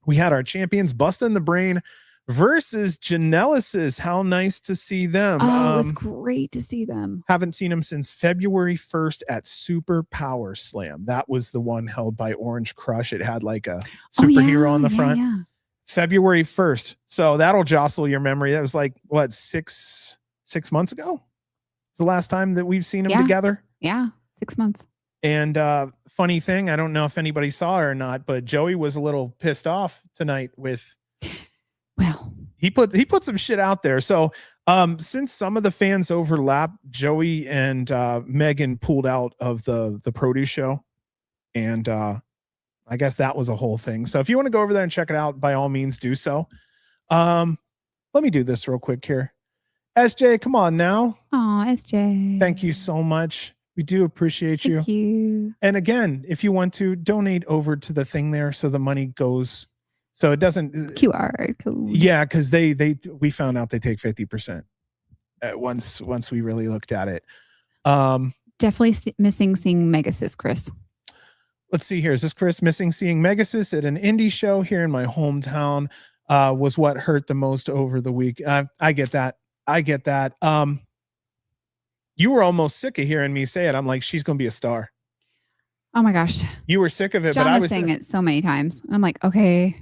We had our champions, Bustah and the Brain versus Janelasus. How nice to see them. Oh, it was great to see them. Haven't seen them since February 1st at Super Power Slam. That was the one held by Orange Crush. It had like a superhero on the front. Yeah. February 1st. So that'll jostle your memory. That was like, what, six months ago? The last time that we've seen them together. Yeah, 6 months. And funny thing, I don't know if anybody saw her or not, but Joey was a little pissed off tonight with. Well, he put some shit out there. So since some of the fans overlap, Joey and Megan pulled out of the produce show, and I guess that was a whole thing. So if you want to go over there and check it out, by all means, do so. Let me do this real quick here. SJ, come on now. Oh, SJ. Thank you so much. We do appreciate you. Thank you. And again, if you want to donate over to the thing there, so the money goes, so it doesn't QR code. Yeah, because we found out they take 50% once we really looked at it. Definitely missing seeing Megasis, Chris. Let's see here. Is this Chris missing seeing Megasis at an indie show here in my hometown? Was what hurt the most over the week. I get that. You were almost sick of hearing me say it. I'm like, she's going to be a star. Oh my gosh. You were sick of it, John but I was saying it so many times. I'm like, okay.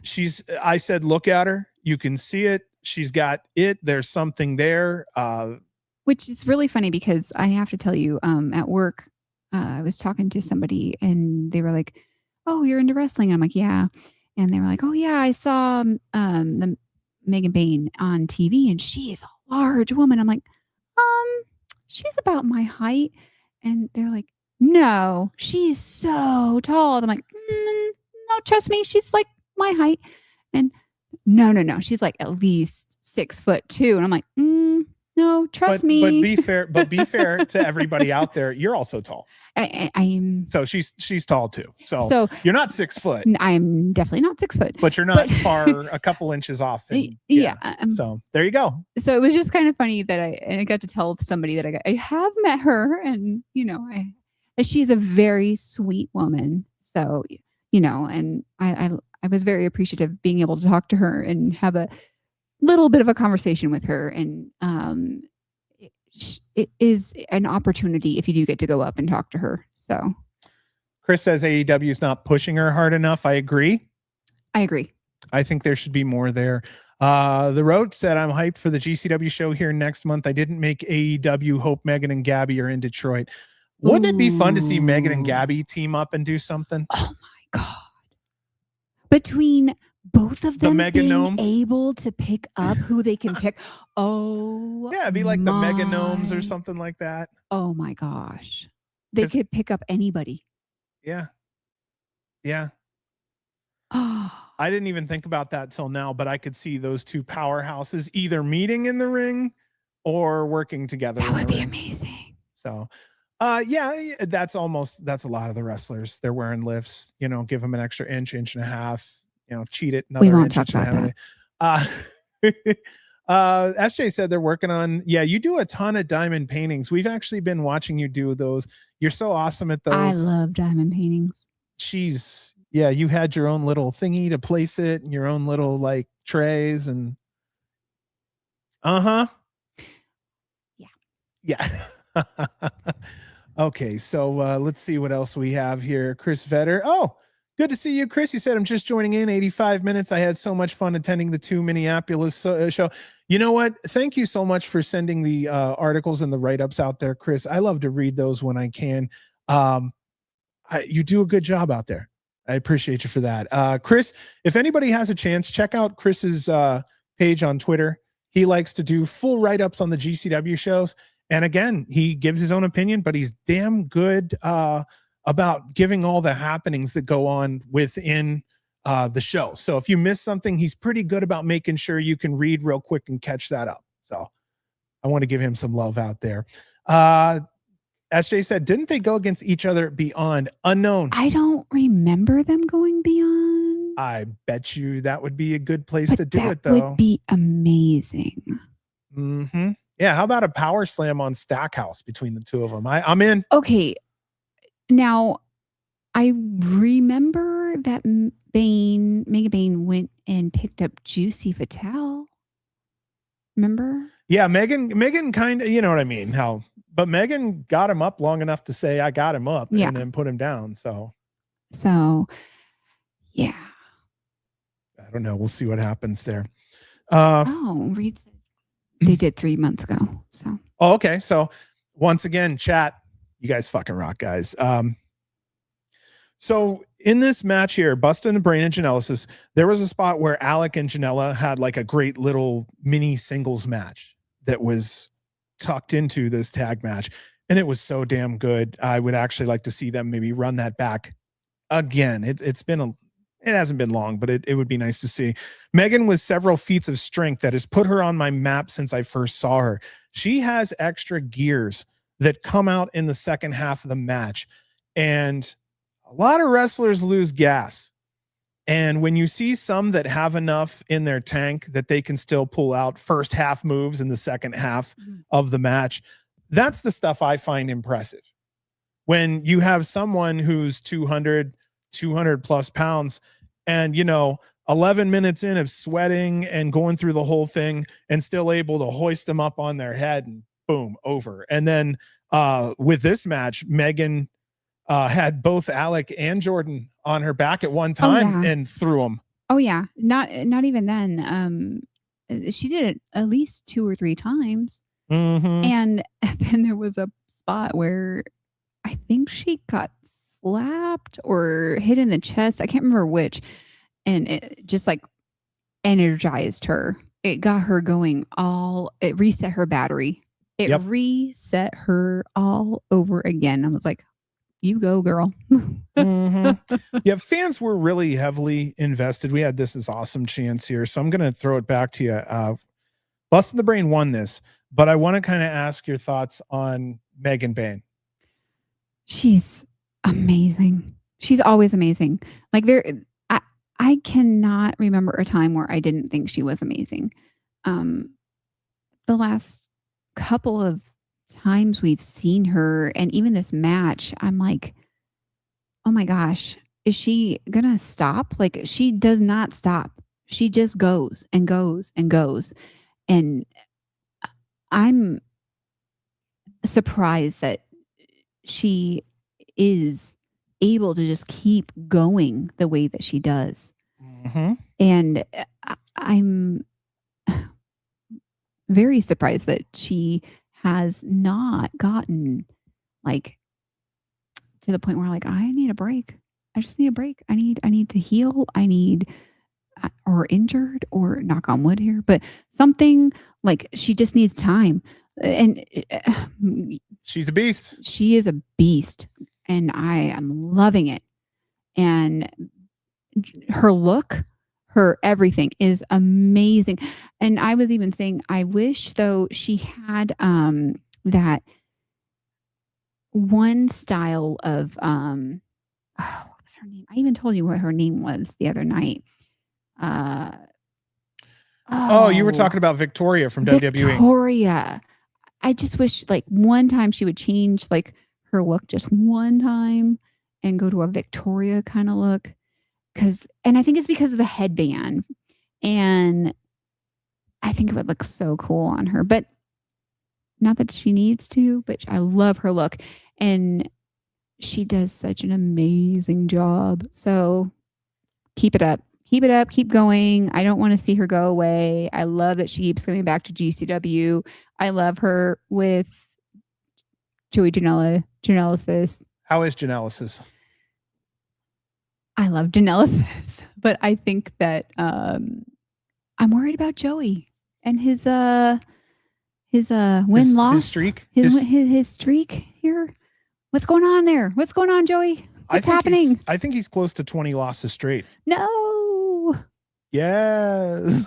I said, look at her. You can see it. She's got it. There's something there. Which is really funny because I have to tell you, at work, I was talking to somebody and they were like, oh, you're into wrestling. I'm like, yeah. And they were like, oh yeah, I saw the Megan Bain on TV and she is a large woman. I'm like, she's about my height. And they're like, no, she's so tall. And I'm like, no, trust me, she's like my height. And no, she's like at least 6'2". And I'm like, no, trust me. But be fair to everybody out there. You're also tall. I am. So she's tall too. So you're not 6 foot. I'm definitely not 6 foot. But you're not far a couple inches off. And, so there you go. So it was just kind of funny that I got to tell somebody that I have met her, and she's a very sweet woman. So and I was very appreciative of being able to talk to her and have a little bit of a conversation with her, and it is an opportunity if you do get to go up and talk to her. So Chris says AEW is not pushing her hard enough. I agree. I think there should be more there. The Road said, I'm hyped for the GCW show here next month. I didn't make AEW. Hope Megan and Gabby are in Detroit. Wouldn't it be fun to see Megan and Gabby team up and do something? Oh my God. Between both of them Mega being Gnomes? able to pick up who they can pick. Oh, yeah, it'd be like the Mega Gnomes or something like that. Oh my gosh. They could pick up anybody. Yeah. Yeah. I didn't even think about that till now, but I could see those two powerhouses either meeting in the ring or working together. That would be amazing. So, yeah, that's a lot of the wrestlers. They're wearing lifts, give them an extra inch and a half, cheat it. We won't talk about that. SJ said they're working on, you do a ton of diamond paintings. We've actually been watching you do those. You're so awesome at those. I love diamond paintings. You had your own little thingy to place it and your own little like trays and yeah. Okay, so let's see what else we have here. Chris Vetter. Oh, good to see you, Chris. You said, I'm just joining in 85 minutes. I had so much fun attending the 2 Minneapolis show. You know what? Thank you so much for sending the articles and the write-ups out there, Chris. I love to read those when I can. You do a good job out there. I appreciate you for that. Chris, if anybody has a chance, check out Chris's page on Twitter. He likes to do full write-ups on the GCW shows. And again, he gives his own opinion, but he's damn good about giving all the happenings that go on within the show. So if you miss something, he's pretty good about making sure you can read real quick and catch that up. So I want to give him some love out there. SJ said, didn't they go against each other beyond unknown? I don't remember them going beyond. I bet you that would be a good place to do it, though. That would be amazing. Mm-hmm. Yeah, how about a power slam on Stackhouse between the two of them? I'm in. Okay. Now, I remember that Mega Bane went and picked up Juicy Fatale. Remember? Yeah, Megan kind of, you know what I mean? But Megan got him up long enough to say, I got him up and then put him down. So, yeah. I don't know. We'll see what happens there. Reed said they did 3 months ago. So, okay. So, once again, chat, you guys fucking rock, guys. So, in this match here, Bustah and Brain and Janelasus, there was a spot where Alec and Janela had like a great little mini singles match that was tucked into this tag match, and it was so damn good. I would actually like to see them maybe run that back again. It hasn't been long, but it would be nice to see. Megan with several feats of strength that has put her on my map since I first saw her. She has extra gears that come out in the second half of the match, and a lot of wrestlers lose gas. And when you see some that have enough in their tank that they can still pull out first half moves in the second half of the match, that's the stuff I find impressive. When you have someone who's 200 plus pounds and, 11 minutes in of sweating and going through the whole thing and still able to hoist them up on their head and boom, over. And then with this match, Megan had both Alec and Jordan on her back at one time and threw them. Oh yeah. Not even then. She did it at least 2 or 3 times. Mm-hmm. And then there was a spot where I think she got slapped or hit in the chest. I can't remember which. And it just like energized her. It got her going it reset her battery. It reset her all over again. I was like, you go, girl. Mm-hmm. Yeah, fans were really heavily invested. We had this awesome chance here. So I'm going to throw it back to you. Busting the Brain won this, but I want to kind of ask your thoughts on Megan Bane. She's amazing. She's always amazing. Like I cannot remember a time where I didn't think she was amazing. The last couple of times we've seen her, and even this match, I'm like, oh my gosh, is she gonna stop? Like, she does not stop. She just goes and goes and goes. And I'm surprised that she is able to just keep going the way that she does. Mm-hmm. And I'm very surprised that she has not gotten like to the point where like, I need a break. I just need a break. I need to heal. I need or injured or knock on wood here, but something like she just needs time. And she's a beast. She is a beast, and I am loving it. And her look, her everything is amazing. And I was even saying, I wish though she had that one style of what was her name? I even told you what her name was the other night. You were talking about Victoria from WWE. Victoria. I just wish like one time she would change like her look just one time and go to a Victoria kind of look. And I think it's because of the headband. And I think it would look so cool on her. But not that she needs to, but I love her look. And she does such an amazing job. So keep it up. Keep it up. Keep going. I don't want to see her go away. I love that she keeps coming back to GCW. I love her with Joey Janelasus. How is Janelasus? I love Janelasus, but I think that I'm worried about Joey and his win-loss streak. His streak here. What's going on there? What's going on, Joey? What's happening? I think he's close to 20 losses straight. No. Yes.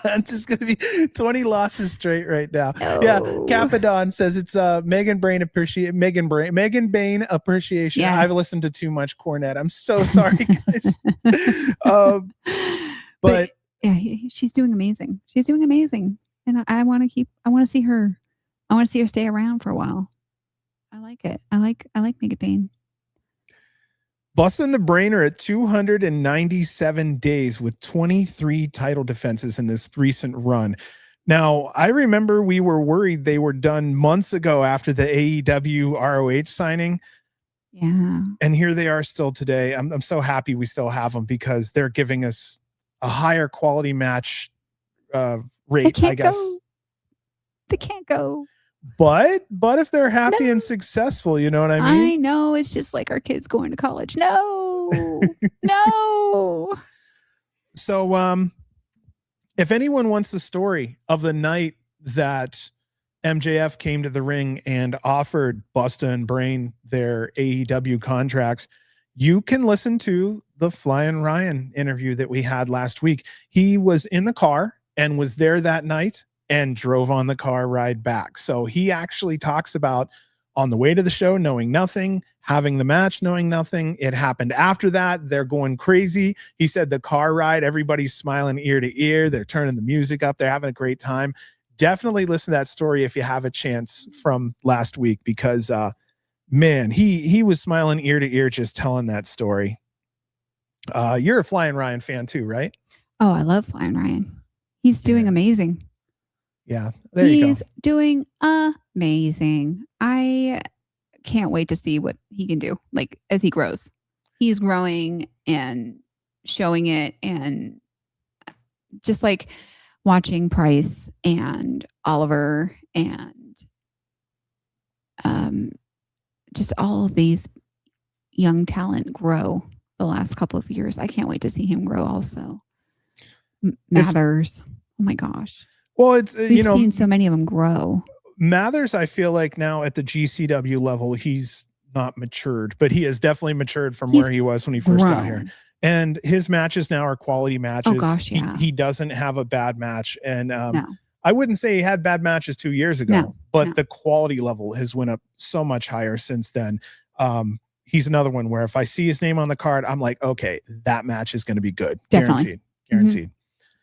It's just going to be 20 losses straight right now. No. Yeah. Capadon says it's Megan Bain appreciation. Yes. I've listened to too much Cornette. I'm so sorry, guys. But yeah, she's doing amazing. She's doing amazing. And I want to see her stay around for a while. I like it. I like Megan Bain. Bustah and the Brain are at 297 days with 23 title defenses in this recent run. Now, I remember we were worried they were done months ago after the AEW ROH signing. Yeah. And here they are still today. I'm so happy we still have them because they're giving us a higher quality match rate, I guess. They can't go. But if they're happy and successful, you know what I mean? I know. It's just like our kids going to college. No. No. So if anyone wants the story of the night that MJF came to the ring and offered Bustah and Brain their AEW contracts, you can listen to the Flying Ryan interview that we had last week. He was in the car and was there that night and drove on the car ride back. So he actually talks about on the way to the show, knowing nothing, having the match, knowing nothing. It happened after that. They're going crazy. He said the car ride, everybody's smiling ear to ear. They're turning the music up. They're having a great time. Definitely listen to that story if you have a chance from last week, because man, he was smiling ear to ear just telling that story. You're a Flying Ryan fan too, right? Oh, I love Flying Ryan. He's doing amazing. Yeah, there you go. He's doing amazing. I can't wait to see what he can do, like, as he grows. He's growing and showing it, and just like watching Price and Oliver and just all of these young talent grow the last couple of years. I can't wait to see him grow also. Mathers. Oh my gosh. Well, we've seen so many of them grow. Mathers, I feel like now at the GCW level, he's not matured, but he has definitely matured from where he was when he first got here. And his matches now are quality matches. Oh gosh, yeah. He doesn't have a bad match. And no. I wouldn't say he had bad matches 2 years ago, but the quality level has went up so much higher since then. He's another one where if I see his name on the card, I'm like, okay, that match is going to be good. Definitely. Guaranteed.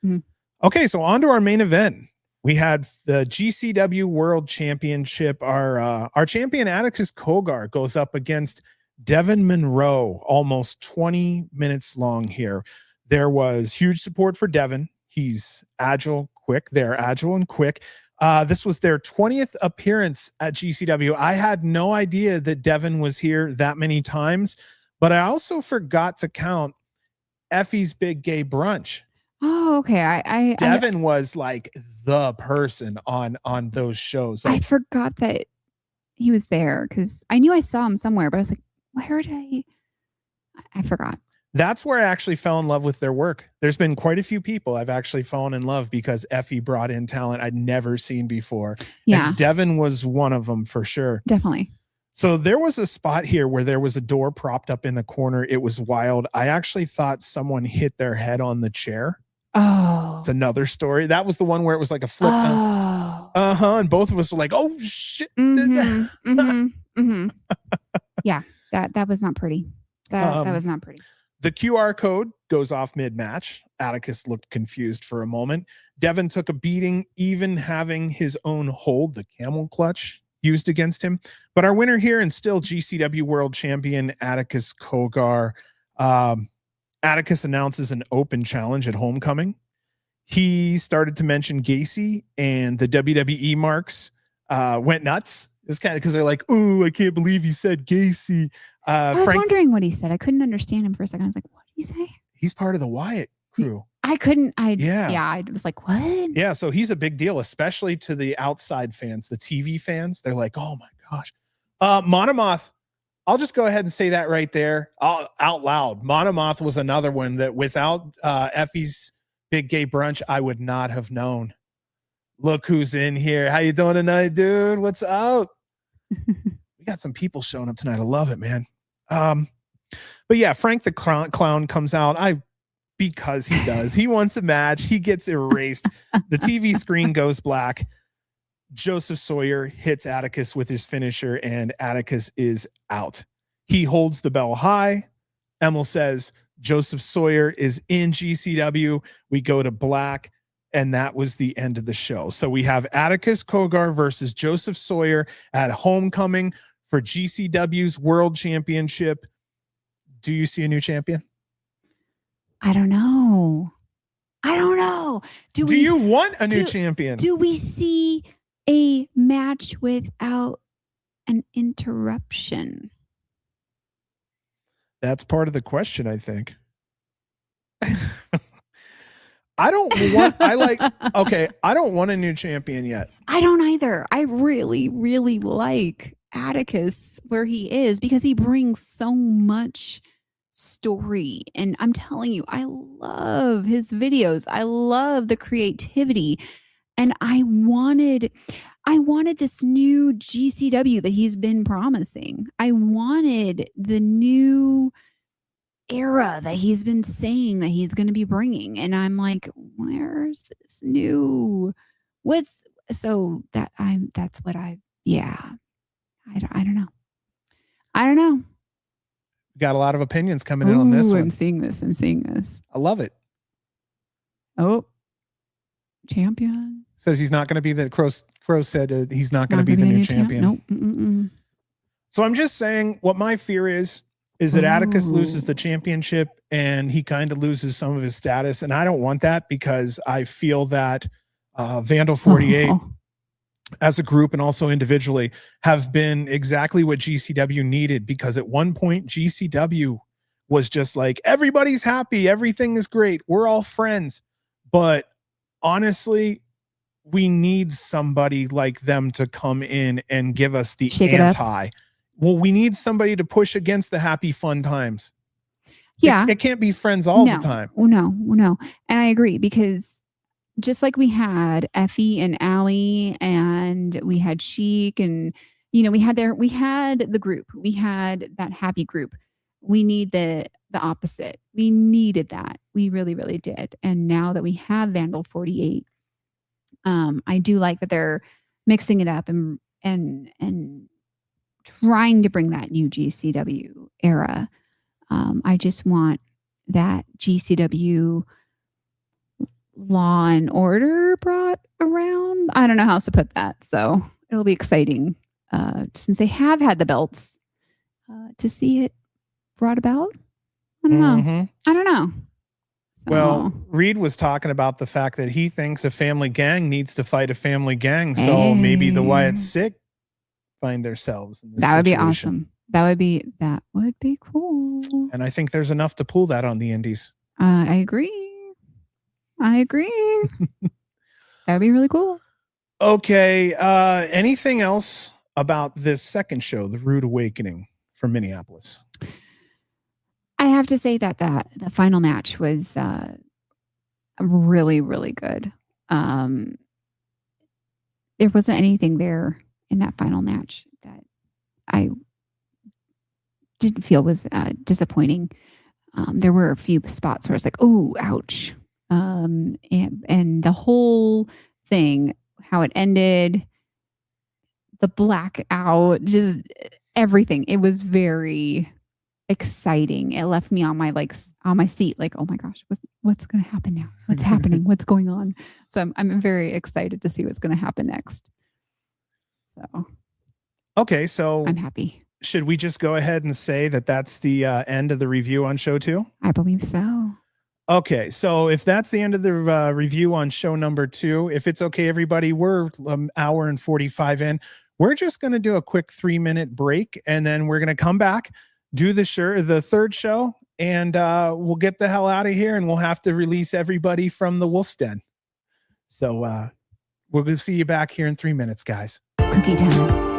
Mm-hmm. Okay, so on to our main event. We had the GCW World Championship. Our champion Atticus Cogar goes up against Devon Monroe, almost 20 minutes long here. There was huge support for Devon. He's agile, quick. They're agile and quick. This was their 20th appearance at GCW. I had no idea that Devon was here that many times, But I also forgot to count Effie's big gay brunch. Oh, okay. Devon was like the person on those shows. I Like, forgot that he was there because I knew I saw him somewhere, but I was like, where did I forgot. That's where I actually fell in love with their work. There's been quite a few people I've actually fallen in love because Effie brought in talent I'd never seen before. Yeah. And Devon was one of them for sure. Definitely. So there was a spot here where there was a door propped up in the corner. It was wild. I actually thought someone hit their head on the chair. Oh. It's another story. That was the one where it was like a flip. Oh. And both of us were like, oh shit. Yeah, that was not pretty. That was not pretty. The QR code goes off mid-match. Atticus looked confused for a moment. Devon took a beating, even having his own hold, the camel clutch, used against him. But our winner here and still GCW World Champion, Atticus Cogar. Atticus announces an open challenge at Homecoming. He started to mention Gacy, and the WWE marks went nuts. It was kind of because they're like, ooh, I can't believe you said Gacy. I was wondering what he said. I couldn't understand him for a second. I was like, what did he say? He's part of the Wyatt crew. I was like, what? Yeah, so he's a big deal, especially to the outside fans, the TV fans. They're like, oh my gosh. Monomoth, I'll just go ahead and say that right there out loud. Monomoth was another one that without Effie's big gay brunch, I would not have known. Look who's in here. How you doing tonight, dude? What's up? We got some people showing up tonight. I love it, man. But yeah, Frank the clown comes out. Because he does. He wants a match. He gets erased. The TV screen goes black. Joseph Sawyer hits Atticus with his finisher, and Atticus is out. He holds the bell high. Emil says, Joseph Sawyer is in GCW. We go to black, and that was the end of the show. So we have Atticus Cogar versus Joseph Sawyer at Homecoming for GCW's World Championship. Do you see a new champion? I don't know. Do you want a new champion? Do we see a match without an interruption? That's part of the question, I think. I don't want a new champion yet. I don't either. I really, really like Atticus where he is because he brings so much story. And I'm telling you, I love his videos. I love the creativity. And I wanted this new GCW that he's been promising. I wanted the new era that he's been saying that he's going to be bringing. And I'm like, where's this new? I don't know. Got a lot of opinions coming in on this one. I'm seeing this. I love it. Oh, champion. Says he's not going to be the Crow said he's not going to be the new champion. Nope. So I'm just saying what my fear is that Atticus loses the championship and he kind of loses some of his status. And I don't want that because I feel that Vandal 48 as a group and also individually have been exactly what GCW needed, because at one point GCW was just like, everybody's happy. Everything is great. We're all friends. But honestly, we need somebody like them to come in and give us the anti. Well, we need somebody to push against the happy, fun times. Yeah. It can't be friends all the time. No. And I agree, because just like we had Effie and Allie and we had Sheik and, we had the group. We had that happy group. We need the opposite. We needed that. We really, really did. And now that we have Vandal 48, I do like that they're mixing it up and trying to bring that new GCW era. I just want that GCW law and order brought around. I don't know how else to put that. So it'll be exciting since they have had the belts to see it brought about. I don't know. So. Well, Reed was talking about the fact that he thinks a family gang needs to fight a family gang. So maybe the Wyatt Sick find themselves in this situation. That would be cool. And I think there's enough to pull that on the indies. I agree. That would be really cool. Okay. Anything else about this second show, The Rude Awakening from Minneapolis? I have to say that the final match was really, really good. There wasn't anything there in that final match that I didn't feel was disappointing. There were a few spots where it's like, oh, ouch. And the whole thing, how it ended, the blackout, just everything. It was very exciting. It left me on my seat, like, oh my gosh, what's going to happen now? What's happening? What's going on? So I'm very excited to see what's going to happen next. So, okay, so I'm happy. Should we just go ahead and say that that's the end of the review on show 2? I believe so. Okay, so if that's the end of the review on show number 2, if it's okay, everybody, we're an hour and 45 in. We're just going to do a quick 3-minute break, and then we're going to come back, do the third show, and we'll get the hell out of here, and we'll have to release everybody from the Wolf's Den. So we're going to see you back here in 3 minutes, guys. Cookie time.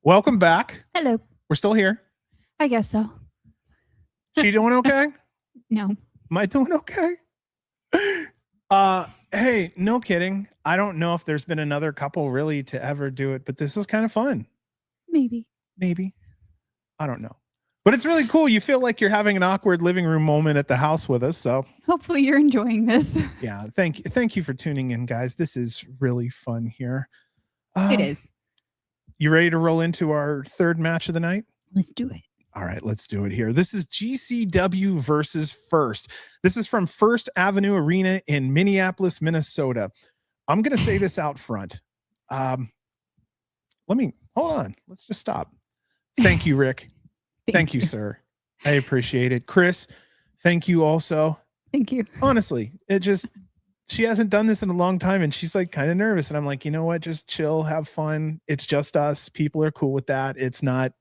Welcome back. Hello. We're still here. I guess so. She doing okay? No. Am I doing okay? Hey, no kidding. I don't know if there's been another couple really to ever do it, but this is kind of fun. Maybe. I don't know. But it's really cool. You feel like you're having an awkward living room moment at the house with us. So hopefully you're enjoying this. Yeah. Thank you for tuning in, guys. This is really fun here. It is. You ready to roll into our third match of the night? Let's do it. All right, let's do it here. This is GCW versus First. This is from First Avenue Arena in Minneapolis, Minnesota. I'm going to say this out front. Let me, hold on. Let's just stop. Thank you, Rick. Thank you, sir. I appreciate it. Chris, thank you also. Thank you. Honestly, she hasn't done this in a long time and she's like kind of nervous. And I'm like, you know what? Just chill, have fun. It's just us. People are cool with that. It's not,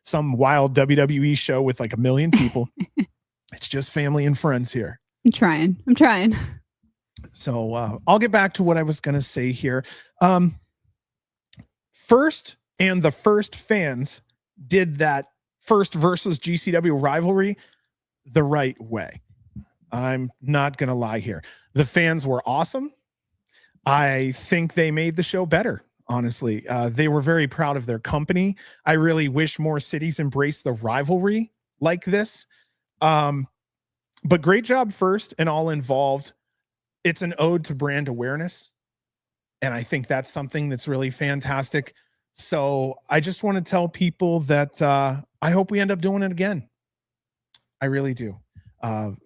some wild WWE show with like 1 million people. It's just family and friends here. I'm trying. So I'll get back to what I was going to say here. First and the First fans did that First versus GCW rivalry the right way. I'm not going to lie here. The fans were awesome. I think they made the show better. Honestly, they were very proud of their company. I really wish more cities embrace the rivalry like this. But great job, First, and all involved. It's an ode to brand awareness. And I think that's something that's really fantastic. So I just want to tell people that I hope we end up doing it again. I really do.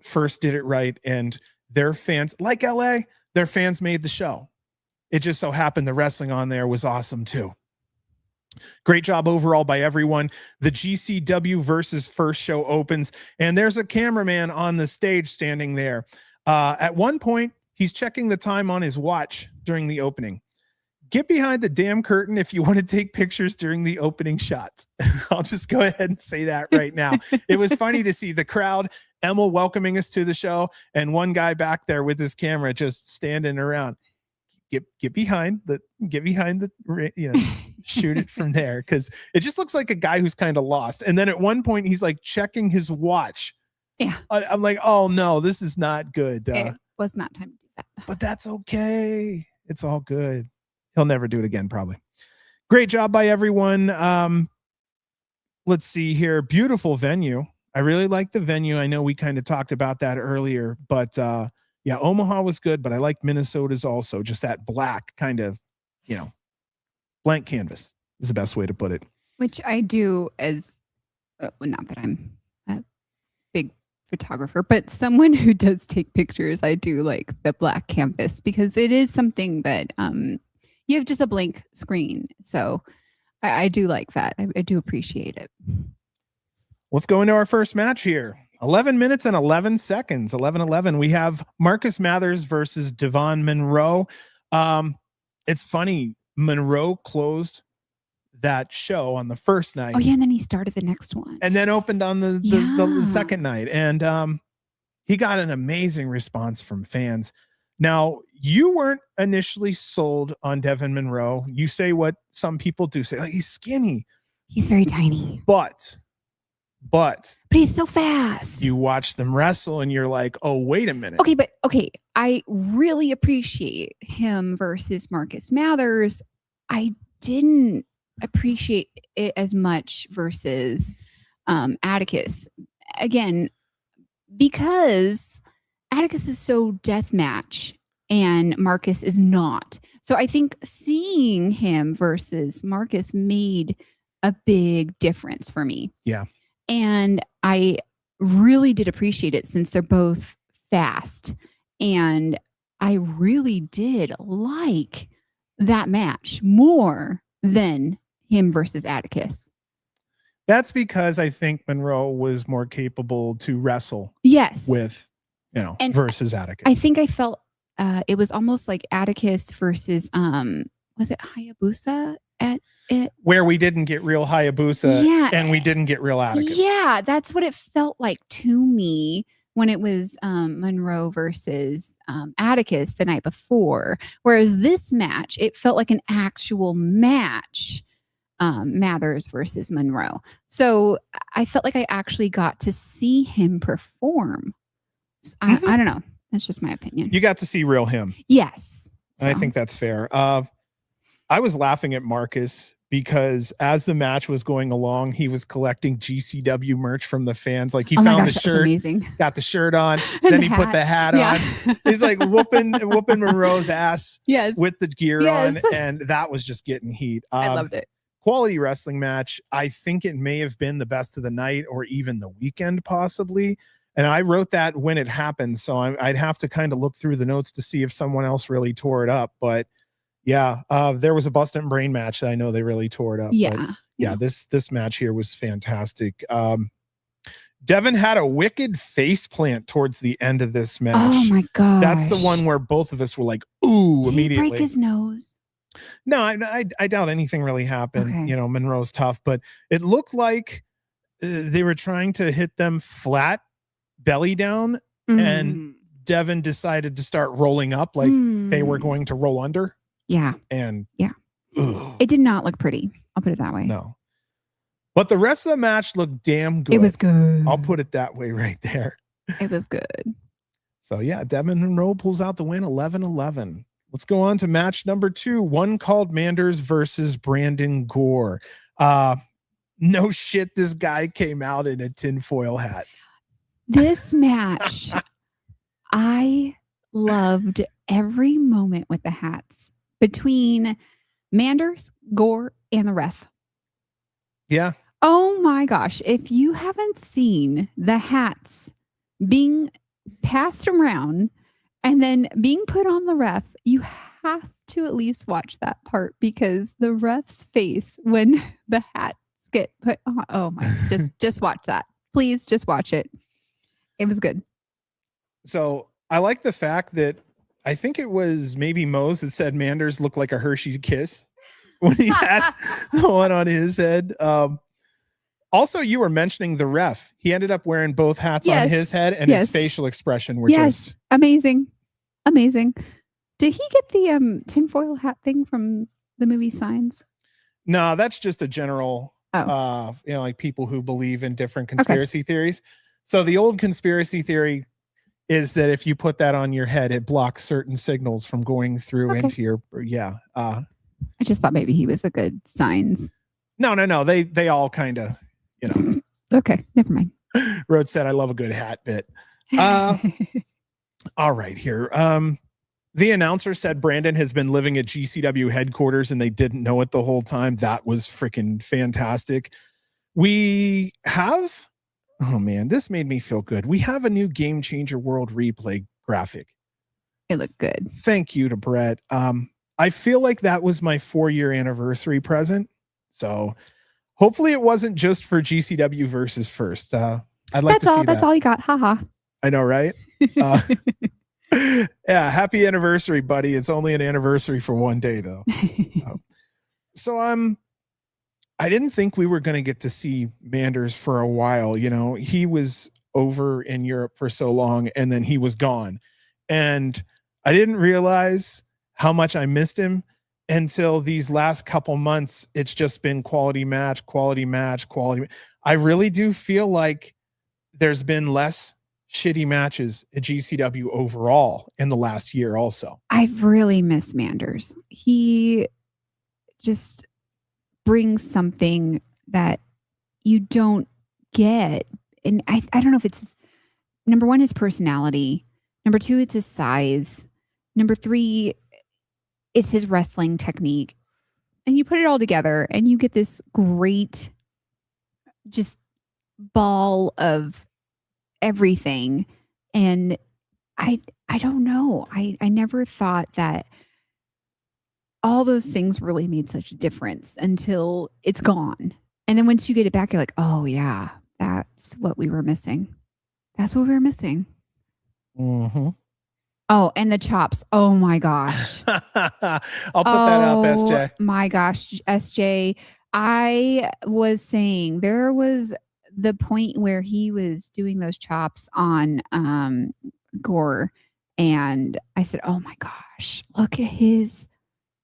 First did it right. And their fans, like LA, their fans made the show. It just so happened the wrestling on there was awesome too. Great job overall by everyone. The GCW versus First show opens, and there's a cameraman on the stage standing there. At one point, he's checking the time on his watch during the opening. Get behind the damn curtain if you want to take pictures during the opening shots. I'll just go ahead and say that right now. It was funny to see the crowd, Emma welcoming us to the show, and one guy back there with his camera just standing around. Get behind the shoot it from there, because it just looks like a guy who's kind of lost. And then at one point he's like checking his watch. Yeah, I'm like, oh no, this is not good. It was not time to do that, but that's okay. It's all good. He'll never do it again, probably. Great job by everyone. Let's see here. Beautiful venue. I really like the venue. I know we kind of talked about that earlier, but yeah, Omaha was good, but I like Minnesota's also. Just that black kind of, blank canvas is the best way to put it. Which I do as, not that I'm a big photographer, but someone who does take pictures, I do like the black canvas because it is something that you have just a blank screen. So I do like that. I do appreciate it. Let's go into our first match here. 11 minutes and 11 seconds, 11-11. We have Marcus Mathers versus Devon Monroe. It's funny, Monroe closed that show on the first night. Oh yeah, and then he started the next one. And then opened on the second night. And he got an amazing response from fans. Now, you weren't initially sold on Devon Monroe. You say what some people do say, like, he's skinny. He's very tiny. But he's so fast. You watch them wrestle and you're like, oh, wait a minute. Okay. I really appreciate him versus Marcus Mathers. I didn't appreciate it as much versus Atticus. Again, because Atticus is so deathmatch and Marcus is not. So I think seeing him versus Marcus made a big difference for me. Yeah. And I really did appreciate it since they're both fast. And I really did like that match more than him versus Atticus. That's because I think Monroe was more capable to wrestle. Yes. With, and versus Atticus. I think I felt it was almost like Atticus versus, was it Hayabusa at it? Where we didn't get real Hayabusa and we didn't get real Atticus. Yeah, that's what it felt like to me when it was Monroe versus Atticus the night before. Whereas this match, it felt like an actual match, Mathers versus Monroe. So I felt like I actually got to see him perform. I don't know. That's just my opinion. You got to see real him. Yes. So. I think that's fair. I was laughing at Marcus because as the match was going along, he was collecting GCW merch from the fans. Like he found the shirt, got the shirt on, then he put the hat on. He's like whooping Monroe's ass with the gear on, and that was just getting heat. I loved it. quality wrestling match. I think it may have been the best of the night or even the weekend possibly. And I wrote that when it happened. So I'd have to kind of look through the notes to see if someone else really tore it up. But yeah, there was a Bust and Brain match that I know they really tore it up. Yeah. But yeah, this match here was fantastic. Devon had a wicked face plant towards the end of this match. Oh my god. That's the one where both of us were like, ooh, Did immediately. he break his nose? No, I doubt anything really happened. Okay. You know, Monroe's tough, but it looked like they were trying to hit them flat belly down, and Devon decided to start rolling up like they were going to roll under. Yeah. And ugh. It did not look pretty. I'll put it that way. No. But the rest of the match looked damn good. It was good. I'll put it that way right there. It was good. So yeah, Devon Monroe pulls out the win 11-11. Let's go on to match number 2. One called Manders versus Brandon Gore. No shit, this guy came out in a tinfoil hat. This match, I loved every moment with the hats between Manders, Gore, and the ref. Yeah. Oh my gosh. If you haven't seen the hats being passed around and then being put on the ref, you have to at least watch that part, because the ref's face when the hats get put on. Oh my, just watch that. Please just watch it. It was good. So I like the fact that I think it was maybe Mose that said Manders looked like a Hershey's Kiss when he had the one on his head. Also, you were mentioning the ref. He ended up wearing both hats on his head, and his facial expression were just amazing. Amazing. Did he get the tinfoil hat thing from the movie Signs? No, that's just a general, like people who believe in different conspiracy theories. So the old conspiracy theory is that if you put that on your head, it blocks certain signals from going through into your, I just thought maybe he was a good Signs. No. They all kind of, Okay, never mind. Rhodes said, I love a good hat bit. All right, here. The announcer said Brandon has been living at GCW headquarters and they didn't know it the whole time. That was freaking fantastic. We have, oh man, this made me feel good. We have a new Game Changer World Replay graphic. It looked good. Thank you to Brett. I feel like that was my 4-year anniversary present. So hopefully it wasn't just for GCW versus First. I'd like to see that. That's all you got. Haha. I know, right? Yeah, happy anniversary, buddy. It's only an anniversary for one day, though. So I didn't think we were going to get to see Manders for a while. He was over in Europe for so long, and then he was gone. And I didn't realize how much I missed him until these last couple months. It's just been quality match. I really do feel like there's been less shitty matches at GCW overall in the last year also. I've really missed Manders. He just brings something that you don't get. And I don't know if it's, number one, his personality. Number 2, it's his size. Number 3, it's his wrestling technique. And you put it all together and you get this great just ball of everything. And I don't know. I never thought that all those things really made such a difference until it's gone. And then once you get it back, you're like, oh yeah, that's what we were missing. That's what we were missing. Mm-hmm. Oh, and the chops. Oh my gosh. I'll put that up, SJ. Oh my gosh, SJ. I was saying there was the point where he was doing those chops on Gore, and I said, oh my gosh, look at his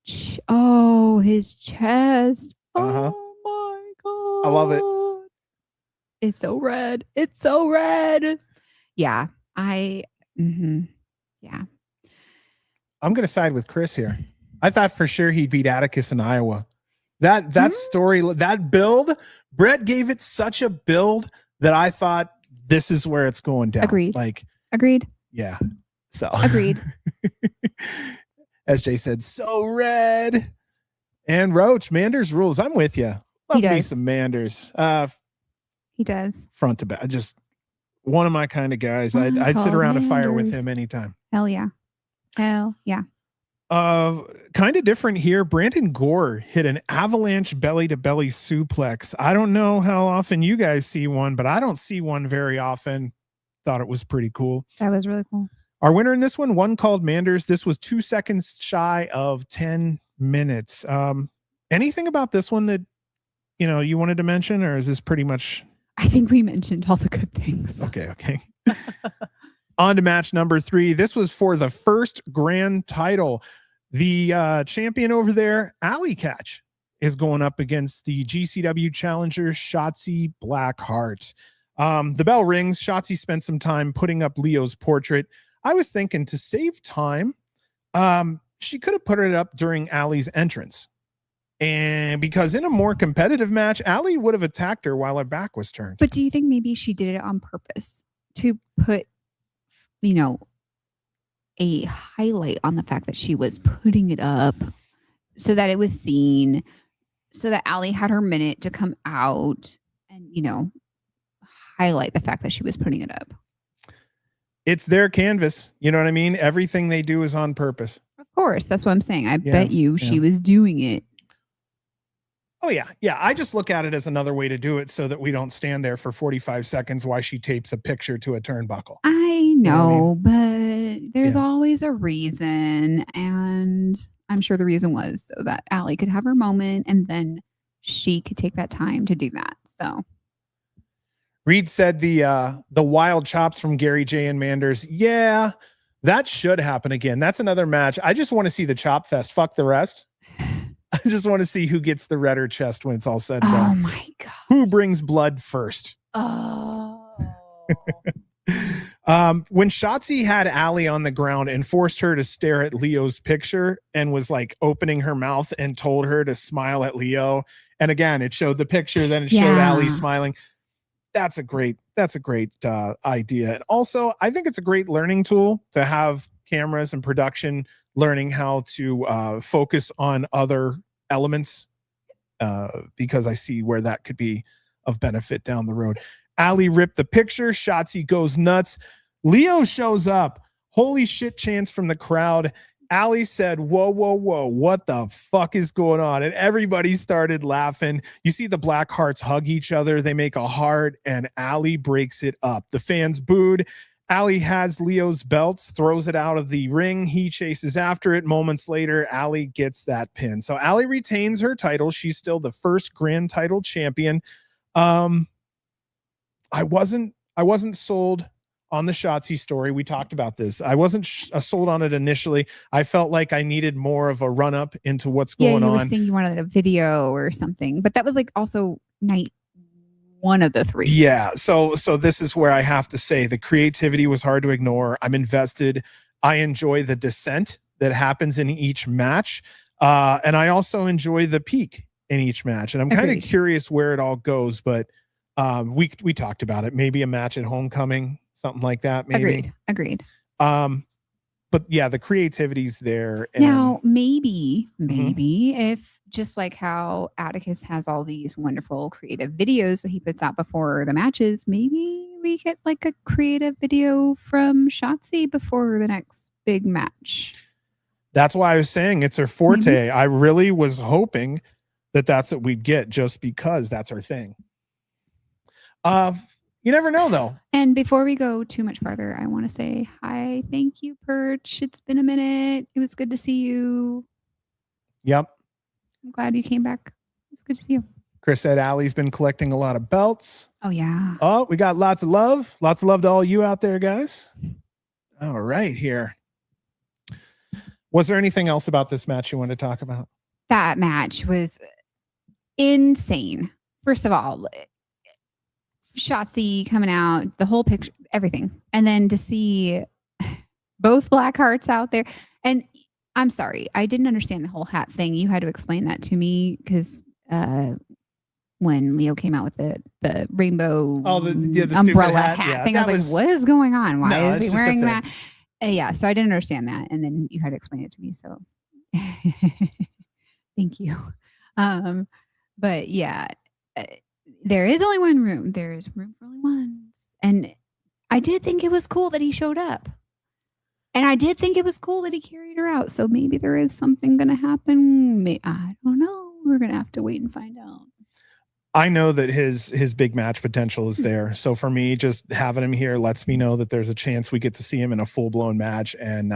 his chest. Oh my god, I love it. It's so red. It's so red. Yeah, yeah. I'm gonna side with Chris here. I thought for sure he'd beat Atticus in Iowa. That story, that build, Brett gave it such a build that I thought this is where it's going down. Agreed. Yeah. So agreed. SJ said, so red. And Roach, Manders rules. I'm with you. Love me does. some Manders. He does. Front to back. Just one of my kind of guys. One I'd sit called around a fire with Manders. him anytime. Hell yeah. Hell yeah. Kind of different here. Brandon Gore hit an avalanche belly to belly suplex. I don't know how often you guys see one, but I don't see one very often. Thought it was pretty cool. That was really cool. Our winner in this one called Manders. This was 2 seconds shy of 10 minutes. Anything about this one that you wanted to mention, or is this pretty much? I think we mentioned all the good things. Okay. On to match number 3. This was for the first grand title. The champion over there, Allie Katch, is going up against the GCW challenger, Shotzi Blackheart. The bell rings. Shotzi spent some time putting up Leo's portrait. I was thinking, to save time, she could have put it up during Allie's entrance. And because in a more competitive match, Allie would have attacked her while her back was turned. But do you think maybe she did it on purpose to put, a highlight on the fact that she was putting it up so that it was seen, so that Allie had her minute to come out and, highlight the fact that she was putting it up? It's their canvas. You know what I mean? Everything they do is on purpose. Of course. That's what I'm saying. I bet you she was doing it. Oh, yeah. Yeah. I just look at it as another way to do it so that we don't stand there for 45 seconds while she tapes a picture to a turnbuckle. I know, but there's always a reason. And I'm sure the reason was so that Allie could have her moment and then she could take that time to do that. So Reed said the wild chops from Gary J and Manders. Yeah, that should happen again. That's another match. I just want to see the chop fest. Fuck the rest. I just want to see who gets the redder chest when it's all said and done. Oh my God. Who brings blood first? Oh. When Shotzi had Allie on the ground and forced her to stare at Leo's picture and was like opening her mouth and told her to smile at Leo. And again, it showed the picture, then it showed Allie smiling. That's a great idea. And also, I think it's a great learning tool to have cameras and production learning how to focus on other elements because I see where that could be of benefit down the road. Allie ripped the picture. Shotzi goes nuts. Leo shows up. Holy shit chants from the crowd. Allie said, whoa, what the fuck is going on? And everybody started laughing. You see the Blackhearts hug each other. They make a heart, and Allie breaks it up. The fans booed. Allie has Leo's belts, throws it out of the ring. He chases after it. Moments later, Allie gets that pin. So Allie retains her title. She's still the first grand title champion. I wasn't sold on the Shotzi story. We talked about this. I wasn't sold on it initially. I felt like I needed more of a run up into what's going on. You were saying you wanted a video or something, but that was like also night one of the 3. Yeah. So this is where I have to say the creativity was hard to ignore. I'm invested. I enjoy the descent that happens in each match. And I also enjoy the peak in each match. And I'm kind of curious where it all goes, but we talked about it. Maybe a match at Homecoming, something like that. Maybe. Agreed. But yeah, the creativity's there. And now, maybe if just like how Atticus has all these wonderful creative videos that he puts out before the matches, maybe we get like a creative video from Shotzi before the next big match. That's why I was saying it's her forte. I really was hoping that that's what we'd get just because that's her thing. You never know, though. And before we go too much farther, I want to say hi. Thank you, Perch. It's been a minute. It was good to see you. Yep. I'm glad you came back. It's good to see you. Chris said Allie's been collecting a lot of belts. Oh, yeah. Oh, we got lots of love. Lots of love to all you out there, guys. All right, here. Was there anything else about this match you wanted to talk about? That match was insane. First of all, Shotzi coming out, the whole picture, everything. And then to see both Blackhearts out there. And I'm sorry, I didn't understand the whole hat thing. You had to explain that to me because when Leo came out with the rainbow the umbrella hat thing, I was like, what is going on? Why is he wearing that? Yeah, so I didn't understand that. And then you had to explain it to me. So Thank you. But yeah, uh, there is only one room. There's room for only ones. And I did think it was cool that he showed up. And I did think it was cool that he carried her out. So maybe there is something going to happen. I don't know. We're going to have to wait and find out. I know that his big match potential is there. So for me, just having him here lets me know that there's a chance we get to see him in a full-blown match. And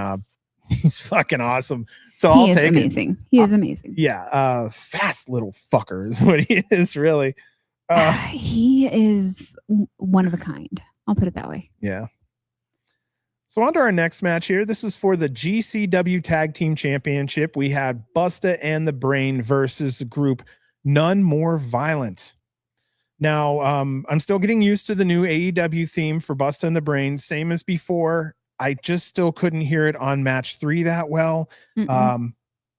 he's fucking awesome. So I'll take amazing. He is amazing. Yeah. Fast little fucker is what he is, really. He is one of a kind. I'll put it that way. Yeah. So on to our next match here. This was for the GCW Tag Team Championship. We had Bustah and the Brain versus the group None More Violent. Now, I'm still getting used to the new AEW theme for Bustah and the Brain. Same as before. I just still couldn't hear it on match 3 that well.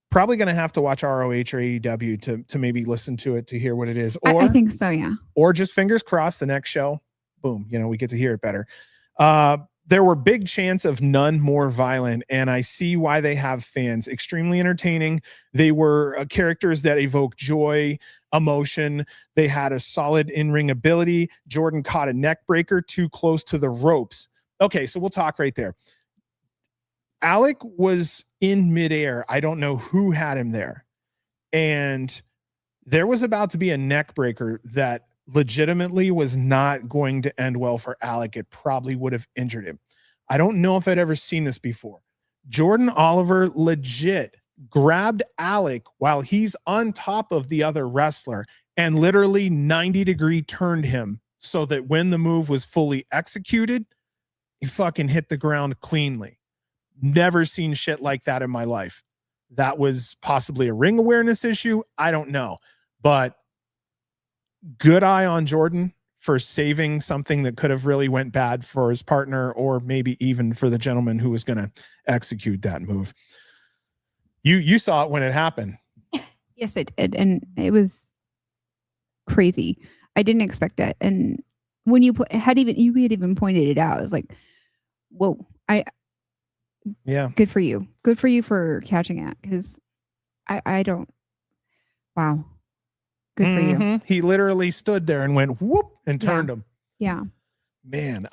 Probably going to have to watch ROH or AEW to maybe listen to it to hear what it is. Or I think so, yeah. Or just fingers crossed the next show, boom, we get to hear it better. There were big chants of None More Violent, and I see why they have fans. Extremely entertaining. They were characters that evoke joy, emotion. They had a solid in-ring ability. Jordan caught a neck breaker too close to the ropes. Okay, so we'll talk right there. Alec was in midair. I don't know who had him there. And there was about to be a neck breaker that legitimately was not going to end well for Alec. It probably would have injured him. I don't know if I'd ever seen this before. Jordan Oliver legit grabbed Alec while he's on top of the other wrestler and literally 90-degree turned him so that when the move was fully executed, he fucking hit the ground cleanly. Never seen shit like that in my life. That was possibly a ring awareness issue. I don't know, but good eye on Jordan for saving something that could have really went bad for his partner or maybe even for the gentleman who was going to execute that move. You saw it when it happened. Yes, I did. And it was crazy. I didn't expect that. And when you had even pointed it out, I was like, whoa, yeah, good for you. Good for you for catching it. Cause I don't, wow. Good for you. He literally stood there and went whoop and turned him. Yeah. Man.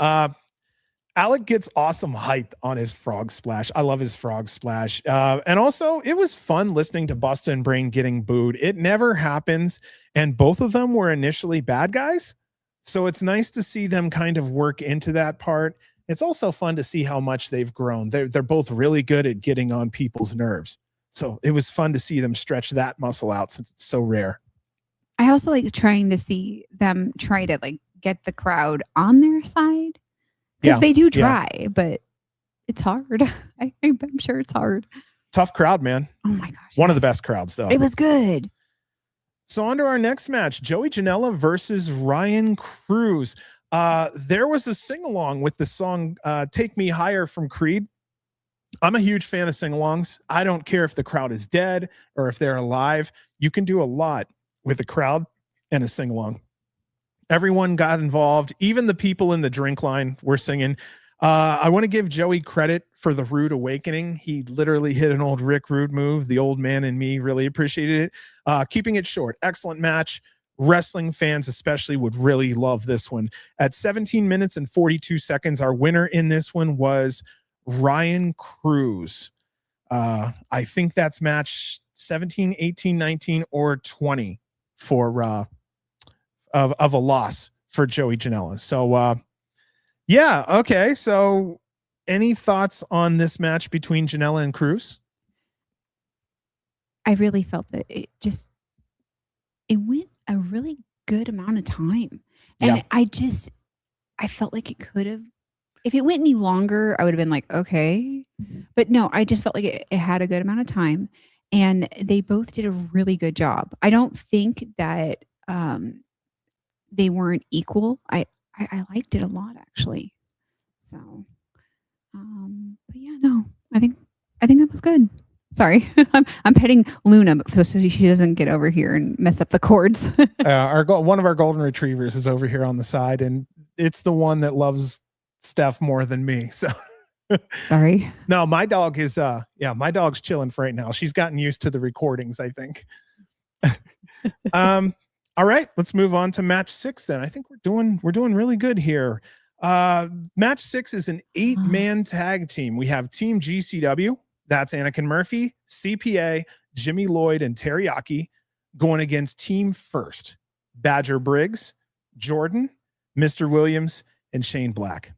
Alec gets awesome height on his frog splash. I love his frog splash. And also it was fun listening to Bustah and Brain getting booed. It never happens. And both of them were initially bad guys. So it's nice to see them kind of work into that part. It's also fun to see how much they've grown. They're both really good at getting on people's nerves. So it was fun to see them stretch that muscle out since it's so rare. I also like trying to see them try to like get the crowd on their side because they do try, but it's hard. I'm sure it's hard. Tough crowd, man. Oh my gosh. One of the best crowds though. It was good. So on to our next match, Joey Janela versus Ryan Cruz. There was a sing-along with the song Take Me Higher from Creed. I'm a huge fan of sing-alongs. I don't care if the crowd is dead or if they're alive. You can do a lot with a crowd and a sing-along. Everyone got involved. Even the people in the drink line were singing. I want to give Joey credit for the Rude Awakening. He literally hit an old Rick Rude move. The old man in me really appreciated it. Keeping it short. Excellent match. Wrestling fans especially would really love this one. At 17 minutes and 42 seconds, our winner in this one was Ryan Cruz. I think that's match 17, 18, 19, or 20 for of a loss for Joey Janela. So yeah, okay. So any thoughts on this match between Janela and Cruz? I really felt that it went a really good amount of time. And I felt like it could have, if it went any longer, I would have been like, okay. But no, I just felt like it had a good amount of time. And they both did a really good job. I don't think that they weren't equal. I liked it a lot actually. So, but yeah, no, I think that was good. Sorry, I'm petting Luna so she doesn't get over here and mess up the cords. One of our golden retrievers is over here on the side, and it's the one that loves Steph more than me. So Sorry. No, my dog is my dog's chilling for right now. She's gotten used to the recordings, I think. All right, let's move on to match 6 then. I think we're doing really good here. Match 6 is an 8-man tag team. We have Team GCW, that's Anakin Murphy, CPA, Jimmy Lloyd, and Teriyaki, going against Team First, Badger Briggs, Jordan, Mr. Williams, and Shane Black.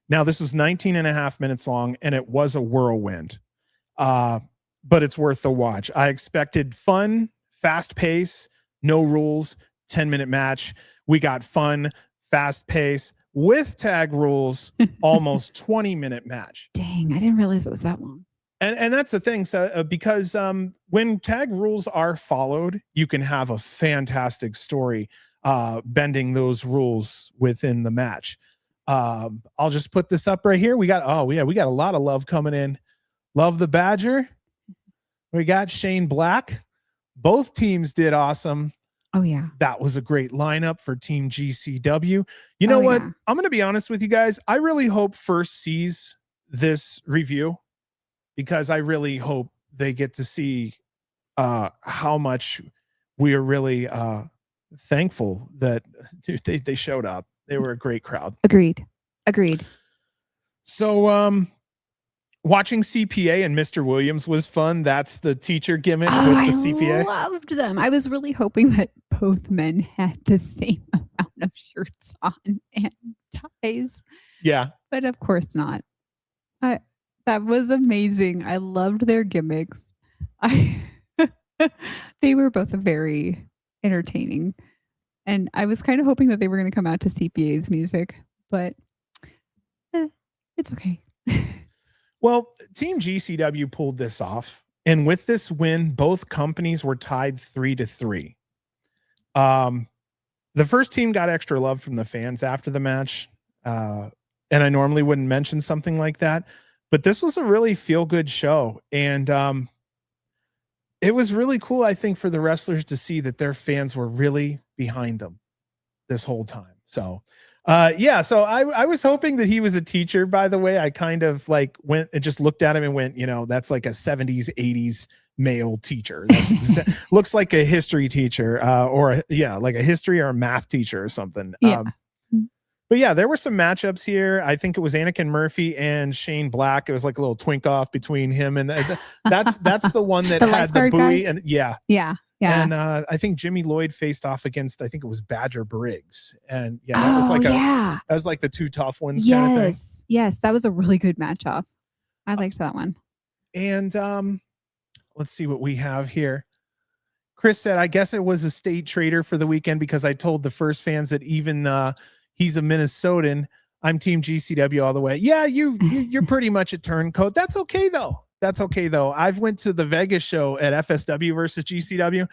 Now, this was 19 and a half minutes long, and it was a whirlwind, but it's worth the watch. I expected fun, fast pace, no rules, 10-minute match. We got fun, fast pace, with tag rules, almost 20-minute match. Dang, I didn't realize it was that long. And that's the thing, so, because when tag rules are followed, you can have a fantastic story bending those rules within the match. I'll just put this up right here. We got a lot of love coming in. Love the Badger. We got Shane Black. Both teams did awesome. Oh yeah, that was a great lineup for Team GCW. You know what? Yeah. I'm going to be honest with you guys. I really hope First sees this review, because I really hope they get to see how much we are really thankful that they showed up. They were a great crowd. Agreed. So watching CPA and Mr. Williams was fun. That's the teacher gimmick with the CPA. I loved them. I was really hoping that both men had the same amount of shirts on and ties. Yeah. But of course not. That was amazing. I loved their gimmicks. They were both very entertaining. And I was kind of hoping that they were going to come out to CPA's music, but it's okay. Well, Team GCW pulled this off. And with this win, both companies were tied 3-3. The first team got extra love from the fans after the match. And I normally wouldn't mention something like that, but this was a really feel-good show. And it was really cool, I think, for the wrestlers to see that their fans were really behind them this whole time. So so I was hoping that he was a teacher, by the way. I kind of like went and just looked at him and went, that's like a 70s, 80s male teacher. That's looks like a history teacher, like a history or a math teacher or something. Yeah. But yeah, there were some matchups here. I think it was Anakin Murphy and Shane Black. It was like a little twink off between him and that's the one that had the buoy guy? And yeah. And I think Jimmy Lloyd faced off against, I think it was Badger Briggs. And that was like the two tough ones. Yes. Kind of thing. Yes. That was a really good matchup. I liked that one. And let's see what we have here. Chris said, I guess it was a state trader for the weekend because I told the First fans that even he's a Minnesotan. I'm Team GCW all the way. Yeah, you're pretty much a turncoat. That's okay though. I've went to the Vegas show at FSW versus GCW,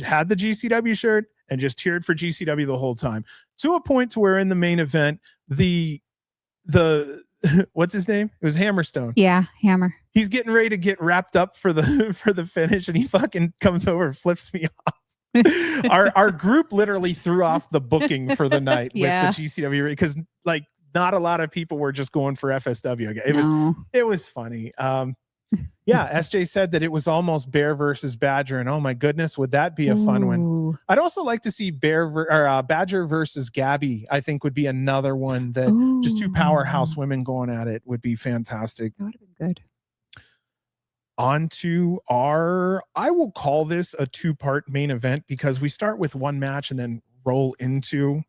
had the GCW shirt, and just cheered for GCW the whole time. To a point to where in the main event, the what's his name? It was Hammerstone. Yeah, Hammer. He's getting ready to get wrapped up for the finish, and he fucking comes over and flips me off. Our group literally threw off the booking for the night with the GCW because like not a lot of people were just going for FSW. It was funny. SJ said that it was almost Bear versus Badger, and oh my goodness, would that be a fun one? I'd also like to see Badger versus Gabby. I think would be another one that just two powerhouse women going at it would be fantastic. That would have been good. On to I will call this a two-part main event because we start with one match and then roll into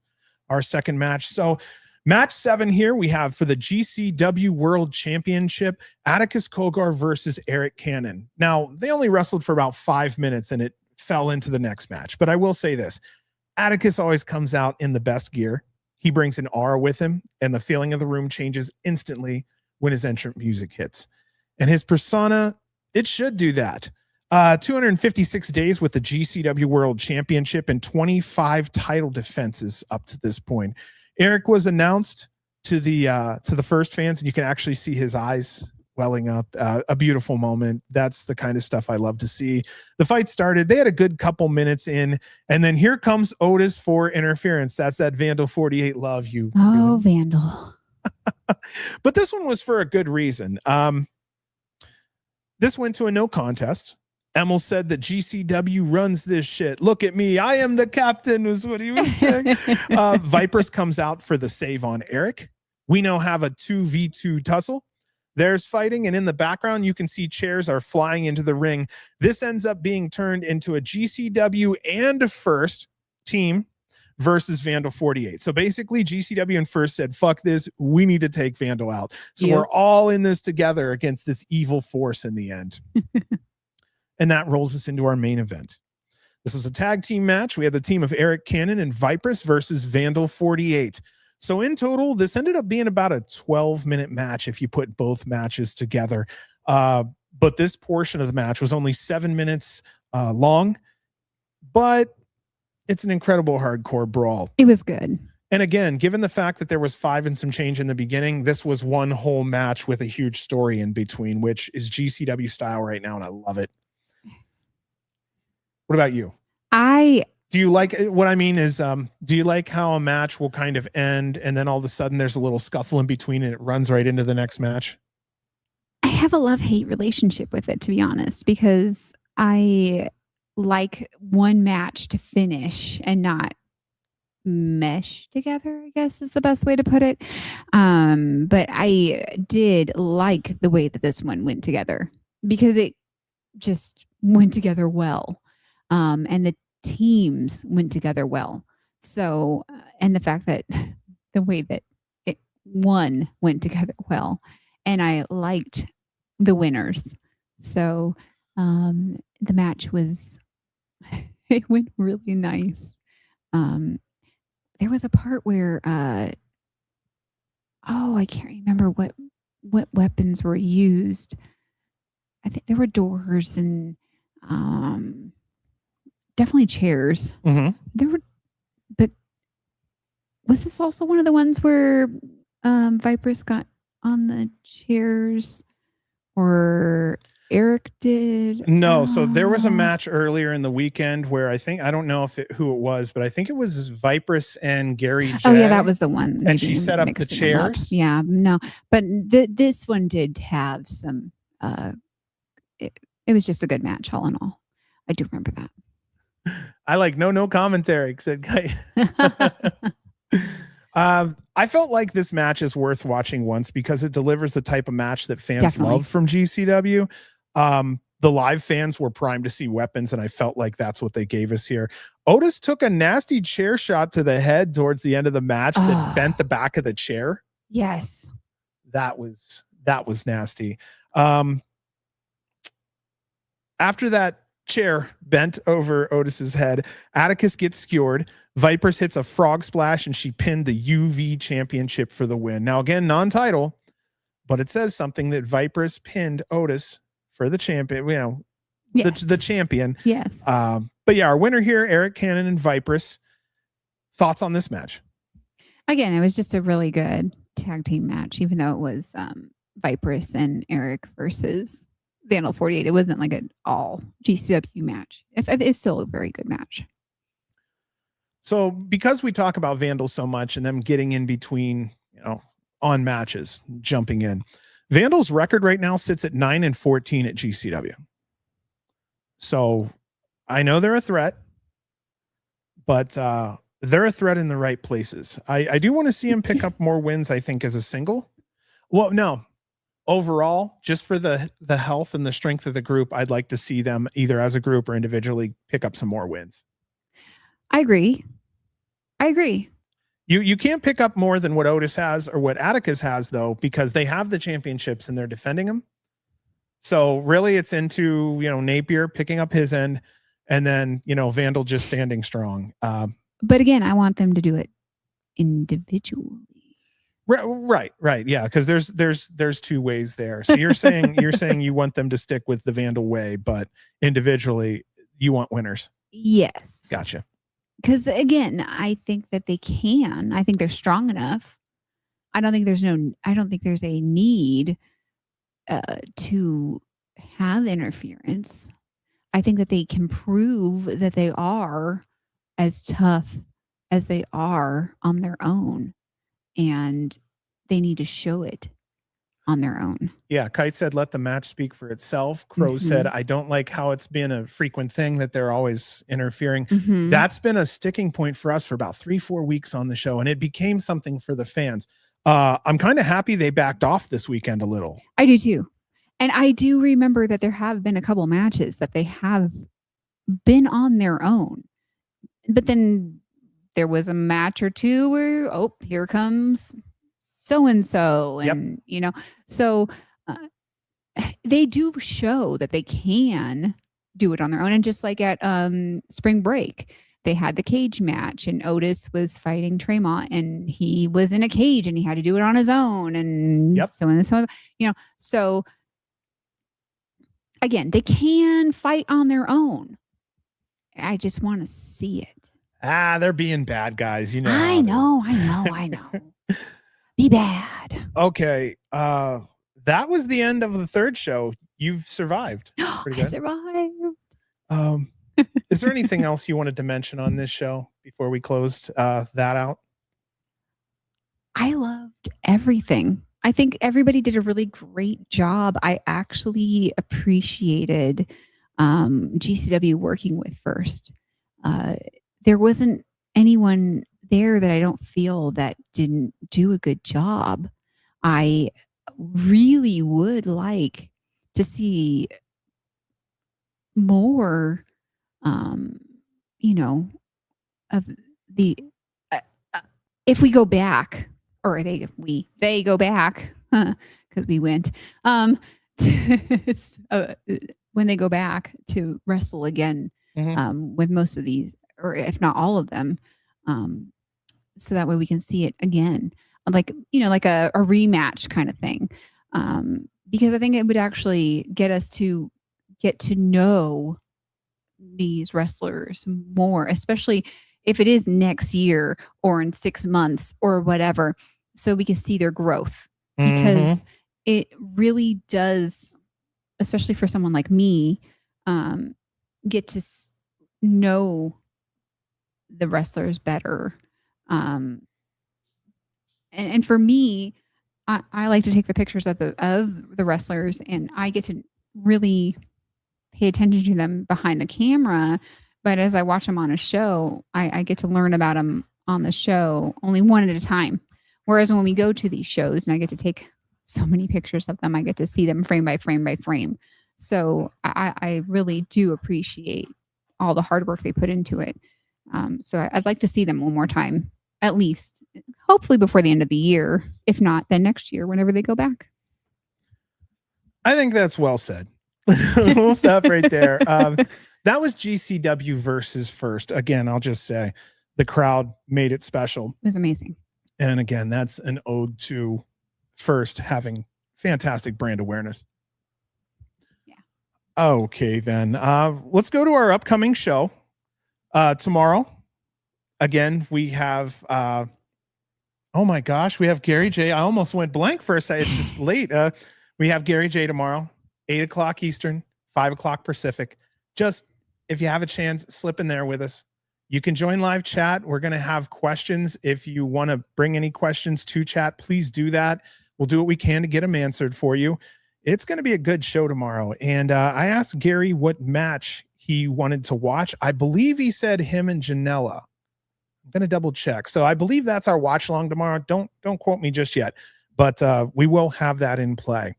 our second match. So match 7 here we have for the GCW World Championship, Atticus Cogar versus Arik Cannon. Now, they only wrestled for about 5 minutes and it fell into the next match. But I will say this, Atticus always comes out in the best gear. He brings an aura with him and the feeling of the room changes instantly when his entrant music hits. And his persona, it should do that. 256 days with the GCW World Championship and 25 title defenses up to this point. Arik was announced to the First fans, and you can actually see his eyes welling up. A beautiful moment. That's the kind of stuff I love to see. The fight started. They had a good couple minutes in, and then here comes Otis for interference. That's that Vandal 48 love. Vandal. But this one was for a good reason. This went to a no contest. Emil said that GCW runs this shit. Look at me. I am the captain, was what he was saying. Vipress comes out for the save on Arik. We now have a 2v2 tussle. There's fighting, and in the background, you can see chairs are flying into the ring. This ends up being turned into a GCW and First team versus Vandal 48. So basically, GCW and First said, fuck this. We need to take Vandal out. So we're all in this together against this evil force in the end. And that rolls us into our main event. This was a tag team match. We had the team of Arik Cannon and Vipress versus Vandal 48. So in total, this ended up being about a 12-minute match if you put both matches together. But this portion of the match was only 7 minutes long. But it's an incredible hardcore brawl. It was good. And again, given the fact that there was 5 and some change in the beginning, this was one whole match with a huge story in between, which is GCW style right now, and I love it. What about you? Do you like what I mean is, do you like how a match will kind of end and then all of a sudden there's a little scuffle in between and it runs right into the next match? I have a love-hate relationship with it, to be honest, because I like one match to finish and not mesh together, I guess is the best way to put it. But I did like the way that this one went together because it just went together well. And the teams went together well. So, and the fact that the way that it went together well, and I liked the winners. So, the match was, it went really nice. There was a part where, I can't remember what weapons were used. I think there were doors and, definitely chairs. There were, but was this also one of the ones where Vipress got on the chairs, or Arik did? No, so there was a match earlier in the weekend where I don't know who it was, but I think it was Vipress and Gary J. Oh yeah, that was the one. And she set up the chairs. Yeah, no, but this one did have some. It was just a good match, all in all. I do remember that. I like no commentary, said Guy. I felt like this match is worth watching once because it delivers the type of match that fans love from GCW. The live fans were primed to see weapons, and I felt like that's what they gave us here. Otis took a nasty chair shot to the head towards the end of the match that bent the back of the chair. Yes. That was nasty. After that chair bent over Otis's head, Atticus gets skewered. Vipress hits a frog splash and she pinned the UV championship for the win. Now again, non-title, but it says something that Vipress pinned Otis for the champion, the champion. Yes. But yeah, our winner here, Arik Cannon and Vipress. Thoughts on this match? Again, it was just a really good tag team match, even though it was Vipress and Arik versus Vandal 48. It wasn't like an all GCW match. It's still a very good match. So because we talk about Vandal so much and them getting in between, on matches, jumping in, Vandal's record right now sits at 9-14 at GCW. So I know they're a threat, but they're a threat in the right places. I do want to see him pick up more wins, I think, as a single. Well, no. Overall, just for the health and the strength of the group, I'd like to see them either as a group or individually pick up some more wins. I agree. You can't pick up more than what Otis has or what Atticus has, though, because they have the championships and they're defending them. So really it's into, Napier picking up his end and then, Vandal just standing strong. But again, I want them to do it individually. Right. Yeah. Because there's two ways there. So you're saying you want them to stick with the Vandal way, but individually you want winners. Yes. Gotcha. Because again, I think that they can. I think they're strong enough. I don't think there's a need to have interference. I think that they can prove that they are as tough as they are on their own. And they need to show it on their own. Yeah, Kite said, let the match speak for itself. Crow said, I don't like how it's been a frequent thing that they're always interfering. That's been a sticking point for us for about 3-4 weeks on the show, and it became something for the fans. I'm kind of happy they backed off this weekend a little. I do too. And I do remember that there have been a couple matches that they have been on their own. But then there was a match or two where, oh, here comes so-and-so. And, you know, so they do show that they can do it on their own. And just like at spring break, they had the cage match and Otis was fighting Tremont and he was in a cage and he had to do it on his own. And so and so, you know, so again, they can fight on their own. I just want to see it. They're being bad guys, you know. I know. Be bad. Okay. That was the end of the third show. You've survived. Pretty good. I survived. Is there anything else you wanted to mention on this show before we closed that out? I loved everything. I think everybody did a really great job. I actually appreciated GCW working with first. There wasn't anyone there that I don't feel that didn't do a good job. I really would like to see more, you know, of the, if we go back, or they go back, because we went, when they go back to wrestle again, with most of these, or if not all of them, so that way we can see it again, like, you know, like a rematch kind of thing, because I think it would actually get us to get to know these wrestlers more, especially if it is next year or in 6 months or whatever, so we can see their growth, because it really does, especially for someone like me, get to know the wrestlers better. And for me, I like to take the pictures of the wrestlers, and I get to really pay attention to them behind the camera. But as I watch them on a show, I get to learn about them on the show only one at a time. Whereas when we go to these shows and I get to take so many pictures of them, I get to see them frame by frame by frame. So I really do appreciate all the hard work they put into it. So I'd like to see them one more time, at least, hopefully before the end of the year. If not, then next year, whenever they go back. I think that's well said. We'll stop right there. That was GCW versus First. Again, I'll just say the crowd made it special. It was amazing. And again, that's an ode to First having fantastic brand awareness. Yeah. Okay, then. Let's go to our upcoming show. Tomorrow, again, we have, oh my gosh, we have Gary J. I almost went blank for a second. It's just late. We have Gary J. tomorrow, 8 o'clock Eastern, 5 o'clock Pacific. Just, if you have a chance, slip in there with us. You can join live chat. We're going to have questions. If you want to bring any questions to chat, please do that. We'll do what we can to get them answered for you. It's going to be a good show tomorrow. And I asked Gary what match he wanted to watch. I believe he said him and Janela. I'm going to double check. So I believe that's our watch along tomorrow. Don't quote me just yet, but we will have that in play.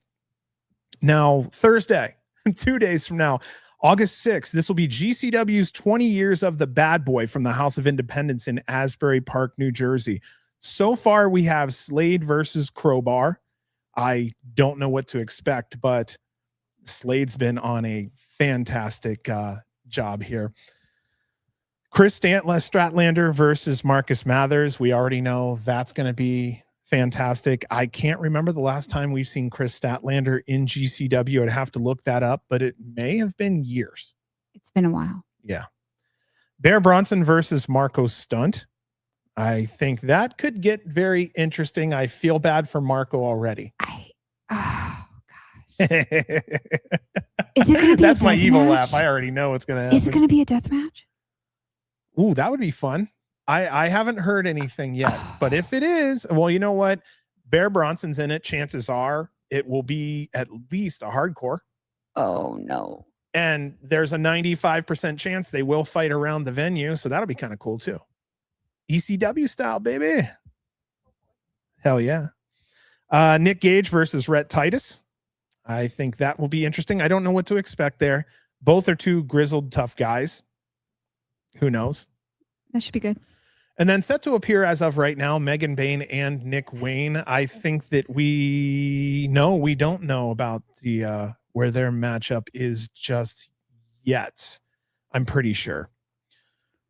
Now, Thursday, 2 days from now, August 6th, this will be GCW's 20 years of the bad boy from the House of Independence in Asbury Park, New Jersey. So far, we have Slade versus Crowbar. I don't know what to expect, but Slade's been on a fantastic job here. Chris Stratlander versus Marcus Mathers. We already know that's going to be fantastic. I can't remember the last time we've seen Chris Statlander in GCW. I'd have to look that up, but it may have been years. It's been a while. Yeah. Bear Bronson versus Marco Stunt. I think that could get very interesting. I feel bad for Marco already. Oh gosh. Is it gonna be That's my evil match? laugh. I already know it's going to happen. Is it going to be a death match? Ooh, that would be fun. I haven't heard anything yet, but if it is, well, you know what? Bear Bronson's in it. Chances are it will be at least a hardcore. Oh, no. And there's a 95% chance they will fight around the venue. So that'll be kind of cool too. ECW style, baby. Hell yeah. Nick Gage versus Rhett Titus. I think that will be interesting. I don't know what to expect there. Both are two grizzled, tough guys. Who knows? That should be good. And then set to appear as of right now, Megan Bain and Nick Wayne. I think that we don't know about the where their matchup is just yet. I'm pretty sure.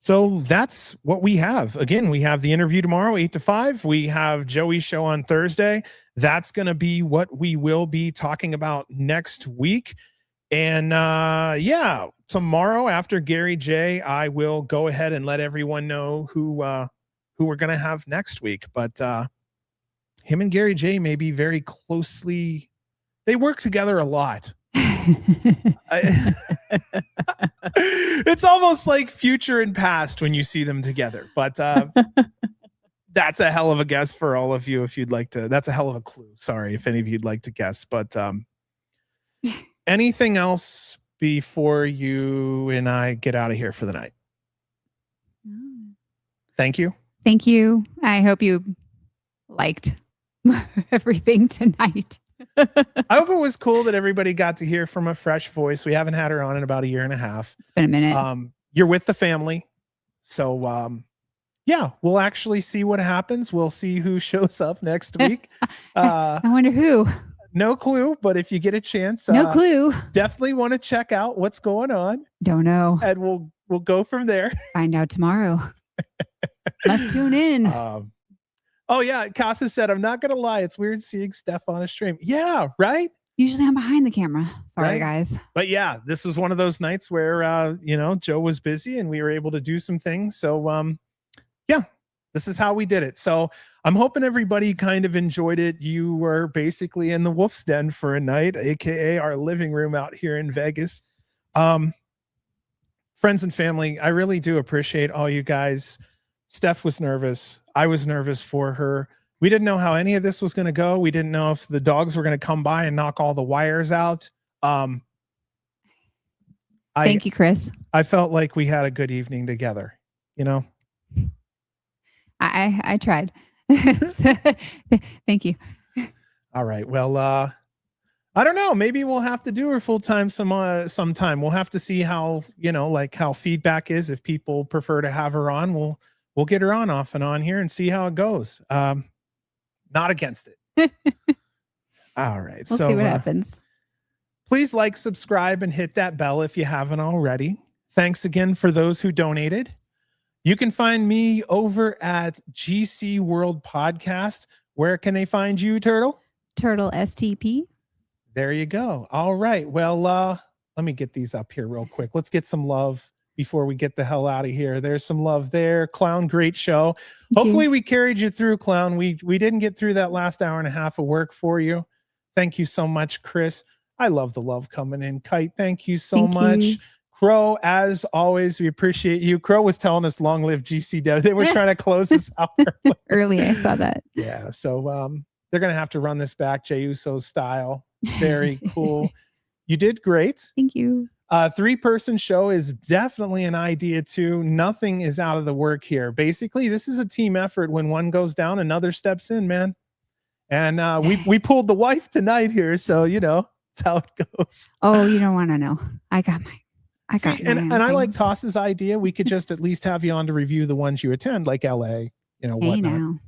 So that's what we have. Again, we have the interview tomorrow, 8 to 5. We have Joey's show on Thursday. That's going to be what we will be talking about next week. And yeah, tomorrow after Gary J, I will go ahead and let everyone know who we're going to have next week. But him and Gary J may be very closely. They work together a lot. It's almost like future and past when you see them together. But that's a hell of a guess for all of you if you'd like to. That's a hell of a clue. Sorry if any of you'd like to guess. But anything else before you and I get out of here for the night? Thank you. Thank you. I hope you liked everything tonight. I hope it was cool that everybody got to hear from a fresh voice. We haven't had her on in about 1.5 years. It's been a minute. You're with the family. So yeah, we'll actually see what happens. We'll see who shows up next week. I wonder who. No clue, but if you get a chance, no clue. Definitely want to check out what's going on. Don't know. And we'll go from there. Find out tomorrow. Must tune in. Oh yeah, Casa said, I'm not gonna lie, it's weird seeing Steph on a stream. Yeah, right? Usually I'm behind the camera. Sorry, guys. But yeah, this was one of those nights where Joe was busy and we were able to do some things. So yeah, this is how we did it. So I'm hoping everybody kind of enjoyed it. You were basically in the Wolf's Den for a night, aka our living room out here in Vegas. Friends and family, I really do appreciate all you guys. Steph was nervous. I was nervous for her. We didn't know how any of this was going to go. We didn't know if the dogs were going to come by and knock all the wires out. Thank you, Chris. I felt like we had a good evening together, I tried. Thank you. All right. Well, I don't know. Maybe we'll have to do her full time sometime. We'll have to see how, how feedback is. If people prefer to have her on, we'll get her on off and on here and see how it goes. Not against it. All right. We'll see what happens. Please like, subscribe, and hit that bell if you haven't already. Thanks again for those who donated. You can find me over at GC World Podcast. Where can they find you, Turtle? Turtle STP. There you go. All right. Well, let me get these up here real quick. Let's get some love before we get the hell out of here. There's some love there. Clown, great show. Hopefully we carried you through, Clown. We didn't get through that last 1.5 hours of work for you. Thank you so much, Chris. I love the love coming in. Kite, thank you so much. Crow, as always, we appreciate you. Crow was telling us long live GCW. They were trying to close this out early. I saw that. Yeah. So they're going to have to run this back Jey Uso style. Very cool. You did great. Thank you. 3-person show is definitely an idea too. Nothing is out of the work here. Basically, this is a team effort. When one goes down, another steps in, man. And we pulled the wife tonight here. So, that's how it goes. Oh, you don't want to know. I got and I like Toss's idea. We could just at least have you on to review the ones you attend, like LA, whatnot.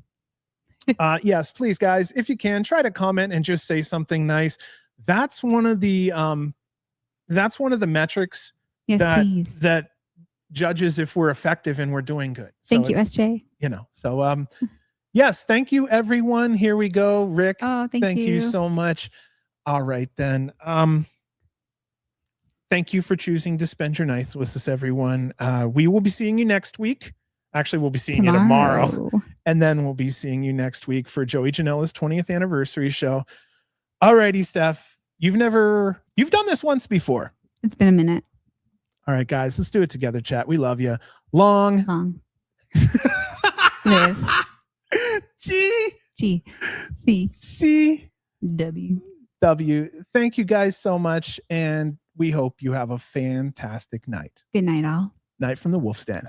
Yes, please, guys, if you can, try to comment and just say something nice. That's one of the metrics that judges if we're effective and we're doing good. Thank you, SJ. So yes, thank you, everyone. Here we go, Rick. Oh, thank you so much. All right, then. Thank you for choosing to spend your nights with us, everyone. We will be seeing you next week. Actually, we'll be seeing you tomorrow. And then we'll be seeing you next week for Joey Janela's 20th anniversary show. All righty, Steph. You've done this once before. It's been a minute. All right, guys, let's do it together, chat. We love you. Long. Live. G. G C C W. W. Thank you guys so much, and we hope you have a fantastic night. Good night, all. Night from the Wolf's Den.